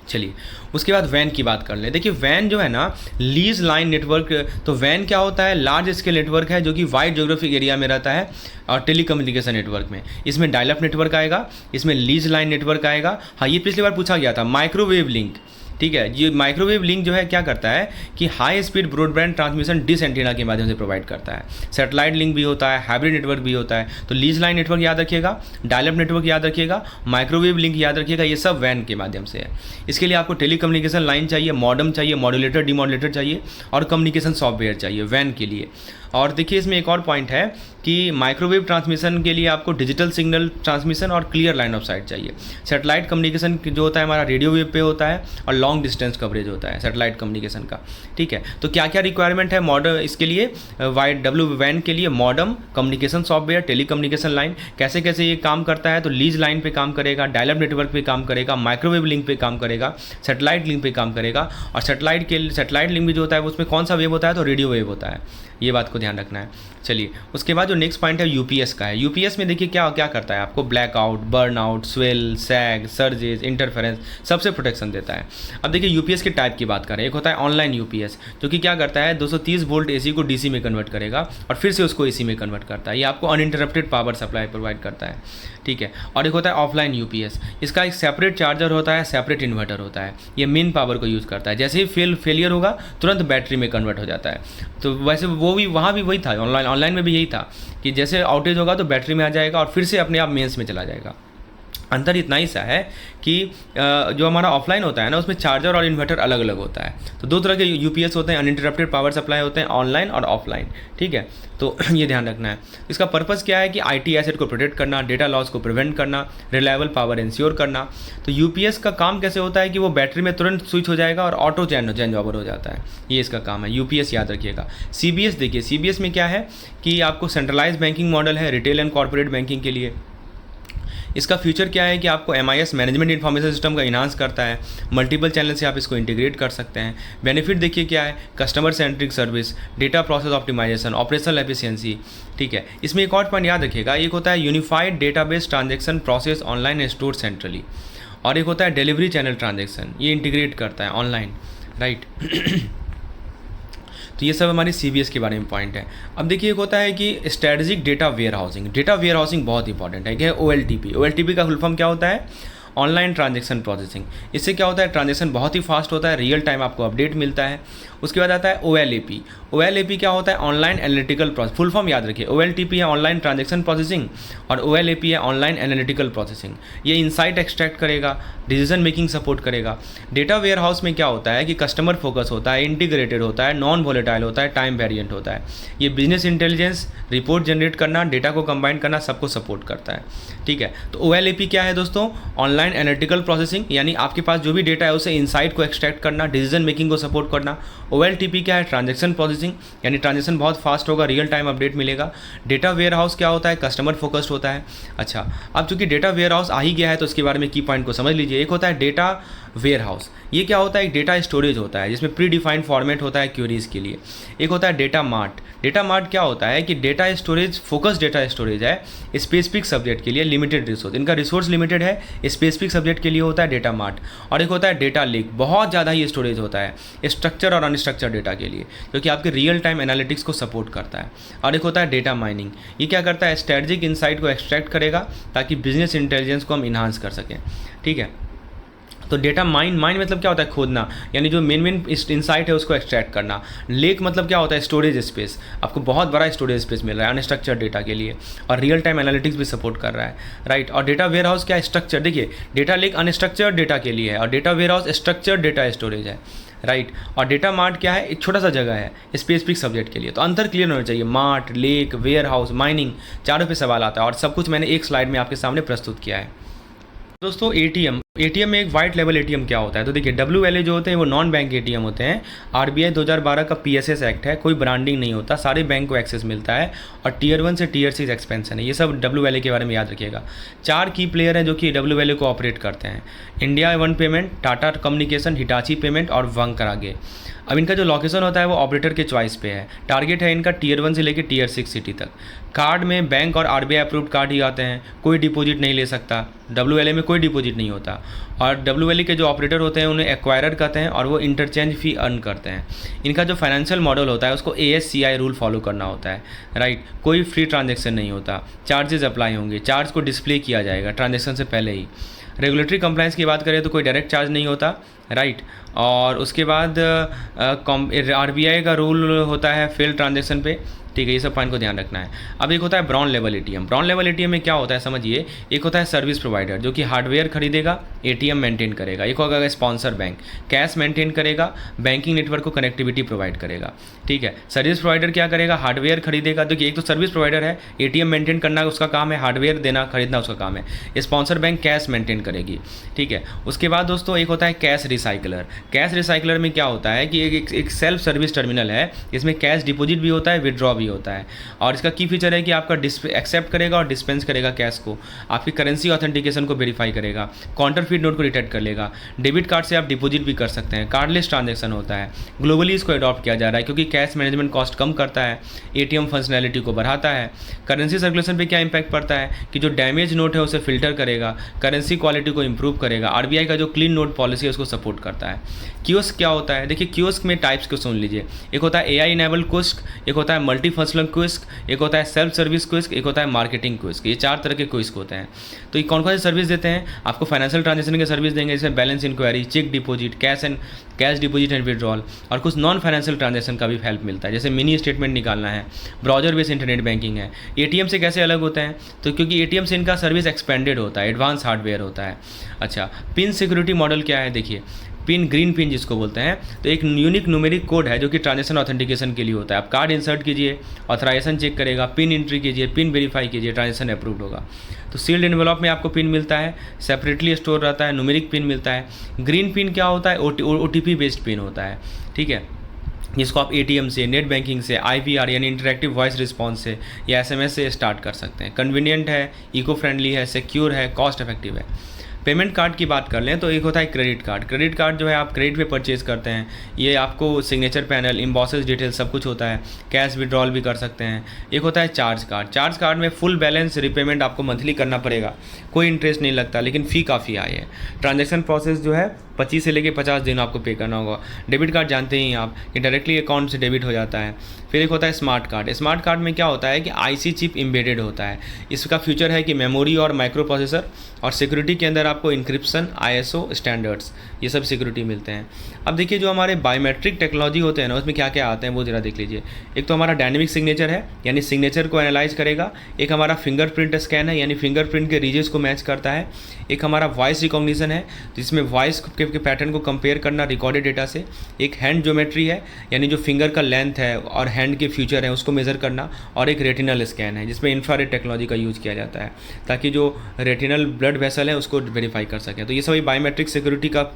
चलिए उसके बाद वैन की बात कर लें। देखिए वैन जो है ना, लीज लाइन नेटवर्क। तो वैन क्या होता है, लार्ज स्केल नेटवर्क है जो कि वाइड ज्योग्राफिक एरिया में रहता है और टेलीकम्युनिकेशन नेटवर्क में। इसमें डायल अप नेटवर्क आएगा, इसमें लीज लाइन नेटवर्क आएगा। हाँ, ये पिछली बार पूछा गया था, माइक्रोवेव लिंक, ठीक है। ये माइक्रोवेव लिंक जो है क्या करता है कि high speed broadband transmission dish antenna के माध्यम से प्रोवाइड करता है। सैटेलाइट लिंक भी होता है, हाइब्रिड नेटवर्क भी होता है। तो लीज लाइन नेटवर्क याद रखिएगा, डायल अप नेटवर्क याद रखिएगा, माइक्रोवेव लिंक याद रखिएगा, ये सब वैन के माध्यम से है। इसके लिए आपको टेलीकम्युनिकेशन लाइन चाहिए, मॉडम चाहिए, मॉड्यूलेटर डिमॉड्यूलेटर चाहिए और कम्युनिकेशन सॉफ्टवेयर चाहिए वैन के लिए। और देखिए इसमें एक और पॉइंट है कि माइक्रोवेव ट्रांसमिशन के लिए आपको डिजिटल सिग्नल ट्रांसमिशन और क्लियर लाइन ऑफ साइट चाहिए। सैटेलाइट कम्युनिकेशन जो होता है हमारा रेडियो वेव पे होता है और लॉन्ग डिस्टेंस कवरेज होता है सैटेलाइट कम्युनिकेशन का, ठीक है। तो क्या क्या रिक्वायरमेंट है मॉडर्न इसके लिए, वाइड WWAN के लिए modem communication software, telecommunication line, कैसे कैसे ये काम करता है, तो लीज लाइन पे काम करेगा, डायल-अप नेटवर्क पे काम करेगा, माइक्रोवेव लिंक पे काम करेगा, सैटेलाइट लिंक पे काम करेगा, और सैटेलाइट लिंक भी जो होता है उसमें कौन सा वेव होता है, तो रेडियो वेव होता है, ये बात को ध्यान रखना है। चलिए उसके बाद जो नेक्स्ट पॉइंट है यूपीएस का है। यूपीएस में देखिए क्या क्या करता है, आपको ब्लैकआउट, बर्नआउट, स्वेल, सैग, सर्जेस, इंटरफेरेंस सबसे प्रोटेक्शन देता है। अब देखिए यूपीएस के टाइप की बात करें, एक होता है ऑनलाइन यूपीएस जो कि क्या करता है 230 वोल्ट एसी को डीसी में कन्वर्ट करेगा और फिर से उसको एसी में कन्वर्ट करता है, ये आपको अनइंटरप्टेड पावर सप्लाई प्रोवाइड करता है, ठीक है। और एक होता है ऑफलाइन यूपीएस, इसका एक सेपरेट चार्जर होता है, सेपरेट इन्वर्टर होता है, ये मेन पावर को यूज़ करता है, जैसे ही फेलियर होगा तुरंत बैटरी में कन्वर्ट हो जाता है। तो वैसे वो भी वहाँ भी वही था, ऑनलाइन में भी यही था कि जैसे आउटेज होगा तो बैटरी में आ जाएगा और फिर से अपने आप मेंस में चला जाएगा। अंतर इतना ही सा है कि जो हमारा ऑफलाइन होता है ना उसमें चार्जर और इन्वर्टर अलग अलग होता है। तो दो तरह के यूपीएस होते हैं, अनइंटरप्टेड पावर सप्लाई होते हैं, ऑनलाइन और ऑफलाइन, ठीक है। तो ये ध्यान रखना है। इसका पर्पज़ क्या है कि आईटी एसेट को प्रोटेक्ट करना, डेटा लॉस को प्रिवेंट करना, रिलायबल पावर इंश्योर करना। तो यूपीएस का काम कैसे होता है कि वो बैटरी में तुरंत स्विच हो जाएगा और ऑटो चेंज ओवर हो जाता है, ये इसका काम है। यूपीएस याद रखिएगा। सीबीएस देखिए, सीबीएस में क्या है कि आपको सेंट्रलाइज बैंकिंग मॉडल है रिटेल एंड कॉर्पोरेट बैंकिंग के लिए। इसका फ्यूचर क्या है कि आपको MIS मैनेजमेंट इन्फॉर्मेशन सिस्टम का इन्हांस करता है, मल्टीपल चैनल से आप इसको इंटीग्रेट कर सकते हैं। बेनिफिट देखिए क्या है, customer centric service, data process optimisation, operational efficiency, ठीक है। इसमें एक और पॉइंट याद रखिएगा, एक होता है unified database transaction process online store centrally, और एक होता है डिलीवरी चैनल ट्रांजेक्शन, ये इंटीग्रेट करता है ऑनलाइन, राइट। तो ये सब हमारी सीबीएस के बारे में पॉइंट है। अब देखिए एक होता है कि strategic data warehousing. Data warehousing बहुत इंपॉर्टेंट है, क्या है OLTP। OLTP का फुल फॉर्म क्या होता है, ऑनलाइन ट्रांजेक्शन प्रोसेसिंग। इससे क्या होता है, ट्रांजेक्शन बहुत ही फास्ट होता है, रियल टाइम आपको अपडेट मिलता है। उसके बाद आता है OLAP। OLAP क्या होता है, online analytical process. Full form याद रखिए, OLTP है ऑनलाइन ट्रांजेक्शन प्रोसेसिंग और OLAP है ऑनलाइन एनालिटिकल प्रोसेसिंग। ये इंसाइट एक्सट्रैक्ट करेगा, डिसीजन मेकिंग सपोर्ट करेगा। डेटा वेयर हाउस में क्या होता है कि कस्टमर फोकस होता है, इंटीग्रेटेड होता है, नॉन वोलेटाइल होता है, टाइम वेरिएंट होता है। ये बिजनेस इंटेलिजेंस, रिपोर्ट जनरेट करना, डेटा को कंबाइन करना, सबको सपोर्ट करता है, ठीक है। तो OLAP क्या है दोस्तों, ऑनलाइन एनालिटिकल प्रोसेसिंग, यानी आपके पास जो भी डेटा है उसे इंसाइट को एक्सट्रैक्ट करना, डिसीजन मेकिंग को सपोर्ट करना। OLTP क्या है, ट्रांजेक्शन प्रोसेसिंग, यानी ट्रांजेक्शन बहुत फास्ट होगा, रियल टाइम अपडेट मिलेगा। डेटा वेयर हाउस क्या होता है, कस्टमर फोकस्ड होता है। अच्छा, अब चूंकि डेटा वेयर हाउस आ ही गया है तो उसके बारे में की पॉइंट को समझ लीजिए। एक होता है डेटा वेयर हाउस, ये क्या होता है, एक डेटा स्टोरेज होता है जिसमें प्री डिफाइंड फॉर्मेट होता है क्वेरीज के लिए। एक होता है डेटा मार्ट। डेटा मार्ट क्या होता है कि data storage, focus data storage है स्पेसिफिक सब्जेक्ट के लिए, लिमिटेड रिसोर्स, इनका रिसोर्स लिमिटेड है, स्पेसिफिक सब्जेक्ट के लिए होता है डेटा मार्ट। और एक होता है डेटा लेक, बहुत ज़्यादा ही स्टोरेज होता है स्ट्रक्चर और अनस्ट्रक्चर डेटा के लिए, क्योंकि आपके रियल टाइम एनालिटिक्स को सपोर्ट करता है। और एक होता है डेटा माइनिंग, ये क्या करता है, स्ट्रेटजिक इंसाइट को एक्सट्रैक्ट करेगा ताकि बिजनेस इंटेलिजेंस को हम इन्हांस कर सकें, ठीक है। तो डेटा माइन मतलब क्या होता है, खोदना, यानी जो मेन इंसाइट है उसको एक्सट्रैक्ट करना। लेक मतलब क्या होता है, स्टोरेज स्पेस, आपको बहुत बड़ा स्टोरेज स्पेस मिल रहा है अनस्ट्रक्चर्ड डेटा के लिए, और रियल टाइम एनालिटिक्स भी सपोर्ट कर रहा है, राइट। और डेटा वेयर हाउस क्या है, स्ट्रक्चर। देखिए डेटा लेक अनस्ट्रक्चर्ड डेटा के लिए है और data warehouse structured data storage है, राइट। और डेटा मार्ट क्या है, एक छोटा सा जगह है स्पेसिफिक सब्जेक्ट के लिए। तो अंतर क्लियर होना चाहिए, mart, lake, warehouse, mining, चारों पे सवाल आता है और सब कुछ मैंने एक स्लाइड में आपके सामने प्रस्तुत किया है। दोस्तों एटीएम में एक वाइट लेवल एटीएम क्या होता है, तो देखिए WLA जो होते हैं वो नॉन बैंक एटीएम होते हैं। RBI 2012 का PSS एक्ट है, कोई ब्रांडिंग नहीं होता, सारे बैंक को एक्सेस मिलता है और Tier 1 से Tier 6 एक्सपेंशन है। ये सब WLA के बारे में याद रखिएगा। 4 की प्लेयर हैं जो कि WLA को ऑपरेट करते हैं, India one payment, Tata communication, Hitachi payment और वंकरागे। अब इनका जो लोकेशन होता है वो ऑपरेटर के चॉइस पे है। टारगेट है इनका Tier 1 से लेकर Tier 6 सिटी तक। कार्ड में बैंक और RBI अप्रूव्ड कार्ड ही आते हैं, कोई डिपॉजिट नहीं ले सकता। WLA में कोई डिपॉजिट नहीं होता और WLA के जो ऑपरेटर होते हैं उन्हें एक्वायरर कहते हैं और वो इंटरचेंज फ़ी अर्न करते हैं। इनका जो फाइनेंशियल मॉडल होता है उसको ASCI रूल फॉलो करना होता है, राइट। कोई फ्री ट्रांजेक्शन नहीं होता, चार्जेस अप्लाई होंगे, चार्ज को डिस्प्ले किया जाएगा ट्रांजेक्शन से पहले ही। रेगुलेटरी कंप्लाइंस की बात करें तो कोई डायरेक्ट चार्ज नहीं होता, राइट। और उसके बाद RBI का रूल होता है फेल ट्रांजेक्शन पे ठीक है, ये सब पॉइंट को ध्यान रखना है। अब एक होता है brown level ATM. Brown level ATM में क्या होता है समझिए, एक होता है सर्विस प्रोवाइडर जो कि हार्डवेयर खरीदेगा, एटीएम मेंटेन करेगा। एक होगा स्पॉन्सर बैंक, कैश मेंटेन करेगा, बैंकिंग नेटवर्क को कनेक्टिविटी प्रोवाइड करेगा। ठीक है, सर्विस प्रोवाइडर क्या करेगा, हार्डवेयर खरीदेगा। देखिए, एक तो सर्विस प्रोवाइडर है, एटीएम मेंटेन करना उसका काम है, हार्डवेयर देना खरीदना उसका काम है। स्पॉन्सर बैंक कैश मेंटेन करेगी। ठीक है, उसके बाद दोस्तों एक होता है कैश रिसाइकलर। कैश रिसाइकलर में क्या होता है कि एक सेल्फ सर्विस टर्मिनल है, इसमें कैश डिपॉजिट भी होता है, विड्रॉ भी होता है। और इसका की फीचर है कि आपका एक्सेप्ट करेगा और डिस्पेंस करेगा कैश को, आपकी करेंसी ऑथेंटिकेशन को वेरीफाई करेगा, काउंटरफीट नोट को डिटेक्ट कर लेगा। डेबिट कार्ड से आप डिपॉजिट भी कर सकते हैं, कार्डलेस ट्रांजैक्शन होता है। ग्लोबली इसको अडॉप्ट किया जा रहा है क्योंकि कैश मैनेजमेंट कॉस्ट कम करता है, एटीएम फंक्शनैलिटी को बढ़ाता है। करेंसी सर्कुलेशन पे क्या इंपैक्ट पड़ता है कि जो डैमेज नोट है उसे फिल्टर करेगा, करेंसी क्वालिटी को इंप्रूव करेगा। आरबीआई का जो क्लीन नोट पॉलिसी है उसको सपोर्ट करता है। कियोस्क क्या होता है, देखिए कियोस्क में टाइप्स को सुन लीजिए। एक होता है एआई इनेबल कियोस्क, एक होता है मल्टी फंक्शनल कियोस्क, एक होता है सेल्फ सर्विस कियोस्क, एक होता है मार्केटिंग कियोस्क। ये 4 तरह के कियोस्क होते हैं। तो ये कौन कौन सी सर्विस देते हैं, आपको फाइनेंशियल ट्रांजेक्शन की सर्विस देंगे, जैसे balance enquiry, cheque deposit, cash deposit and withdrawal. और कुछ नॉन फाइनेंशियल ट्रांजेक्शन का भी हेल्प मिलता है, जैसे मिनी स्टेटमेंट निकालना है, ब्राउजर बेस्ड इंटरनेट बैंकिंग है। एटीएम से कैसे अलग होते हैं, तो क्योंकि एटीएम से इनका सर्विस एक्सपेंडेड होता है, एडवांस हार्डवेयर होता है। अच्छा, पिन सिक्योरिटी मॉडल क्या है, देखिए पिन, ग्रीन पिन जिसको बोलते हैं, तो एक यूनिक न्यूमेरिक कोड है जो कि ट्रांजेक्शन ऑथेंटिकेशन के लिए होता है। आप कार्ड इंसर्ट कीजिए, ऑथराइजेशन चेक करेगा, पिन एंट्री कीजिए, पिन वेरीफाई कीजिए, ट्रांजेक्शन अप्रूव्ड होगा। तो सील्ड एनवेलप में आपको पिन मिलता है, सेपरेटली स्टोर रहता है, न्यूमेरिक पिन मिलता है। ग्रीन पिन क्या होता है, ओटीपी बेस्ड पिन होता है। ठीक है, जिसको आप एटीएम से, नेट बैंकिंग से, आईवीआर यानी इंटरैक्टिव वॉइस रिस्पॉन्स से या एसएमएस से स्टार्ट कर सकते हैं। कन्वीनियंट है, इको फ्रेंडली है, सिक्योर है, कॉस्ट इफेक्टिव है। पेमेंट कार्ड की बात कर लें तो एक होता है क्रेडिट कार्ड। क्रेडिट कार्ड जो है आप क्रेडिट पे परचेज करते हैं, ये आपको सिग्नेचर पैनल, इम्बॉसेस डिटेल सब कुछ होता है, कैश विड्रॉल भी कर सकते हैं। एक होता है चार्ज कार्ड। चार्ज कार्ड में फुल बैलेंस रिपेमेंट आपको मंथली करना पड़ेगा, कोई इंटरेस्ट नहीं लगता, लेकिन फ़ी काफ़ी हाई है। ट्रांजैक्शन प्रोसेस जो है 25 से लेकर 50 दिन आपको पे करना होगा। डेबिट कार्ड जानते ही आप कि डायरेक्टली अकाउंट से डेबिट हो जाता है। फिर एक होता है स्मार्ट कार्ड। स्मार्ट कार्ड में क्या होता है कि आईसी चिप एम्बेडेड होता है। इसका फ्यूचर है कि मेमोरी और माइक्रो प्रोसेसर और सिक्योरिटी के अंदर आपको इंक्रिप्शन, आईएसओ स्टैंडर्ड्स, ये सब सिक्योरिटी मिलते हैं। अब देखिए जो हमारे बायोमेट्रिक टेक्नोलॉजी होते हैं ना, उसमें क्या क्या आते हैं वो जरा देख लीजिए। एक तो हमारा डायनेमिक सिग्नेचर है, यानी सिग्नेचर को एनालाइज करेगा। एक हमारा फिंगरप्रिंट स्कैन है, यानी फिंगरप्रिंट के रीजन्स को मैच करता है। एक हमारा वॉइस रिकॉग्निशन है, जिसमें वॉइस के पैटर्न को कंपेयर करना रिकॉर्डेड डेटा से। एक हैंड ज्योमेट्री है, यानी जो फिंगर का लेंथ है और हैंड के फ्यूचर है उसको मेज़र करना। और एक रेटिनल स्कैन है, जिसमें इंफ्रारेड टेक्नोलॉजी का यूज़ किया जाता है ताकि जो रेटिनल ब्लड वेसल है उसको वेरीफाई कर सकें। तो ये सभी बायोमेट्रिक सिक्योरिटी का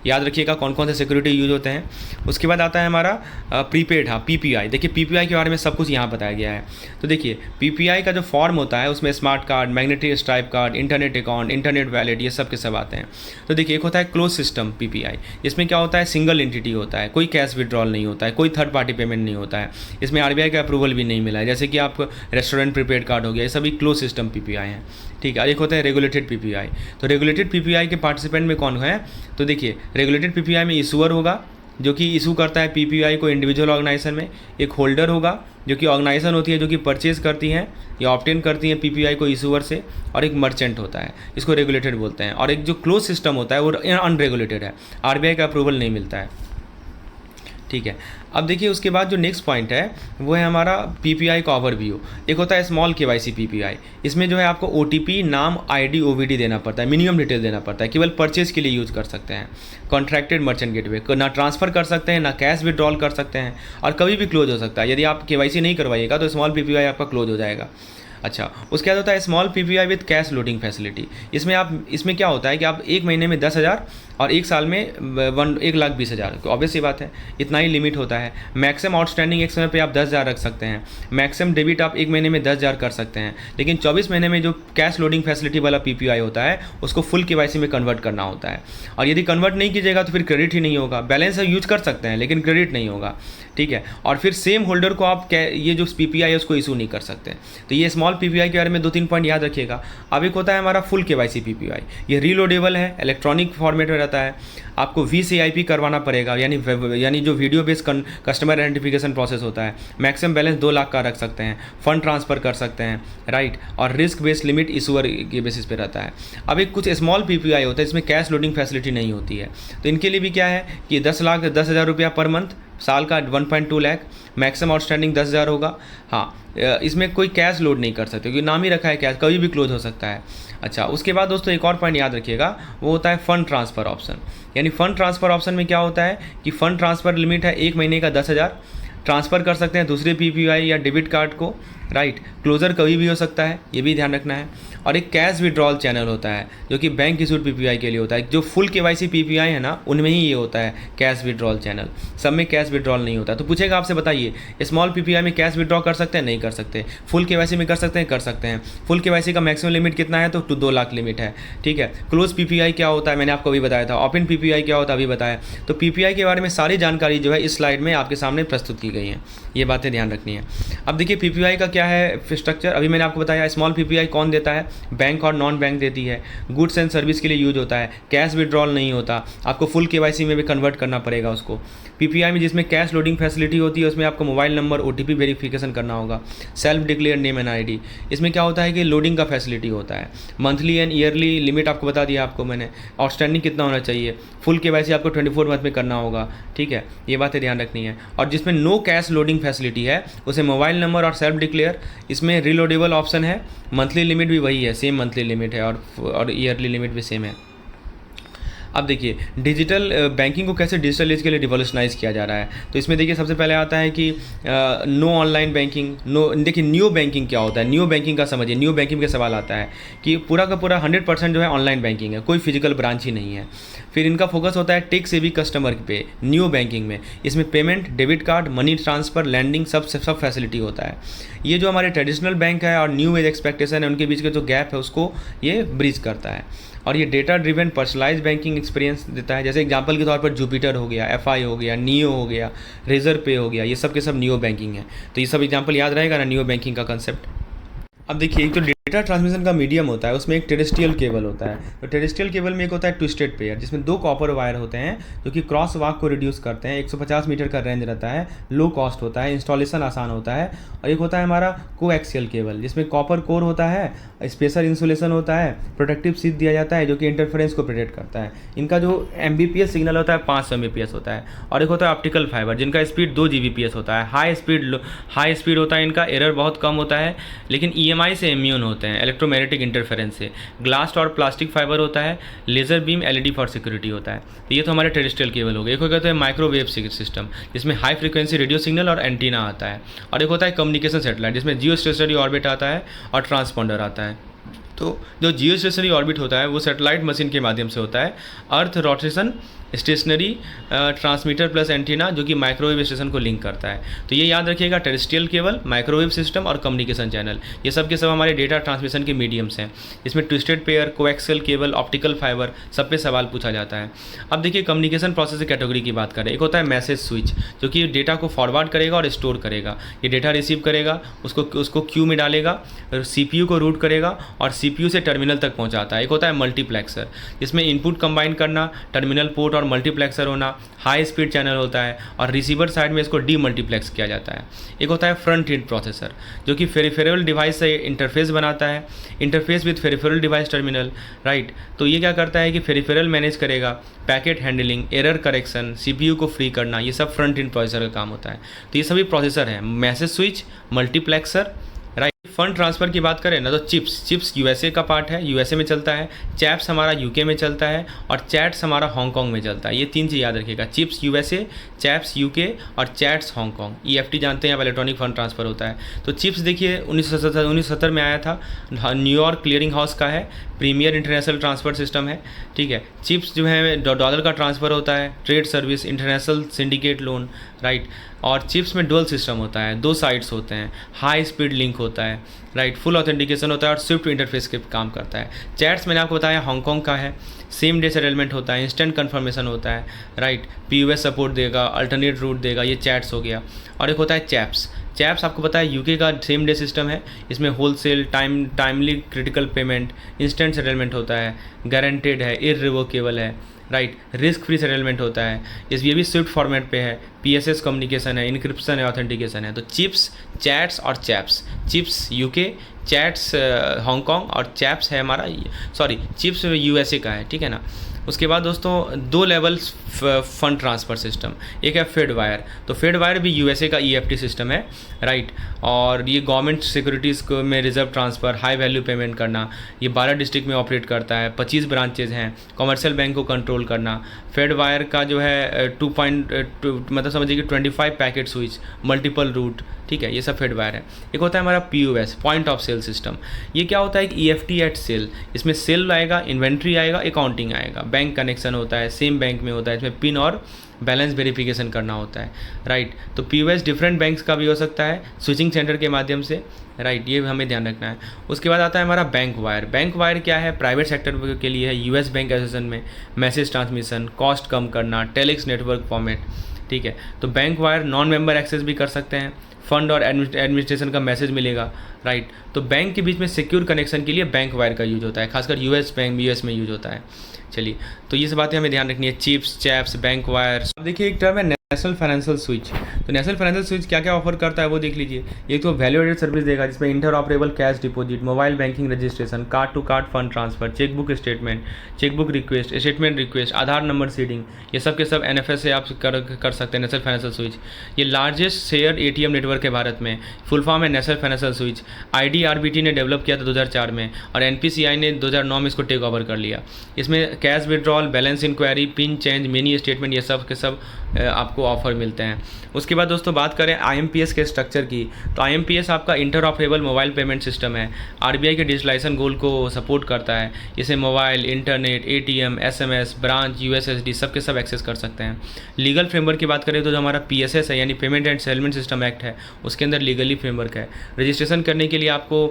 याद रखिएगा कौन कौन से सिक्योरिटी यूज होते हैं। उसके बाद आता है हमारा प्रीपेड, हाँ पीपीआई। देखिए पीपीआई के बारे में सब कुछ यहाँ बताया गया है। तो देखिए पीपीआई का जो फॉर्म होता है उसमें smart card, magnetic stripe card, internet account, internet wallet, ये सब के सब आते हैं। तो देखिए एक होता है क्लोज सिस्टम पीपीआई, इसमें क्या होता है सिंगल एंटिटी होता है, कोई कैश विड्रॉल नहीं होता है, कोई थर्ड पार्टी पेमेंट नहीं होता है, इसमें आरबीआई का अप्रूवल भी नहीं मिला है। जैसे कि आप रेस्टोरेंट प्रीपेड कार्ड हो गया, ये सभी क्लोज सिस्टम पीपीआई हैं। ठीक है, और एक होता है रेगुलेटेड पीपीआई। तो रेगुलेटेड पीपीआई के पार्टिसिपेंट में कौन है, तो देखिए रेगुलेटेड पीपीआई में इशूअर होगा जो कि इशू करता है पीपीआई को इंडिविजुअल ऑर्गेनाइजेशन में। एक होल्डर होगा जो कि ऑर्गेनाइजेशन होती है जो कि परचेज करती हैं या ऑब्टेन करती हैं पीपीआई को इशूअर से। और एक मर्चेंट होता है, इसको रेगुलेटेड बोलते हैं। और एक जो क्लोज सिस्टम होता है वो अनरेगुलेटेड है, आरबीआई का अप्रूवल नहीं मिलता है। ठीक है, अब देखिए उसके बाद जो नेक्स्ट पॉइंट है वो है हमारा पीपीआई का ओवरव्यू। एक होता है स्मॉल केवाईसी पीपीआई, इसमें जो है आपको ओटीपी, नाम, आईडी, ओवीडी देना पड़ता है, मिनिमम डिटेल देना पड़ता है, केवल परचेज के लिए यूज़ कर सकते हैं। कॉन्ट्रैक्टेड मर्चेंट गेटवे, ना ट्रांसफ़र कर सकते हैं, ना कैश विड्रॉल कर सकते हैं, और कभी भी क्लोज हो सकता है। यदि आप केवाईसी नहीं करवाइएगा तो स्मॉल पीपीआई आपका क्लोज हो जाएगा। अच्छा, उसके बाद होता है small PPI with cash loading facility. इसमें क्या होता है कि आप एक महीने में 10,000 और एक साल में 1,20,000, तो ऑब्वियस सी बात है इतना ही लिमिट होता है। मैक्सिमम आउटस्टैंडिंग एक समय पे आप 10,000 रख सकते हैं, मैक्सिमम डेबिट आप एक महीने में 10,000 कर सकते हैं। लेकिन 24 महीने में जो कैश लोडिंग फैसिलिटी वाला पीपीआई होता है उसको फुल केवाईसी में कन्वर्ट करना होता है। और यदि कन्वर्ट नहीं कीजिएगा तो फिर क्रेडिट ही नहीं होगा। बैलेंस यूज कर सकते हैं लेकिन क्रेडिट नहीं होगा। ठीक है, और फिर सेम होल्डर को आप ये जो पीपीआई है उसको इशू नहीं कर सकते। तो ये स्मॉल पीपीआई के बारे में 2-3 पॉइंट याद रखिएगा। अब एक होता है हमारा फुल केवाईसी पीपीआई, ये रीलोडेबल है, इलेक्ट्रॉनिक फॉर्मेट में रहता है। आपको VCIP करवाना पड़ेगा, यानी जो video based customer identification process होता है। मैक्सिमम बैलेंस 2 लाख का रख सकते हैं, फंड ट्रांसफ़र कर सकते हैं, राइट। और रिस्क बेस्ड लिमिट इशूअर के बेसिस पे रहता है। अब एक कुछ स्मॉल पीपीआई होता है इसमें कैश लोडिंग फैसिलिटी नहीं होती है, तो इनके लिए भी क्या है कि 10,10,000 रुपया पर मंथ साल का 1.2 लाख, मैक्सिमम आउटस्टैंडिंग 10,000 होगा। हाँ, इसमें कोई कैश लोड नहीं कर सकते क्योंकि नाम ही रखा है कैश, कभी भी क्लोज हो सकता है। अच्छा, उसके बाद दोस्तों एक और पॉइंट याद रखिएगा, वो होता है फंड ट्रांसफ़र ऑप्शन। यानी फंड ट्रांसफ़र ऑप्शन में क्या होता है कि फ़ंड ट्रांसफ़र लिमिट है 1 महीने का 10,000, ट्रांसफ़र कर सकते हैं दूसरे पीपीआई या डेबिट कार्ड को, राइट। क्लोजर कभी भी हो सकता है, ये भी ध्यान रखना है। और एक कैश विड्रॉल चैनल होता है जो कि बैंक इशूड पीपीआई के लिए होता है। जो फुल केवाईसी पीपीआई है ना, उनमें ही ये होता है कैश विड्रॉल चैनल, सब में कैश विड्रॉल नहीं होता। तो पूछेगा आपसे, बताइए स्मॉल पीपीआई में कैश विड्रॉ कर सकते हैं? नहीं कर सकते। फुल केवाईसी में कर सकते हैं? कर सकते हैं। फुल केवाईसी का मैक्सिमम लिमिट कितना है? तो 2 लाख लिमिट है, ठीक है। क्लोज पीपीआई क्या होता है मैंने आपको अभी बताया था, ओपन पीपीआई क्या होता है अभी बताया। तो पीपीआई के बारे में सारी जानकारी जो है इस स्लाइड में आपके सामने प्रस्तुत की गई है, ये बातें ध्यान रखनी है। अब देखिए पीपीआई का क्या है स्ट्रक्चर, अभी मैंने आपको बताया। स्मॉल पीपीआई कौन देता है? बैंक और नॉन बैंक देती है। गुड्स एंड सर्विस के लिए यूज होता है, कैश विड्रॉल नहीं होता, आपको फुल केवाईसी में भी कन्वर्ट करना पड़ेगा उसको। पीपीआई में जिसमें कैश लोडिंग फैसिलिटी होती है उसमें आपको मोबाइल नंबर ओटीपी वेरिफिकेशन करना होगा, self declare name and ID. इसमें क्या होता है कि लोडिंग का फैसिलिटी होता है। मंथली एंड ईयरली लिमिट आपको बता दिया आपको मैंने, आउटस्टैंडिंग कितना होना चाहिए, फुल केवाईसी आपको 24 मंथ में करना होगा, ठीक है। ये बातें ध्यान रखनी है। और जिसमें नो कैश लोडिंग फैसिलिटी है उसे मोबाइल नंबर और सेल्फ डिक्लेयर, इसमें रिलोडेबल ऑप्शन है। मंथली लिमिट भी वही है, सेम मंथली लिमिट है और ईयरली लिमिट भी सेम है। अब देखिए डिजिटल बैंकिंग को कैसे डिजिटल एज के लिए रिवॉल्यूशनाइज किया जा रहा है। तो इसमें देखिए सबसे पहले आता है कि नो ऑनलाइन बैंकिंग, नो। देखिए न्यू बैंकिंग क्या होता है, न्यू बैंकिंग का समझिए। न्यू बैंकिंग का सवाल आता है कि पूरा का पूरा 100% जो है ऑनलाइन बैंकिंग है, कोई फिजिकल ब्रांच ही नहीं है। फिर इनका फोकस होता है टेक सेवी कस्टमर पे न्यू बैंकिंग में। इसमें payment, debit card, money transfer, lending सब फैसिलिटी होता है। ये जो हमारे ट्रेडिशनल बैंक है और न्यू एज एक्सपेक्टेशन है उनके बीच का जो गैप है उसको ये ब्रिज करता है। और ये data driven personalise banking experience देता है। जैसे एग्जांपल के तौर पर जुपिटर हो गया, एफआई हो गया, नियो हो गया, रेजर पे हो गया, ये सब के सब नियो बैंकिंग है। तो ये सब एग्जांपल याद रहेगा ना नियो बैंकिंग का कंसेप्ट। अब देखिए एक तो डेटा ट्रांसमिशन का मीडियम होता है, उसमें एक टेरेस्ट्रियल केबल होता है। तो टेरेस्ट्रियल केबल में एक होता है ट्विस्टेड पेयर, जिसमें 2 कॉपर वायर होते हैं जो कि क्रॉस वाक को रिड्यूस करते हैं। 150 मीटर का रेंज रहता है, लो कॉस्ट होता है, इंस्टॉलेशन आसान होता है। और एक होता है हमारा कोएक्सियल केबल, जिसमें कॉपर कोर होता है, स्पेशल इंसुलेशन होता है, प्रोटेक्टिव शीट दिया जाता है जो कि इंटरफेरेंस को प्रोटेक्ट करता है। इनका जो एमबीपीएस सिग्नल होता है 500 एमबीपीएस होता है। और एक होता है ऑप्टिकल फाइबर जिनका स्पीड 2 जीबीपीएस होता है। हाई स्पीड होता है इनका, एरर बहुत कम होता है, लेकिन ईएमआई से इम्यून होते हैं, इलेक्ट्रोमैग्नेटिक इंटरफेरेंस से। ग्लास और प्लास्टिक फाइबर होता है, laser beam, LED for security होता है। तो ये तो हमारे टेरेस्ट्रियल केबल हो गए। एक होता है माइक्रोवेव सिस्टम जिसमें हाई फ्रीक्वेंसी रेडियो सिग्नल और एंटीना आता है। और एक होता है कम्युनिकेशन सैटेलाइट जिसमें जियो स्टेशनरी ऑर्बिट आता है और ट्रांसपॉन्डर आता है। तो जो जियो स्टेशनरी ऑर्बिट होता है वो सैटेलाइट मशीन के माध्यम से होता है। Earth rotation stationary transmitter plus antenna जो कि माइक्रोवेव स्टेशन को लिंक करता है। तो ये याद रखिएगा, टेरेस्ट्रियल केबल, माइक्रोवेव सिस्टम और कम्युनिकेशन चैनल, ये सब के सब हमारे डेटा ट्रांसमिशन के मीडियम्स हैं। इसमें twisted pair, coaxial cable, optical fibre, सब पे सवाल पूछा जाता है। अब देखिए कम्युनिकेशन प्रोसेस कैटेगरी की बात करें, एक होता है मैसेज स्विच जो कि डेटा को फॉरवर्ड करेगा और स्टोर करेगा। ये डेटा रिसीव करेगा, उसको क्यू में डालेगा, सीपीयू को रूट करेगा और सीपीयू से टर्मिनल तक पहुंचाता है। एक होता है मल्टीप्लेक्सर जिसमें इनपुट कंबाइन करना, टर्मिनल पोर्ट और मल्टीप्लेक्सर होना, हाई स्पीड चैनल होता है और रिसीवर साइड में इसको डीमल्टीप्लेक्स किया जाता है। एक होता है फ्रंट एंड प्रोसेसर जो कि पेरिफेरल डिवाइस से इंटरफेस बनाता है, interface with peripheral device terminal, right. तो ये क्या करता है कि पेरिफेरल मैनेज करेगा, packet handling, error correction, CPU को फ्री करना, ये सब फ्रंट एंड प्रोसेसर का काम होता है। तो ये सभी प्रोसेसर हैं, message switch, multiplexer, right. Fund transfer की बात करें ना तो चिप्स यूएसए का पार्ट है, यूएसए में चलता है। चैप्स हमारा यूके में चलता है और चैट्स हमारा हांगकांग में चलता है। ये 3 चीज़ याद रखिएगा, चिप्स यूएसए, चैप्स यूके और चैट्स हांगकांग। ईएफटी जानते हैं आप, इलेक्ट्रॉनिक फंड ट्रांसफ़र होता है। तो चिप्स देखिए 1970 में आया था, न्यूयॉर्क क्लियरिंग हाउस का है, प्रीमियर इंटरनेशनल ट्रांसफ़र सिस्टम है, ठीक है। चिप्स जो है डॉलर का ट्रांसफ़र होता है, trade service, international syndicate loan, right. और चिप्स में डुअल सिस्टम होता है, 2 साइड्स होते हैं, हाई स्पीड लिंक होता है, राइट, फुल ऑथेंटिकेशन होता है और स्विफ्ट इंटरफेस के काम करता है। चैट्स मैंने आपको बताया हांगकांग का है, सेम डे सेटलमेंट होता है, इंस्टेंट कन्फर्मेशन होता है, राइट, पीयूएस सपोर्ट देगा, अल्टरनेट रूट देगा, ये चैट्स हो गया। और एक होता है चैप्स आपको पता है यूके का सेम डे सिस्टम है, इसमें wholesale timely critical payment, instant settlement होता है, गारंटेड है, इररिवोकेबल है, राइट, रिस्क फ्री सेटलमेंट होता है। ये भी स्विफ्ट फॉर्मेट पे है, पीएसएस कम्युनिकेशन है, इनक्रिप्शन है, ऑथेंटिकेशन है। तो चिप्स, चैट्स और chaps, chips UK, chats Hong Kong और चैप्स है हमारा, चिप्स यूएसए का है, ठीक है ना। उसके बाद दोस्तों 2 लेवल्स फंड ट्रांसफ़र सिस्टम, एक है फेड वायर। तो फेड वायर भी यूएसए का ईएफटी सिस्टम है, राइट। और ये गवर्नमेंट सिक्योरिटीज़ को में reserve transfer, high value payment करना, ये 12 डिस्ट्रिक्ट में ऑपरेट करता है, 25 ब्रांचेज हैं, कमर्शियल बैंक को कंट्रोल करना। फेड वायर का जो है 2.2 मतलब समझिए कि 25 पैकेट स्विच, मल्टीपल रूट, ठीक है, ये सब फेड वायर है। एक होता है हमारा POS, point of sale system. ये क्या होता है कि ईएफटी एट सेल, इसमें सेल आएगा, इन्वेंट्री आएगा, अकाउंटिंग आएगा, बैंक कनेक्शन होता है, सेम बैंक में होता है, इसमें पिन और बैलेंस वेरिफिकेशन करना होता है, राइट। तो पीओएस डिफरेंट बैंक्स का भी हो सकता है स्विचिंग सेंटर के माध्यम से, राइट, ये हमें ध्यान रखना है। उसके बाद आता है हमारा बैंक वायर। बैंक वायर क्या है? प्राइवेट सेक्टर के लिए है, यूएस बैंक एसोसिएशन में मैसेज ट्रांसमिशन, कॉस्ट कम करना, टेलिक्स नेटवर्क फॉर्मेट, ठीक है। तो bank wire non member access भी कर सकते हैं, फंड और एडमिनिस्ट्रेशन का मैसेज मिलेगा, राइट। तो बैंक के बीच में सिक्योर कनेक्शन के लिए बैंक वायर का यूज होता है, खासकर यूएस में यूज होता है। चलिए, तो ये सब बातें हमें ध्यान रखनी है, चिप्स, चैप्स, बैंक वायर। अब देखिए एक टर्म है नेशनल फाइनेंशियल स्विच। तो नेशनल फाइनेंशियल स्विच क्या क्या ऑफर करता है वो देख लीजिए। ये तो वैल्यू एडेड सर्विस देगा जिसमें interoperable cash deposit, mobile banking registration, card to card fund transfer, chequebook statement, chequebook request, statement request, Aadhaar number seeding, ये सब के सब एनएफएस से आप कर सकते हैं। नेशनल फाइनेंशियल स्विच ये लार्जेस्ट शेयर एटीएम नेटवर्क है भारत में, फुल फॉर्म है नेशनल फाइनेंशियल स्विच। आईडीआरबीटी ने डेवलप किया था 2004 में और एनपीसीआई ने 2009 में इसको टेक ओवर कर लिया। इसमें cash withdrawal, balance enquiry, PIN change, mini statement, ये सब के सब आपको ऑफर मिलते हैं। उसके बाद दोस्तों बात करें आईएमपीएस के स्ट्रक्चर की, तो आईएमपीएस आपका इंटरऑपरेबल मोबाइल पेमेंट सिस्टम है। आरबीआई के डिजिटलाइजेशन गोल को सपोर्ट करता है। इसे mobile, internet, ATM, SMS, branch, USSD सब के सब एक्सेस कर सकते हैं। लीगल फ्रेमवर्क की बात करें तो जो हमारा पीएसएस है यानी payment and settlement system act है, उसके अंदर लीगली फ्रेमवर्क है। रजिस्ट्रेशन करने के लिए आपको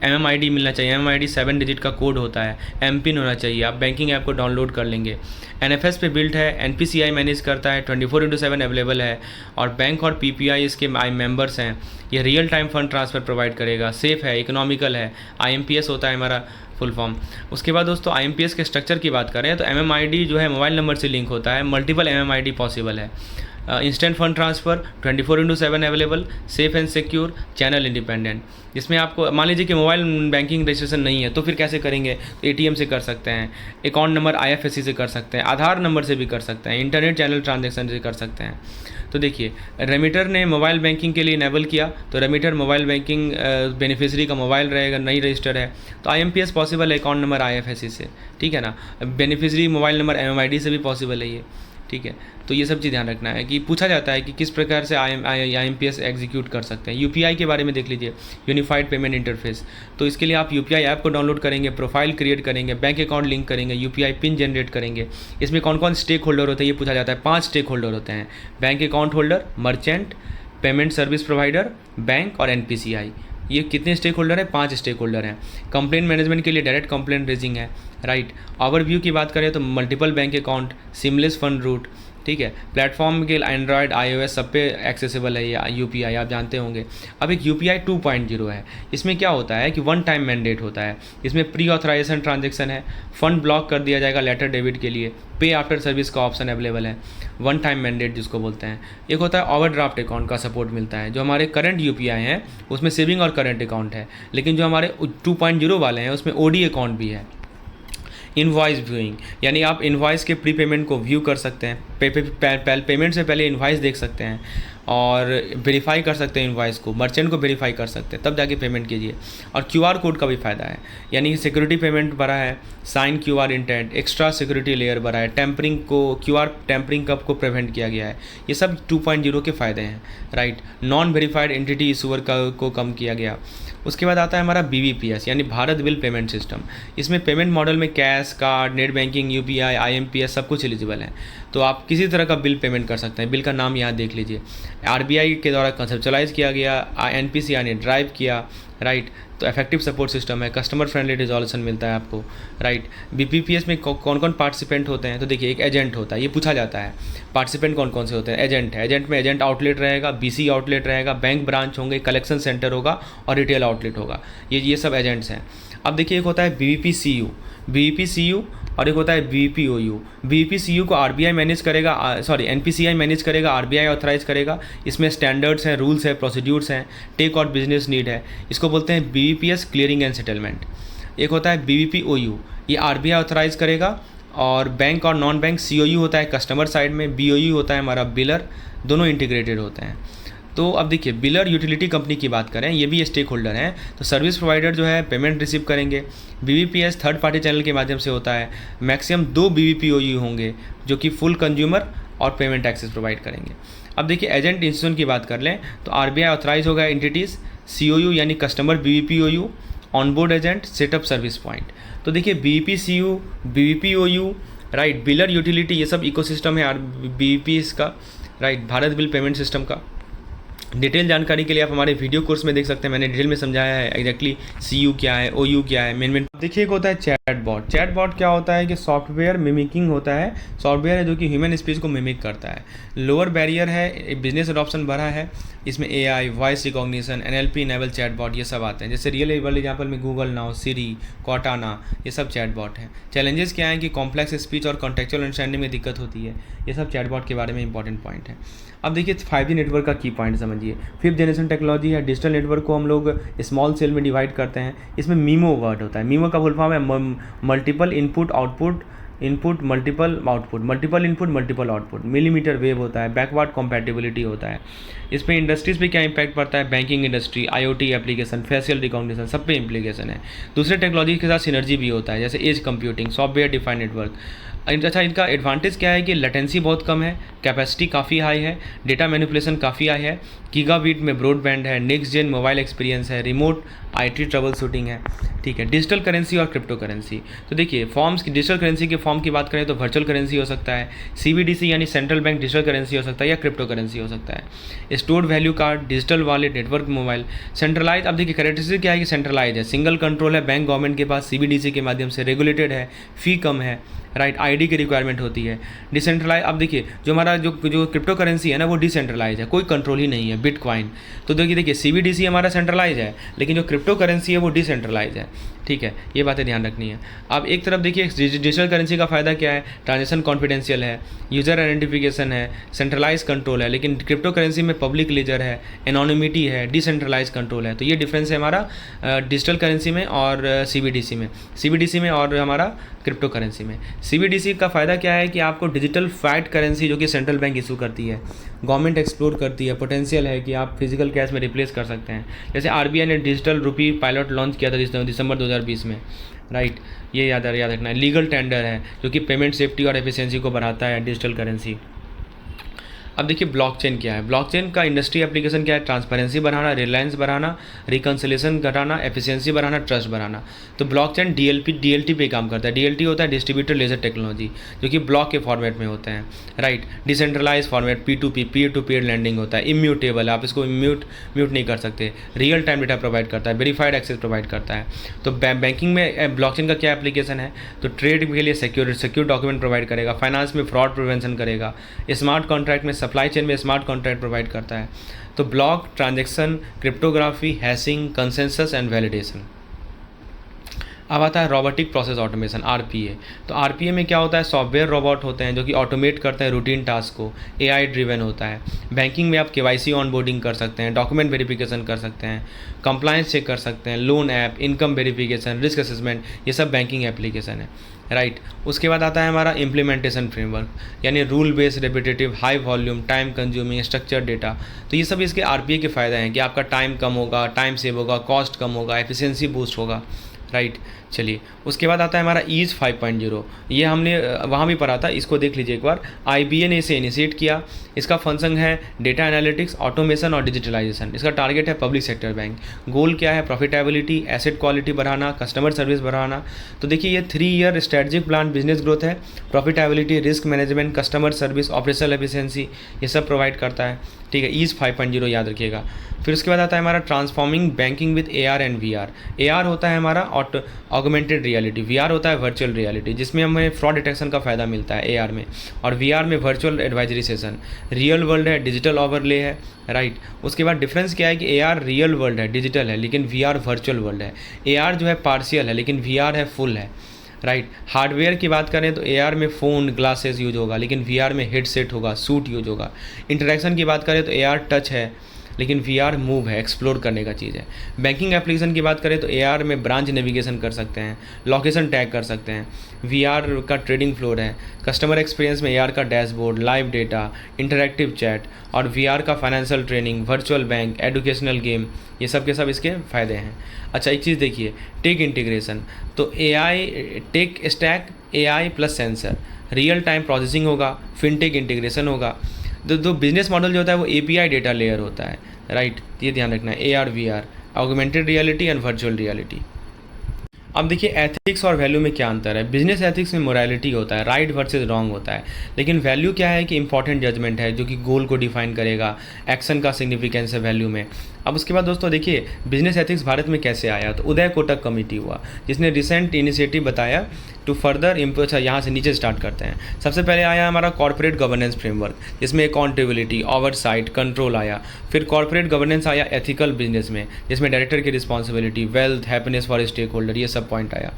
एमएमआईडी मिलना चाहिए। एमएमआईडी 7 डिजिट का कोड होता है। एमपिन होना चाहिए। आप बैंकिंग ऐप को डाउनलोड कर लेंगे। एनएफएस पे बिल्ट है। एनपीसीआई मैनेज करता है, 24/7 अवेलेबल है। और बैंक और पीपीआई इसके मेंबर्स हैं। ये real time fund transfer provide करेगा, सेफ़ है, इकोनॉमिकल है। आईएमपीएस होता है हमारा फुल फॉर्म। उसके बाद दोस्तों आईएमपीएस के स्ट्रक्चर की बात करें तो एमएमआईडी जो है मोबाइल नंबर से लिंक होता है। मल्टीपल एमएमआईडी पॉसिबल है। Instant fund transfer 24/7 available, safe and secure, channel independent. जिसमें आपको मान लीजिए कि मोबाइल बैंकिंग रजिस्ट्रेशन नहीं है तो फिर कैसे करेंगे? एटीएम से कर सकते हैं, अकाउंट नंबर आईएफएससी से कर सकते हैं, आधार नंबर से भी कर सकते हैं, इंटरनेट चैनल ट्रांजेक्शन से कर सकते हैं। तो देखिए रेमिटर ने मोबाइल बैंकिंग के लिए इनेबल किया, तो रेमिटर मोबाइल बैंकिंग बेनिफिशियरी का मोबाइल रहेगा, नई रजिस्टर है तो आईएमपीएस पॉसिबल है अकाउंट नंबर आईएफएससी से, ठीक है ना। बेनिफिशियरी मोबाइल नंबर एमएमआईडी से भी पॉसिबल है ये, ठीक है। तो ये सब चीज़ ध्यान रखना है कि पूछा जाता है कि किस प्रकार से आईएमपीएस एग्जीक्यूट कर सकते हैं। यूपीआई के बारे में देख लीजिए, यूनिफाइड पेमेंट इंटरफेस। तो इसके लिए आप यूपीआई ऐप को डाउनलोड करेंगे, प्रोफाइल क्रिएट करेंगे, बैंक अकाउंट लिंक करेंगे, यूपीआई पिन जनरेट करेंगे। इसमें कौन कौन स्टेक होल्डर होते हैं ये पूछा जाता है। 5 स्टेक होल्डर होते हैं, bank account holder, merchant, payment service provider, bank और एनपीसीआई। ये कितने स्टेक होल्डर है? 5 स्टेक होल्डर हैं। कंप्लेंट मैनेजमेंट के लिए डायरेक्ट कंप्लेंट रेजिंग है, राइट। ओवरव्यू की बात करें तो multiple bank account, seamless fund route, ठीक है। प्लेटफॉर्म के एंड्रॉयड, आईओएस सब पे एक्सेसिबल है ये यूपीआई, आप जानते होंगे। अब एक यूपीआई 2.0 है। इसमें क्या होता है कि 1 टाइम मैंडेट होता है। इसमें प्री ऑथराइजेशन ट्रांजेक्शन है, फंड ब्लॉक कर दिया जाएगा लेटर डेबिट के लिए, पे आफ्टर सर्विस का ऑप्शन अवेलेबल है, 1 टाइम मैंडेट जिसको बोलते हैं। एक होता है ओवरड्राफ्ट अकाउंट का सपोर्ट मिलता है। जो हमारे करंट यूपीआई हैं उसमें सेविंग और करंट अकाउंट है, लेकिन जो हमारे 2.0 वाले हैं उसमें ओडी अकाउंट भी है। इनवॉइस व्यूइंग यानी आप इनवॉइस के प्री पेमेंट को व्यू कर सकते हैं, पेमेंट से पहले इनवॉइस देख सकते हैं और वेरीफाई कर सकते हैं इनवॉइस को, मर्चेंट को वेरीफाई कर सकते हैं, तब जाके पेमेंट कीजिए। और क्यूआर कोड का भी फ़ायदा है, यानी सिक्योरिटी पेमेंट बढ़ा है, sign QR intent, extra security layer बढ़ा है, टेम्परिंग को क्यूआर टेम्परिंग कब को प्रिवेंट किया गया है। ये सब 2.0 के फ़ायदे हैं, right. Non verified entity issuer को कम किया गया। उसके बाद आता है हमारा बीबीपीएस यानी भारत बिल पेमेंट सिस्टम। इसमें पेमेंट मॉडल में cash, card, net banking, UPI, IMPS सब कुछ एलिजिबल है। तो आप किसी तरह का बिल पेमेंट कर सकते हैं। बिल का नाम यहाँ देख लीजिए। आरबीआई के द्वारा कंसेप्चुलाइज किया गया, एनपीसीआई ने ड्राइव किया, राइट। तो इफेक्टिव सपोर्ट सिस्टम है, कस्टमर फ्रेंडली रिजोल्यूशन मिलता है आपको, राइट। बीपीपीएस में कौन कौन पार्टिसिपेंट होते हैं? तो देखिए एक एजेंट होता है, ये पूछा जाता है पार्टिसिपेंट कौन कौन से होते हैं। एजेंट है, एजेंट में एजेंट आउटलेट रहेगा, बीसी आउटलेट रहेगा, बैंक ब्रांच होंगे, कलेक्शन सेंटर होगा और रिटेल आउटलेट होगा। ये सब एजेंट्स हैं। अब देखिए एक होता है बीवीपीसीयू और एक होता है बीपीओयू। बीपीसीयू को आरबीआई मैनेज करेगा, एनपीसीआई मैनेज करेगा, आरबीआई ऑथराइज करेगा। इसमें स्टैंडर्ड्स हैं, रूल्स हैं, प्रोसीड्यूर्स हैं, टेक और बिजनेस नीड है। इसको बोलते हैं बीपीएस क्लियरिंग एंड सेटलमेंट। एक होता है बीपीओयू, ये आरबीआई ऑथराइज करेगा, और बैंक और नॉन बैंक COU होता है कस्टमर साइड में, BOU होता है हमारा बिलर, दोनों इंटीग्रेटेड होते हैं। तो अब देखिए बिलर यूटिलिटी कंपनी की बात करें, ये भी स्टेक होल्डर हैं। तो सर्विस प्रोवाइडर जो है पेमेंट रिसीव करेंगे। BBPS थर्ड पार्टी चैनल के माध्यम से होता है। मैक्सिमम 2 BBPOU होंगे जो कि फुल कंज्यूमर और पेमेंट एक्सेस प्रोवाइड करेंगे। अब देखिए एजेंट इंस्टीट्यूशन की बात कर लें तो RBI ऑथराइज होगा एंटिटीज़, COU यानी customer BBPOU, onboard agent, setup service point. तो देखिए BBPCU, BBPOU, राइट, बिलर यूटिलिटी, ये सब इकोसिस्टम है BBPS का, right, Bharat bill payment system का। डिटेल जानकारी के लिए आप हमारे वीडियो कोर्स में देख सकते हैं, मैंने डिटेल में समझाया है एग्जैक्टली CU क्या है, OU क्या है, मेन देखिए। एक होता है चैटबॉट। चैटबॉट क्या होता है कि सॉफ्टवेयर मिमिकिंग होता है, सॉफ्टवेयर है जो कि ह्यूमन स्पीच को मिमिक करता है। लोअर बैरियर है, बिजनेस एडॉप्शन बढ़ा है, इसमें AI, voice recognition, NLP enable chatbot ये सब आते हैं। जैसे रियल वर्ल्ड एग्जाम्पल में गूगल नाउ, सिरी, कॉर्टाना, ये सब चैटबॉट हैं। चैलेंजेस क्या हैं कि कॉम्प्लेक्स स्पीच और कॉन्टेक्चुअल अंडरस्टैंडिंग में दिक्कत होती है। ये सब चैटबॉट के बारे में इंपॉर्टेंट पॉइंट है। अब देखिए 5G नेटवर्क का की पॉइंट समझिए। 5th जनरेशन टेक्नोलॉजी है। डिजिटल नेटवर्क को हम लोग स्मॉल सेल में डिवाइड करते हैं। इसमें मीमो वर्ड होता है। मीमो का फुल फॉर्म है multiple input output, input multiple output, multiple input multiple output. Millimetre wave होता है, बैकवर्ड कॉम्पैटिबिलिटी होता है। इस पर इंडस्ट्रीज़ पे क्या इंपैक्ट पड़ता है, banking industry, IoT application, facial recognition, सब पे इम्प्लीकेशन है। दूसरे टेक्नोलॉजी के साथ सिनर्जी भी होता है, जैसे edge computing, software defined network. अच्छा, इनका एडवांटेज क्या है कि लेटेंसी बहुत कम है, कैपेसिटी काफ़ी हाई है, डेटा मैनिपुलेशन काफ़ी हाई है, गीगाबीट में ब्रॉडबैंड है, नेक्स्ट जेन मोबाइल एक्सपीरियंस है, रिमोट IT ट्रबल शूटिंग है, ठीक है। डिजिटल करेंसी और क्रिप्टो करेंसी। तो देखिए फॉर्म्स की, डिजिटल करेंसी के फॉर्म की बात करें तो वर्चुअल करेंसी हो सकता है, CBDC यानी सेंट्रल बैंक डिजिटल करेंसी हो सकता है, या क्रिप्टो करेंसी हो सकता है। Stored value card, digital wallet, network mobile. Centralise, अब देखिए करेक्टरिस्टिक क्या है कि सेंट्रलाइज है, सिंगल कंट्रोल है, बैंक गवर्नमेंट के पास, CBDC के माध्यम से रेगुलेटेड है, फ़ी कम है, राइट, ID की रिक्वायरमेंट होती है। डिसेंट्रलाइज, अब देखिए जो हमारा जो क्रिप्टो करेंसी है ना वो डिसेंट्रलाइज है, कोई कंट्रोल ही नहीं है, बिटकॉइन। तो देखिए CBDC हमारा सेंट्रलाइज है, लेकिन जो क्रिप्टो करेंसी है वो डिसेंट्रलाइज है, ठीक है। ये बातें ध्यान रखनी है। अब एक तरफ देखिए डिजिटल करेंसी का फ़ायदा क्या है, ट्रांजेक्शन कॉन्फिडेंशियल है, यूज़र आइडेंटिफिकेशन है, सेंट्रलाइज कंट्रोल है। लेकिन क्रिप्टो करेंसी में पब्लिक लेजर है, एनोनिमिटी है, डिसेंट्रलाइज कंट्रोल है। तो ये डिफरेंस है हमारा डिजिटल करेंसी में और CBDC में और हमारा क्रिप्टो करेंसी में। CBDC का फ़ायदा क्या है कि आपको डिजिटल फैट करेंसी जो कि सेंट्रल बैंक इशू करती है, गवर्नमेंट एक्सप्लोर करती है, पोटेंशियल है कि आप फिजिकल कैश में रिप्लेस कर सकते हैं। जैसे RBI ने डिजिटल रुपी पायलट लॉन्च किया था दिसंबर 2020 में, राइट, ये याद रखना है। लीगल टेंडर है जो कि पेमेंट सेफ्टी और एफिशिएंसी को बढ़ाता है, डिजिटल करेंसी। अब देखिए ब्लॉकचेन क्या है। ब्लॉकचेन का इंडस्ट्री एप्लीकेशन क्या है, ट्रांसपेरेंसी बढ़ाना, रिलायंस बढ़ाना, रिकन्सिलेशन घटाना, एफिशिएंसी बढ़ाना, ट्रस्ट बढ़ाना। तो ब्लॉकचेन DLT पे काम करता है। DLT होता है डिस्ट्रीब्यूटेड लेजर टेक्नोलॉजी, जो कि ब्लॉक के फॉर्मेट में होते हैं, right. Decentralise format, P2P, peer to peer lending होता है। इम्यूटेबल, आप इसको म्यूट नहीं कर सकते। रियल टाइम डेटा प्रोवाइड करता है, वेरीफाइड एक्सेस प्रोवाइड करता है। तो बैंकिंग में ब्लॉकचेन का क्या एप्लीकेशन है, तो ट्रेड के लिए सिक्योर डॉक्यूमेंट प्रोवाइड करेगा, फाइनेंस में फ्रॉड प्रिवेंशन करेगा, स्मार्ट कॉन्ट्रैक्ट में, सप्लाई चेन में स्मार्ट कॉन्ट्रैक्ट प्रोवाइड करता है। तो block, transaction, cryptography, hashing, consensus and validation. अब आता है रोबोटिक प्रोसेस ऑटोमेशन, RPA। तो RPA में क्या होता है, सॉफ्टवेयर रोबोट होते हैं जो कि ऑटोमेट करते हैं रूटीन टास्क को, AI ड्रिवन होता है। बैंकिंग में आप KYC ऑनबोर्डिंग कर सकते हैं, डॉक्यूमेंट वेरिफिकेशन कर सकते हैं, कंप्लायंस चेक कर सकते हैं, loan app, income verification, risk assessment, ये सब बैंकिंग एप्लीकेशन है, राइट। उसके बाद आता है हमारा इम्प्लीमेंटेशन फ्रेमवर्क, यानी rule based, repetitive, high volume, time consuming, structure data. तो ये सब इसके RPA के फ़ायदे हैं कि आपका टाइम कम होगा, टाइम सेव होगा, कॉस्ट कम होगा, एफिशिएंसी बूस्ट होगा, राइट। चलिए उसके बाद आता है हमारा ईज 5.0। ये हमने वहाँ भी पढ़ा था, इसको देख लीजिए एक बार। IBA ने इसे इनिशिएट किया। इसका फंक्शन है डेटा एनालिटिक्स, ऑटोमेशन और डिजिटलाइजेशन। इसका टारगेट है पब्लिक सेक्टर बैंक। गोल क्या है, प्रॉफिटेबिलिटी, एसेट क्वालिटी बढ़ाना, कस्टमर सर्विस बढ़ाना। तो देखिए ये 3 year strategic plan business growth है, profitability, risk management, customer service, operational efficiency, ये सब प्रोवाइड करता है, ठीक है। ईज 5.0 याद रखिएगा। फिर उसके बाद आता है हमारा transforming banking with AR and VR। AR होता है हमारा ऑगमेंटेड रियलिटी, VR होता है वर्चुअल रियलिटी, जिसमें हमें फ्रॉड डिटेक्शन का फ़ायदा मिलता है AR में, और VR में virtual advisory session. Real world है, डिजिटल ओवरले है, राइट। उसके बाद डिफरेंस क्या है कि AR रियल वर्ल्ड है, डिजिटल है, लेकिन VR वर्चुअल वर्ल्ड है। AR जो है पार्शियल है, लेकिन VR है फुल है, राइट। हार्डवेयर की बात करें तो AR में फ़ोन, ग्लासेस यूज होगा, लेकिन VR में हेडसेट होगा, सूट यूज होगा। इंटरेक्शन की बात करें तो AR टच है, लेकिन VR मूव है, एक्सप्लोर करने का चीज़ है। बैंकिंग एप्लीकेशन की बात करें तो AR में ब्रांच नेविगेशन कर सकते हैं, लोकेशन टैग कर सकते हैं। VR का ट्रेडिंग फ्लोर है। कस्टमर एक्सपीरियंस में AR का dashboard, live data, interactive chat और VR का financial training, virtual bank, educational game, ये सब के सब इसके फ़ायदे हैं। अच्छा, एक चीज़ देखिए, टेक इंटीग्रेशन, तो AI tech stack, AI plus sensor, real time processing होगा, फिनटेक इंटीग्रेशन होगा। तो बिजनेस मॉडल जो होता है वो API डेटा लेयर होता है, राइट। ये ध्यान रखना है, AR VR, augmented reality and virtual reality. अब देखिए एथिक्स और वैल्यू में क्या अंतर है। बिजनेस एथिक्स में मोरालिटी होता है, राइट वर्सेस रॉन्ग होता है, लेकिन वैल्यू क्या है कि इंपॉर्टेंट जजमेंट है जो कि गोल को डिफाइन करेगा, एक्शन का सिग्निफिकेंस है वैल्यू में। अब उसके बाद दोस्तों देखिए बिजनेस एथिक्स भारत में कैसे आया, तो उदय कोटक कमेटी हुआ जिसने रिसेंट इनिशिएटिव बताया टू फर्दर इम्प्रूव। अच्छा, यहाँ से नीचे स्टार्ट करते हैं। सबसे पहले आया हमारा कॉर्पोरेट गवर्नेंस फ्रेमवर्क, जिसमें अकाउंटेबिलिटी, ओवरसाइट, कंट्रोल आया। फिर कॉर्पोरेट गवर्नेंस आया एथिकल बिजनेस में, जिसमें डायरेक्टर की responsibility, wealth, happiness for stakeholder, ये सब पॉइंट आया।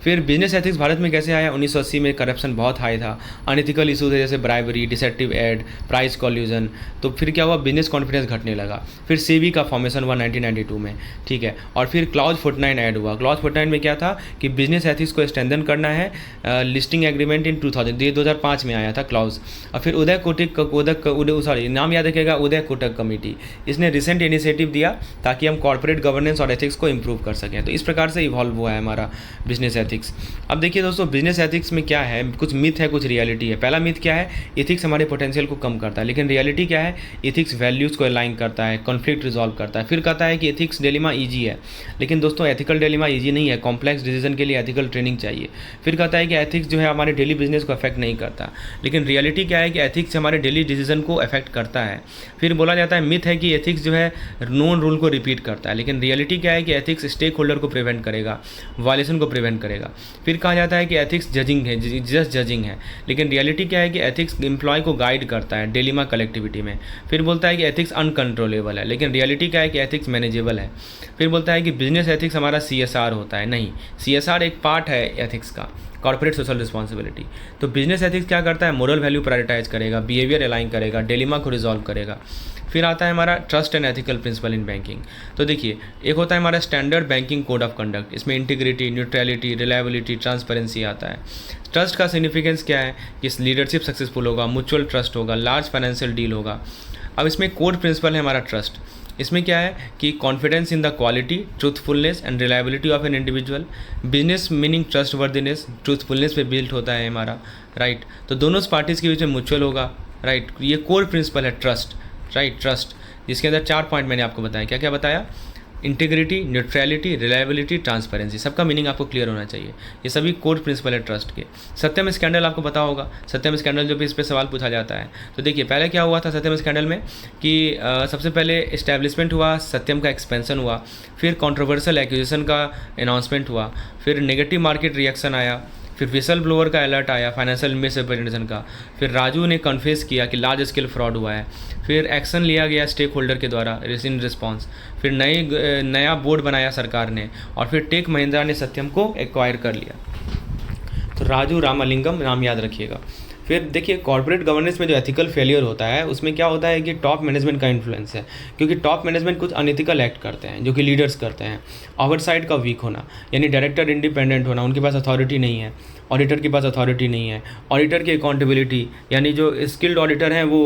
फिर बिजनेस एथिक्स भारत में कैसे आया, 1980 में करप्शन बहुत हाई था, अनएथिकल इशूज है जैसे bribery, deceptive ad, price collusion. तो फिर क्या हुआ, बिजनेस कॉन्फिडेंस घटने लगा। फिर सेबी का फॉर्मेशन हुआ 1992 में, ठीक है। और फिर क्लॉज 49 ऐड हुआ। क्लॉज 49 में क्या था कि बिजनेस एथिक्स को स्ट्रेंथन करना है, लिस्टिंग एग्रीमेंट इन 2000, ये 2005 में आया था क्लॉज। और फिर उदय नाम याद रखिएगा, उदय कोटक कमेटी, इसने रिसेंट इनिशिएटिव दिया ताकि हम कॉर्पोरेट गवर्नेंस और एथिक्स को इम्प्रूव कर सकें। तो इस प्रकार से इवॉल्व हुआ है हमारा बिजनेस एथिक्स। अब देखिए दोस्तों बिजनेस एथिक्स में क्या है, कुछ मिथ है कुछ रियलिटी है। पहला मिथ क्या है, एथिक्स हमारे पोटेंशियल को कम करता है, लेकिन रियलिटी क्या है, एथिक्स वैल्यूज़ को अलाइन करता है, कॉन्फ्लिक्ट रिजॉल्व करता है। फिर कहता है कि एथिक्स डिलेमा ईजी है, लेकिन दोस्तों एथिकल डिलेमा ईजी नहीं है, कॉम्प्लेक्स डिसीजन के लिए एथिकल ट्रेनिंग चाहिए। फिर कहता है कि एथिक्स जो है हमारे डेली बिजनेस को अफेक्ट नहीं करता, लेकिन रियलिटी क्या है कि एथिक्स हमारे डेली डिसीजन को अफेक्ट करता है। फिर बोला जाता है मिथ है कि एथिक्स जो है नोन रूल को रिपीट करता है, लेकिन रियलिटी क्या है कि एथिक्स स्टेक होल्डर को प्रिवेंट करेगा, वायलेशन को प्रिवेंट करेगा। फिर कहा जाता है कि एथिक्स जजिंग है, जस्ट जजिंग है, लेकिन रियलिटी क्या है कि एथिक्स एम्प्लॉय को गाइड करता है डिलेमा कलेक्टिविटी में। फिर बोलता है कि एथिक्स अनकंट्रोलेबल है, लेकिन रियलिटी क्या है कि एथिक्स मैनेजेबल है। फिर बोलता है कि बिजनेस एथिक्स हमारा CSR होता है, नहीं, CSR एक पार्ट है एथिक्स का, कॉर्पोरेट सोशल रिस्पॉन्सिबिलिटी। तो बिजनेस एथिक्स क्या करता है, मोरल वैल्यू प्रायोरिटाइज करेगा, बिहेवियर अलाइन करेगा, डिलेमा को रिजॉल्व करेगा। फिर आता है हमारा trust and ethical principle in banking. तो देखिए एक होता है हमारा standard banking code of conduct, इसमें इंटीग्रिटी, न्यूट्रलिटी, रिलायबिलिटी, ट्रांसपेरेंसी आता है। ट्रस्ट का सिग्निफिकेंस क्या है कि लीडरशिप सक्सेसफुल होगा, म्यूचुअल ट्रस्ट होगा, लार्ज फाइनेंशियल डील होगा। अब इसमें कोड प्रिंसिपल है हमारा ट्रस्ट, इसमें क्या है कि confidence in the quality, truthfulness and reliability of an individual. Business meaning trust worthiness, truthfulness पे बिल्ट होता है हमारा, राइट। तो दोनों पार्टीज़ के बीच में म्यूचुअल होगा, राइट। ये कोर प्रिंसिपल है ट्रस्ट, राइट, ट्रस्ट, जिसके अंदर 4 पॉइंट मैंने आपको बताया। क्या क्या बताया, इंटीग्रिटी, न्यूट्रलिटी, रिलायबिलिटी, ट्रांसपेरेंसी, सबका मीनिंग आपको क्लियर होना चाहिए। ये सभी कोर प्रिंसिपल है ट्रस्ट के। सत्यम स्कैंडल आपको पता होगा, सत्यम स्कैंडल जो भी इस पर सवाल पूछा जाता है। तो देखिए पहले क्या हुआ था सत्यम स्कैंडल में कि सबसे पहले इस्टेब्लिशमेंट हुआ, सत्यम का एक्सपेंशन हुआ, फिर कॉन्ट्रोवर्शियल एक्यूजेशन का अनाउंसमेंट हुआ, फिर नेगेटिव मार्केट रिएक्शन आया, फिर विसल ब्लोअर का अलर्ट आया फाइनेंशियल मिसरिप्रेजेंटेशन का, फिर राजू ने कन्फेस किया कि लार्ज स्केल फ्रॉड हुआ है, फिर एक्शन लिया गया स्टेक होल्डर के द्वारा इन रिस्पॉन्स, फिर नया बोर्ड बनाया सरकार ने, और फिर टेक महिंद्रा ने सत्यम को एक्वायर कर लिया। तो राजू रामालिंगम नाम याद रखिएगा। फिर देखिए कॉर्पोरेट गवर्नेंस में जो एथिकल फेलियर होता है उसमें क्या होता है कि टॉप मैनेजमेंट का इन्फ्लुएंस है, क्योंकि टॉप मैनेजमेंट कुछ अनएथिकल एक्ट करते हैं जो कि लीडर्स करते हैं। ओवरसाइट का वीक होना, यानी डायरेक्टर इंडिपेंडेंट होना, उनके पास अथॉरिटी नहीं है, ऑडिटर के पास अथॉरिटी नहीं है, ऑडिटर की अकाउंटेबिलिटी, यानी जो स्किल्ड ऑडिटर हैं वो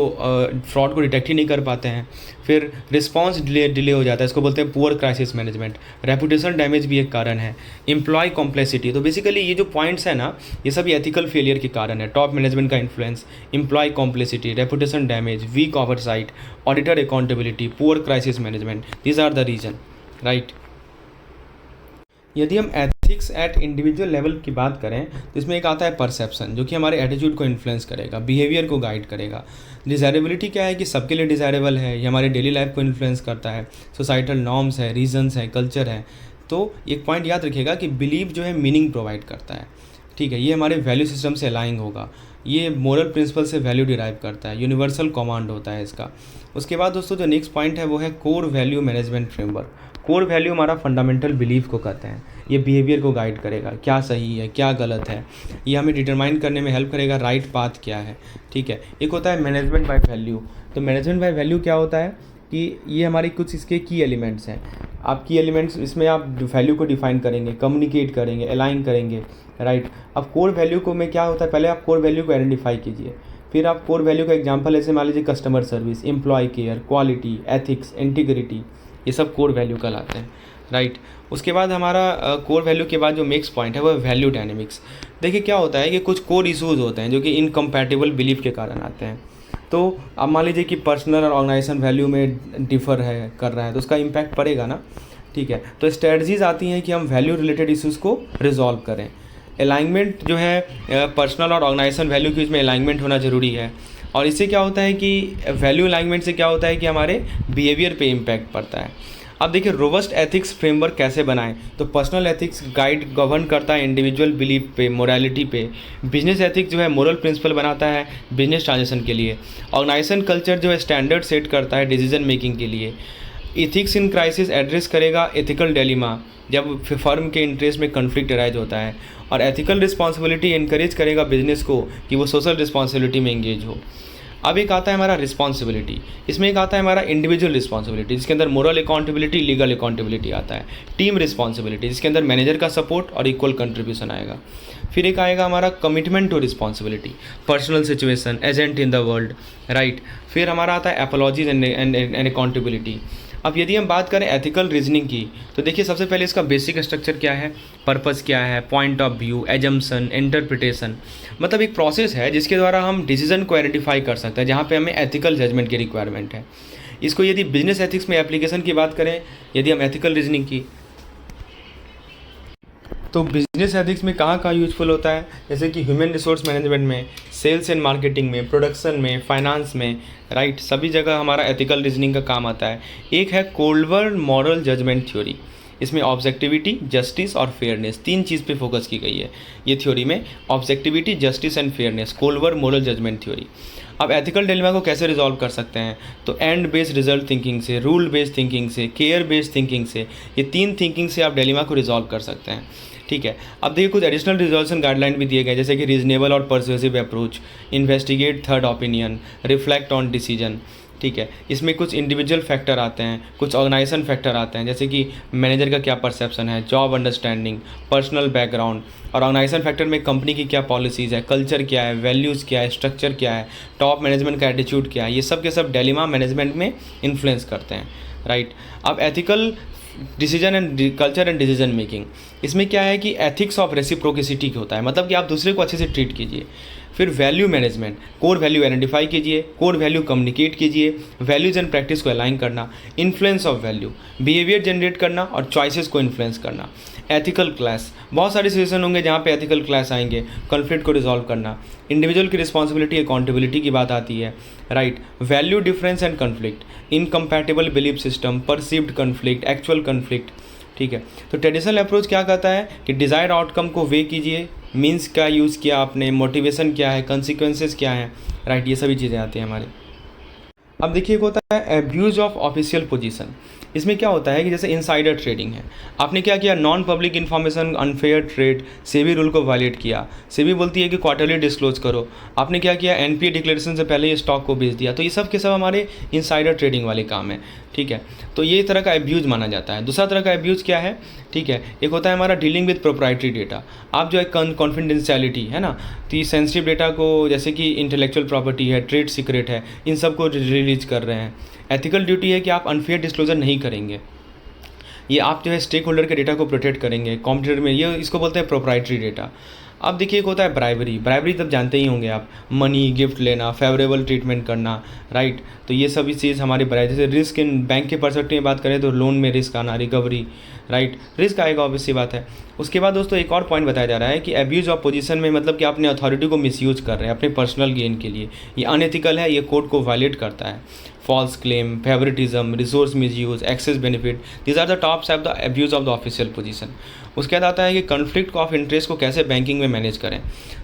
फ्रॉड को डिटेक्ट ही नहीं कर पाते हैं। फिर रिस्पॉन्स डिले हो जाता है, इसको बोलते हैं poor crisis management. Reputation damage भी एक कारण है। एम्प्लॉय कॉम्प्लेक्सिटी, तो बेसिकली ये जो पॉइंट्स है ना ये सभी एथिकल फेलियर के कारण है। टॉप मैनेजमेंट का influence, employ complexity, reputation damage, weak oversight, auditor accountability, poor crisis management, these are the reason, right. यदि हम एथिक्स एट इंडिविजुअल लेवल की बात करें तो इसमें एक आता है परसेप्शन, जो कि हमारे एटीट्यूड को इन्फ्लुएंस करेगा, बिहेवियर को गाइड करेगा। डिज़ायरेबिलिटी क्या है कि सबके लिए डिज़ायरेबल है, ये हमारे डेली लाइफ को इन्फ्लुएंस करता है। सोसाइटल नॉर्म्स है, रीजन्स है, कल्चर है। तो एक पॉइंट याद रखिएगा कि बिलीव जो है मीनिंग प्रोवाइड करता है, ठीक है, ये हमारे वैल्यू सिस्टम से अलाइन होगा। ये मोरल प्रिंसिपल से वैल्यू डिराइव करता है, यूनिवर्सल कमांड होता है इसका। उसके बाद दोस्तों जो नेक्स्ट पॉइंट है वो है core value management framework. Core value हमारा फंडामेंटल बिलीफ को कहते हैं, ये बिहेवियर को गाइड करेगा, क्या सही है क्या गलत है, ये हमें डिटरमाइन करने में हेल्प करेगा राइट पाथ क्या है, ठीक है। एक होता है मैनेजमेंट बाय वैल्यू। तो मैनेजमेंट बाय वैल्यू क्या होता है कि ये हमारे कुछ इसके की एलिमेंट्स हैं। आप की एलिमेंट्स इसमें आप वैल्यू को डिफाइन करेंगे, कम्युनिकेट करेंगे, अलाइन करेंगे, राइट। अब कोर वैल्यू को में क्या होता है, पहले आप कोर वैल्यू को आइडेंटिफाई कीजिए, फिर आप कोर वैल्यू का एग्जांपल ऐसे मान लीजिए customer service, employ care, quality, ethics, integrity, ये सब कोर वैल्यू कहलाते हैं, राइट। उसके बाद हमारा कोर वैल्यू के बाद जो नेक्स्ट पॉइंट है वो वैल्यू डायनेमिक्स। देखिए क्या होता है कि कुछ कोर इशूज़ होते हैं जो कि इनकम्पैटिबल बिलीफ के कारण आते हैं। तो अब मान लीजिए कि पर्सनल और ऑर्गेनाइजेशन वैल्यू में डिफ़र है कर रहा है तो उसका इम्पैक्ट पड़ेगा ना, ठीक है। तो स्ट्रेटजीज आती हैं कि हम वैल्यू रिलेटेड इश्यूज़ को रिजॉल्व करें। अलाइनमेंट जो है पर्सनल और ऑर्गेनाइजेशन वैल्यू के बीच में अलाइनमेंट होना ज़रूरी है। और इससे क्या होता है कि वैल्यू अलाइनमेंट से क्या होता है कि हमारे बिहेवियर पे इम्पैक्ट पड़ता है। अब देखिए रोबस्ट एथिक्स फ्रेमवर्क कैसे बनाएं, तो पर्सनल एथिक्स गाइड गवर्न करता है इंडिविजुअल बिलीफ पे, मोरालिटी पे। बिजनेस एथिक्स जो है मोरल प्रिंसिपल बनाता है बिजनेस ट्रांजेक्शन के लिए। ऑर्गेनाइजेशन कल्चर जो है स्टैंडर्ड सेट करता है डिसीजन मेकिंग के लिए। इथिक्स इन क्राइसिस एड्रेस करेगा एथिकल डिलेमा, जब फर्म के इंटरेस्ट में कन्फ्लिक्ट अराइज होता है। और एथिकल रिस्पॉन्सिबिलिटी इनकरेज करेगा बिजनेस को कि वो सोशल रिस्पॉन्सिबिलिटी में एंगेज हो। अब एक आता है हमारा रिस्पॉन्सिबिलिटी, इसमें एक आता है हमारा इंडिविजुअल रिस्पॉन्सिबिलिटी जिसके अंदर मोरल अकाउंटेबिलिटी, लीगल अकाउंटेबिलिटी आता है। टीम रिस्पॉन्सिबिलिटी जिसके अंदर मैनेजर का सपोर्ट और इक्वल कंट्रीब्यूशन आएगा। फिर एक आएगा हमारा commitment to responsibility, personal situation, agent in the world, right. फिर हमारा आता है एपोलॉजीज एंड अकाउंटेबिलिटी। अब यदि हम बात करें एथिकल रीजनिंग की तो देखिए सबसे पहले इसका बेसिक स्ट्रक्चर क्या है, पर्पस क्या है, point of view, assumption, interpretation. मतलब एक प्रोसेस है जिसके द्वारा हम डिसीजन को आइडेंटिफाई कर सकते हैं जहाँ पे हमें एथिकल जजमेंट की रिक्वायरमेंट है। इसको यदि बिजनेस एथिक्स में एप्लीकेशन की बात करें, यदि हम एथिकल रीजनिंग की, तो बिजनेस एथिक्स में कहाँ कहाँ यूजफुल होता है, जैसे कि ह्यूमन रिसोर्स मैनेजमेंट में, सेल्स एंड मार्केटिंग में, प्रोडक्शन में, फाइनेंस में, राइट। सभी जगह हमारा एथिकल रीजनिंग का काम आता है। एक है कोल्वर मॉरल जजमेंट थ्योरी, इसमें ऑब्जेक्टिविटी, जस्टिस और फेयरनेस, तीन चीज़ पे फोकस की गई है ये थ्योरी में, ऑब्जेक्टिविटी, जस्टिस एंड फेयरनेस, कोल्वर मॉरल जजमेंट थ्योरी। अब एथिकल डिलेमा को कैसे रिजॉल्व कर सकते हैं, तो एंड बेस्ड रिजल्ट थिंकिंग से, रूल बेस्ड थिंकिंग से, केयर बेस्ड थिंकिंग से, ये तीन थिंकिंग से आप डिलेमा को रिजॉल्व कर सकते हैं, ठीक है। अब देखिए कुछ एडिशनल रिजोल्यूशन गाइडलाइन भी दिए गए जैसे कि रीजनेबल और persuasive approach, investigate third opinion, reflect on decision, ठीक है। इसमें कुछ इंडिविजुअल फैक्टर आते हैं, कुछ ऑर्गेनाइजेशन फैक्टर आते हैं जैसे कि मैनेजर का क्या परसेप्शन है, जॉब अंडरस्टैंडिंग, पर्सनल बैकग्राउंड। और ऑर्गेनाइजेशन फैक्टर में कंपनी की क्या पॉलिसीज़ है, कल्चर क्या है, वैल्यूज़ क्या है, स्ट्रक्चर क्या है, टॉप मैनेजमेंट का एटीट्यूड क्या है, ये सब के सब डिलेमा मैनेजमेंट में इन्फ्लुएंस करते हैं, राइट। अब ethical decision and culture and decision making, इसमें क्या है कि एथिक्स ऑफ रेसिप्रोकेसिटी होता है, मतलब कि आप दूसरे को अच्छे से ट्रीट कीजिए। फिर value management, core value identify कीजिए, कोर वैल्यू कम्युनिकेट कीजिए, वैल्यूज़ एंड प्रैक्टिस को अलाइन करना, influence of value, behaviour generate करना और चॉइसेस को इन्फ्लुएंस करना। एथिकल क्लास, बहुत सारे सिचुएशन होंगे जहाँ पे एथिकल क्लास आएंगे, कॉन्फ्लिक्ट को रिजॉल्व करना, इंडिविजुअल की रिस्पॉन्सिबिलिटी, अकाउंटेबिलिटी की बात आती है, right. Value difference and conflict, incompatible belief system, perceived conflict, actual conflict, ठीक है। तो ट्रेडिशनल अप्रोच क्या कहता है कि डिज़ायर्ड आउटकम को वे कीजिए, मीन्स का यूज़ किया आपने, मोटिवेशन क्या है, कंसिक्वेंसेस क्या है, राइट, ये सभी चीज़ें आती हैं हमारी। अब देखिए होता है एब्यूज़ ऑफ ऑफिशियल पोजीशन। इसमें क्या होता है कि जैसे इनसाइडर ट्रेडिंग है, आपने क्या किया, non public information, unfair trade, SEBI rule को वायलेट किया। सेबी बोलती है कि क्वार्टरली डिस्क्लोज करो, आपने क्या किया, एनपीए डिक्लेरेशन से पहले ये स्टॉक को बेच दिया। तो ये सब के सब हमारे इनसाइडर ट्रेडिंग वाले काम है, ठीक है। तो ये तरह का एब्यूज़ माना जाता है। दूसरा तरह का एब्यूज़ क्या है, ठीक है, एक होता है हमारा डीलिंग विद प्रोप्राइटरी डेटा। आप जो है कॉन्फिडेंशियलिटी है ना, तो ये सेंसिटिव डेटा को, जैसे कि इंटेलेक्चुअल प्रॉपर्टी है, ट्रेड सीक्रेट है, इन सब को रिलीज कर रहे हैं। एथिकल ड्यूटी है कि आप अनफेयर डिस्क्लोजर नहीं करेंगे, ये आप जो है स्टेक होल्डर के डेटा को प्रोटेक्ट करेंगे कॉम्पिटिटर में, ये इसको बोलते हैं प्रोप्राइटरी डेटा। अब देखिए एक होता है ब्राइबरी, ब्राइबरी तब जानते ही होंगे आप, मनी गिफ्ट लेना, फेवरेबल ट्रीटमेंट करना, राइट। तो ये सभी चीज़ हमारे ब्राइबरी, जैसे रिस्क इन बैंक के परस्पेक्टिव में बात करें तो लोन में रिस्क आना, रिकवरी, राइट, रिस्क आएगा, ऑब्वियस सी बात है। उसके बाद दोस्तों एक और पॉइंट बताया जा रहा है कि एब्यूज़ ऑफ पोजीशन में मतलब कि अपने अथॉरिटी को मिसयूज कर रहे हैं अपने पर्सनल गेन के लिए, ये अनएथिकल है, ये कोड को वायलेट करता है। False claim, favouritism, resource misuse, access benefit, these are the tops of the abuse of the official position. उसके बाद आता है कि कॉन्फ्लिक्ट ऑफ इंटरेस्ट को कैसे बैंकिंग में मैनेज करें।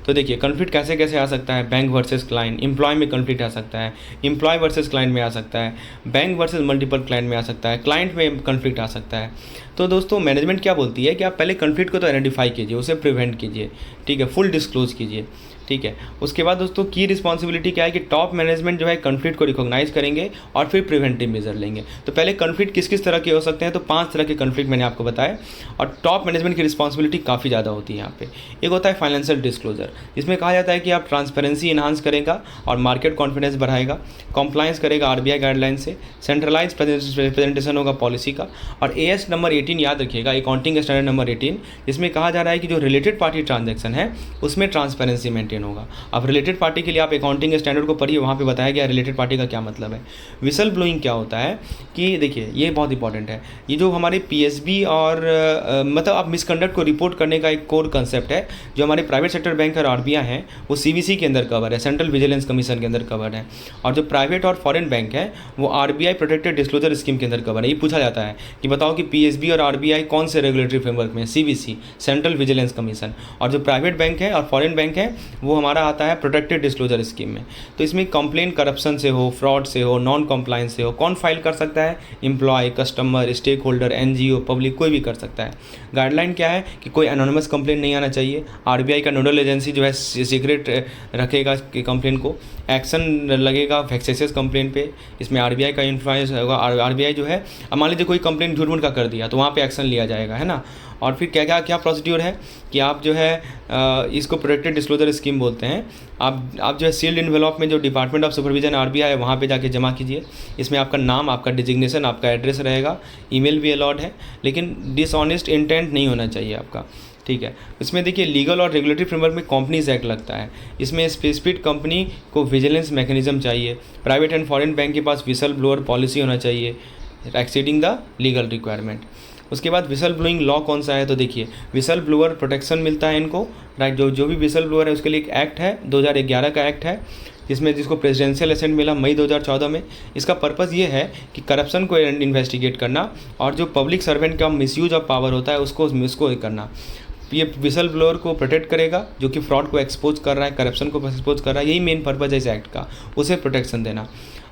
तो देखिए कॉन्फ्लिक्ट कैसे कैसे आ सकता है, बैंक वर्सेस क्लाइंट, एम्प्लॉय में कॉन्फ्लिक्ट आ सकता है, एम्प्लॉय वर्सेस क्लाइंट में आ सकता है, बैंक वर्सेस मल्टीपल क्लाइंट में आ सकता है, क्लाइंट में कॉन्फ्लिक्ट आ सकता है। तो दोस्तों मैनेजमेंट क्या बोलती है कि आप पहले कॉन्फ्लिक्ट को तो आइडेंटिफाई कीजिए, उसे प्रिवेंट कीजिए, ठीक है, फुल डिस्क्लोज कीजिए। ठीक है। उसके बाद दोस्तों की रिस्पॉन्सिबिलिटी क्या है कि टॉप मैनेजमेंट जो है कॉन्फ्लिक्ट को रिकॉग्नाइज करेंगे और फिर प्रिवेंटिव मेजर लेंगे। तो पहले कॉन्फ्लिक्ट किस किस तरह के हो सकते हैं, तो 5 तरह के कॉन्फ्लिक्ट मैंने आपको बताया, और टॉप मैनेजमेंट की रिस्पॉन्सिबिलिटी काफ़ी ज़्यादा होती है यहाँ पे। एक होता है फाइनेंशियल डिस्क्लोजर, इसमें कहा जाता है कि आप ट्रांसपेरेंसी इन्हांस करेगा और मार्केट कॉन्फिडेंस बढ़ाएगा, कंप्लायंस करेगा आरबीआई गाइडलाइन से, सेंट्रलाइज प्रेजेंटेशन होगा पॉलिसी का, और एएस नंबर 18 याद रखिएगा, अकाउंटिंग स्टैंडर्ड नंबर 18, जिसमें कहा जा रहा है कि जो रिलेटेड पार्टी ट्रांजैक्शन है उसमें ट्रांसपेरेंसी मेंटेन होगा। अब रिलेटेड पार्टी के लिए आप अकाउंटिंग स्टैंडर्ड को पढ़िए, वहाँ पे बताया गया रिलेटेड पार्टी का क्या मतलब है। विसल ब्लोइंग क्या होता है कि देखिए ये बहुत इंपॉर्टेंट है, ये जो हमारे पीएसबी और मतलब आप मिसकंडक्ट को रिपोर्ट करने का एक कोर कंसेप्ट है, जो हमारे प्राइवेट सेक्टर बैंक और आरबीआई हैं वो सीवीसी के अंदर कवर है, सेंट्रल विजिलेंस कमीशन के अंदर कवर है, और जो प्राइवेट और फॉरेन बैंक है वो आरबीआई प्रोटेक्टेड डिस्क्लोजर स्कीम के अंदर कवर है। ये पूछा जाता है कि बताओ कि पीएसबी और आरबीआई कौन से रेगुलेटरी फ्रेमवर्क में, सीवीसी सेंट्रल विजिलेंस कमीशन, और जो प्राइवेट बैंक है और फॉरेन बैंक है वो हमारा आता है प्रोटेक्टेड डिस्क्लोजर स्कीम में। तो इसमें कंप्लेन करप्शन से हो, फ्रॉड से हो, नॉन कंप्लायंस से हो, कौन फाइल कर सकता है, employ, customer, stakeholder, NGO, public, कोई भी कर सकता है। गाइडलाइन क्या है कि कोई एनोनिमस कंप्लेन नहीं आना चाहिए, आरबीआई का नोडल एजेंसी जो है सीक्रेट रखेगा कंप्लेन को, एक्शन लगेगा वैक्सेसियस कंप्लेन पे, इसमें आरबीआई का इन्फ्लुएंस होगा। आरबीआई जो है, अब मान लीजिए कोई कंप्लेन झूठ मूठ का कर दिया तो वहाँ पे एक्शन लिया जाएगा, है ना। और फिर क्या क्या क्या प्रोसीड्यूर है कि आप जो है इसको प्रोटेक्टेड डिस्क्लोजर स्कीम बोलते हैं, आप जो है सील्ड इन्वेलॉप में जो डिपार्टमेंट ऑफ सुपरविजन आरबीआई है वहाँ पे जाके जमा कीजिए। इसमें आपका नाम, आपका डिजिग्नेशन, आपका एड्रेस रहेगा, ईमेल भी अलाउड है, लेकिन डिसऑनेस्ट इंटेंट नहीं होना चाहिए आपका, ठीक है। इसमें देखिए लीगल और रेगुलेटरी फ्रेमवर्क में कंपनीज एक्ट लगता है, इसमें स्पेसिफिक कंपनी को विजिलेंस मैकेनिज्म चाहिए, प्राइवेट एंड फॉरेन बैंक के पास विसल ब्लोअर पॉलिसी होना चाहिए एक्सीडिंग द लीगल रिक्वायरमेंट। उसके बाद विसल ब्लोइंग लॉ कौन सा है, तो देखिए विसल ब्लोअर प्रोटेक्शन मिलता है इनको, राइट। जो भी विसल ब्लोअर है उसके लिए एक एक्ट है, 2011 का एक्ट है, जिसको प्रेसिडेंशियल असेंट मिला मई 2014 में। इसका पर्पज़ ये है कि करप्शन को इन्वेस्टिगेट करना और जो पब्लिक सर्वेंट का मिसयूज ऑफ पावर होता है उसको करना। ये विसल ब्लोअर को प्रोटेक्ट करेगा जो कि फ्रॉड को एक्सपोज कर रहा है, करप्शन को एक्सपोज कर रहा है, यही मेन पर्पज़ है इस एक्ट का, उसे प्रोटेक्शन देना।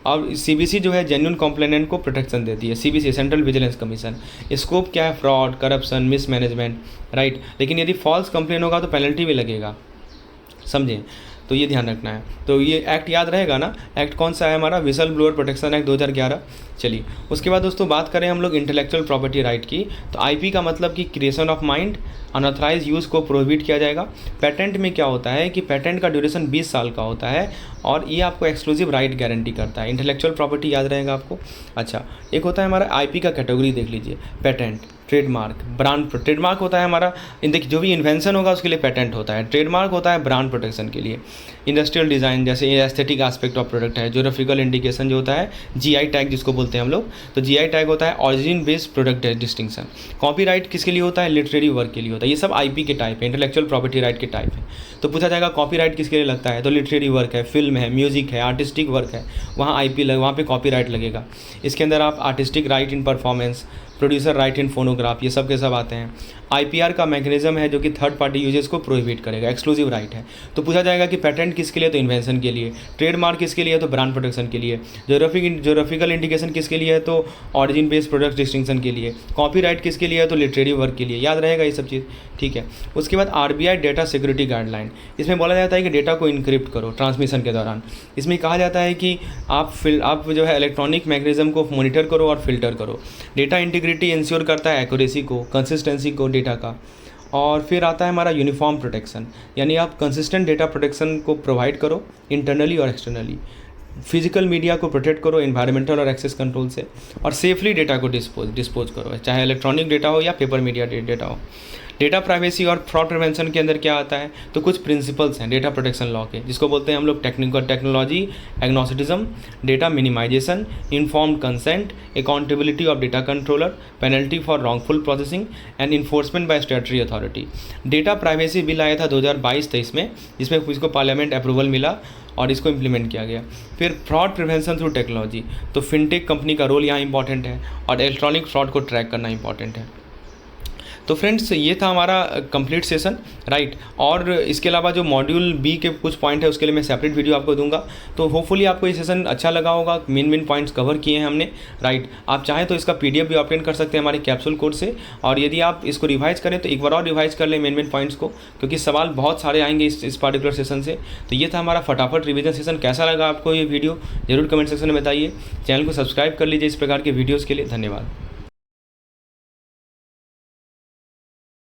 और सीबीसी जो है जेन्युइन कंप्लेनेंट को प्रोटेक्शन देती है, CBC central vigilance commission. Scope क्या है, फ्रॉड, करप्शन, मिसमैनेजमेंट, राइट। लेकिन यदि फॉल्स कंप्लेन होगा तो पेनल्टी भी लगेगा, समझें, तो ये ध्यान रखना है। तो ये एक्ट याद रहेगा ना, एक्ट कौन सा है हमारा, विसल ब्लोअर प्रोटेक्शन एक्ट 2011। चलिए उसके बाद दोस्तों बात करें हम लोग इंटेलेक्चुअल प्रॉपर्टी राइट की, तो आईपी का मतलब कि creation of mind, unauthorize use को प्रोहिबिट किया जाएगा। पेटेंट में क्या होता है कि पेटेंट का ड्यूरेशन 20 साल का होता है और ये आपको एक्सक्लूसिव राइट गारंटी करता है। इंटेलेक्चुअल प्रॉपर्टी याद रहेगा आपको। अच्छा, एक होता है हमारा आईपी का कैटेगरी देख लीजिए, पेटेंट, ट्रेडमार्क, ब्रांड। ट्रेडमार्क होता है हमारा, देखिए जो भी इन्वेंशन होगा उसके लिए पेटेंट होता है। ट्रेडमार्क होता है ब्रांड प्रोटेक्शन के लिए। इंडस्ट्रियल डिज़ाइन जैसे एस्थेटिक एस्पेक्ट ऑफ प्रोडक्ट है। ज्योग्राफिकल इंडिकेशन जो होता है, जीआई टैग जिसको बोलते हैं हम लोग, तो जीआई टैग होता है origin based product distinction. Copyright किसके लिए होता है, लिटरेरी वर्क के लिए होता है। ये सब आईपी के टाइप है, इंटेलेक्चुअल प्रॉपर्टी राइट के टाइप है। तो पूछा जाएगा कॉपीराइट किसके लिए लगता है, तो लिटरेरी वर्क है, फिल्म है, म्यूजिक है, आर्टिस्टिक वर्क है, वहाँ आईपी वहाँ पे कॉपीराइट लगेगा। इसके अंदर आप आर्टिस्टिक राइट इन परफॉर्मेंस, प्रोड्यूसर राइट इन फोनोग्राफ, ये सब के सब आते हैं। आईपीआर का मैकेनिज्म है जो कि थर्ड पार्टी यूजेस को प्रोहिबिट करेगा, एक्सक्लूसिव राइट है। तो पूछा जाएगा कि पेटेंट किसके लिए, तो इन्वेंशन के लिए। ट्रेडमार्क किसके लिए, तो ब्रांड प्रोटेक्शन के लिए। ज्योग्राफिकल इंडिकेशन किसके लिए है, तो ऑरिजिन बेस्ड प्रोडक्ट डिस्टिंक्शन के लिए। कॉपीराइट किसके लिए है, तो लिटरेरी वर्क के लिए। याद रहेगा ये सब चीज़, ठीक है। उसके बाद आरबीआई डेटा सिक्योरिटी गाइडलाइन, इसमें बोला जाता है कि डेटा को इनक्रिप्ट करो ट्रांसमिशन के दौरान। इसमें कहा जाता है कि आप जो है इलेक्ट्रॉनिक मैकेनिज्म को मॉनिटर करो और फिल्टर करो। डेटा इंटीग्रिटी इंश्योर करता है एक्यूरेसी को, कंसिस्टेंसी को डेटा का। और फिर आता है हमारा यूनिफॉर्म प्रोटेक्शन, यानी आप कंसिस्टेंट डेटा प्रोटेक्शन को प्रोवाइड करो इंटरनली और एक्सटर्नली। फिजिकल मीडिया को प्रोटेक्ट करो एनवायरमेंटल और एक्सेस कंट्रोल से, और सेफली डेटा को डिस्पोज करो, चाहे इलेक्ट्रॉनिक डेटा हो या पेपर मीडिया डेटा हो। डेटा प्राइवेसी और फ्रॉड प्रिवेंशन के अंदर क्या आता है, तो कुछ प्रिंसिपल्स हैं डेटा प्रोटेक्शन लॉ के, जिसको बोलते हैं हम लोग technology agnosticism, data minimization, informed consent, accountability of data controller, penalty for wrongful processing and enforcement by statutory authority. Data privacy bill आया था 2022-23 में, जिसमें इसको पार्लियामेंट अप्रूवल मिला और इसको इम्प्लीमेंट किया गया। फिर फ्रॉड प्रिवेंशन थ्रू टेक्नोलॉजी, तो फिनटेक कंपनी का रोल यहाँ इंपॉर्टेंट है और इलेक्ट्रॉनिक फ्रॉड को ट्रैक करना इंपॉर्टेंट है। तो फ्रेंड्स ये था हमारा कंप्लीट सेशन, राइट। और इसके अलावा जो मॉड्यूल बी के कुछ पॉइंट है उसके लिए मैं सेपरेट वीडियो आपको दूंगा। तो होपफुली आपको ये सेशन अच्छा लगा होगा, मेन पॉइंट्स कवर किए हैं हमने, राइट। आप चाहें तो इसका PDF भी ऑब्टेन कर सकते हैं हमारे कैप्सूल कोड से। और यदि आप इसको रिवाइज करें तो एक बार और रिवाइज कर लें मेन पॉइंट्स को, क्योंकि सवाल बहुत सारे आएंगे इस पार्टिकुलर सेशन से। तो ये था हमारा फटाफट रिवीजन सेशन। कैसा लगा आपको ये वीडियो, जरूर कमेंट सेक्शन में बताइए। चैनल को सब्सक्राइब कर लीजिए इस प्रकार के वीडियोज़ के लिए। धन्यवाद।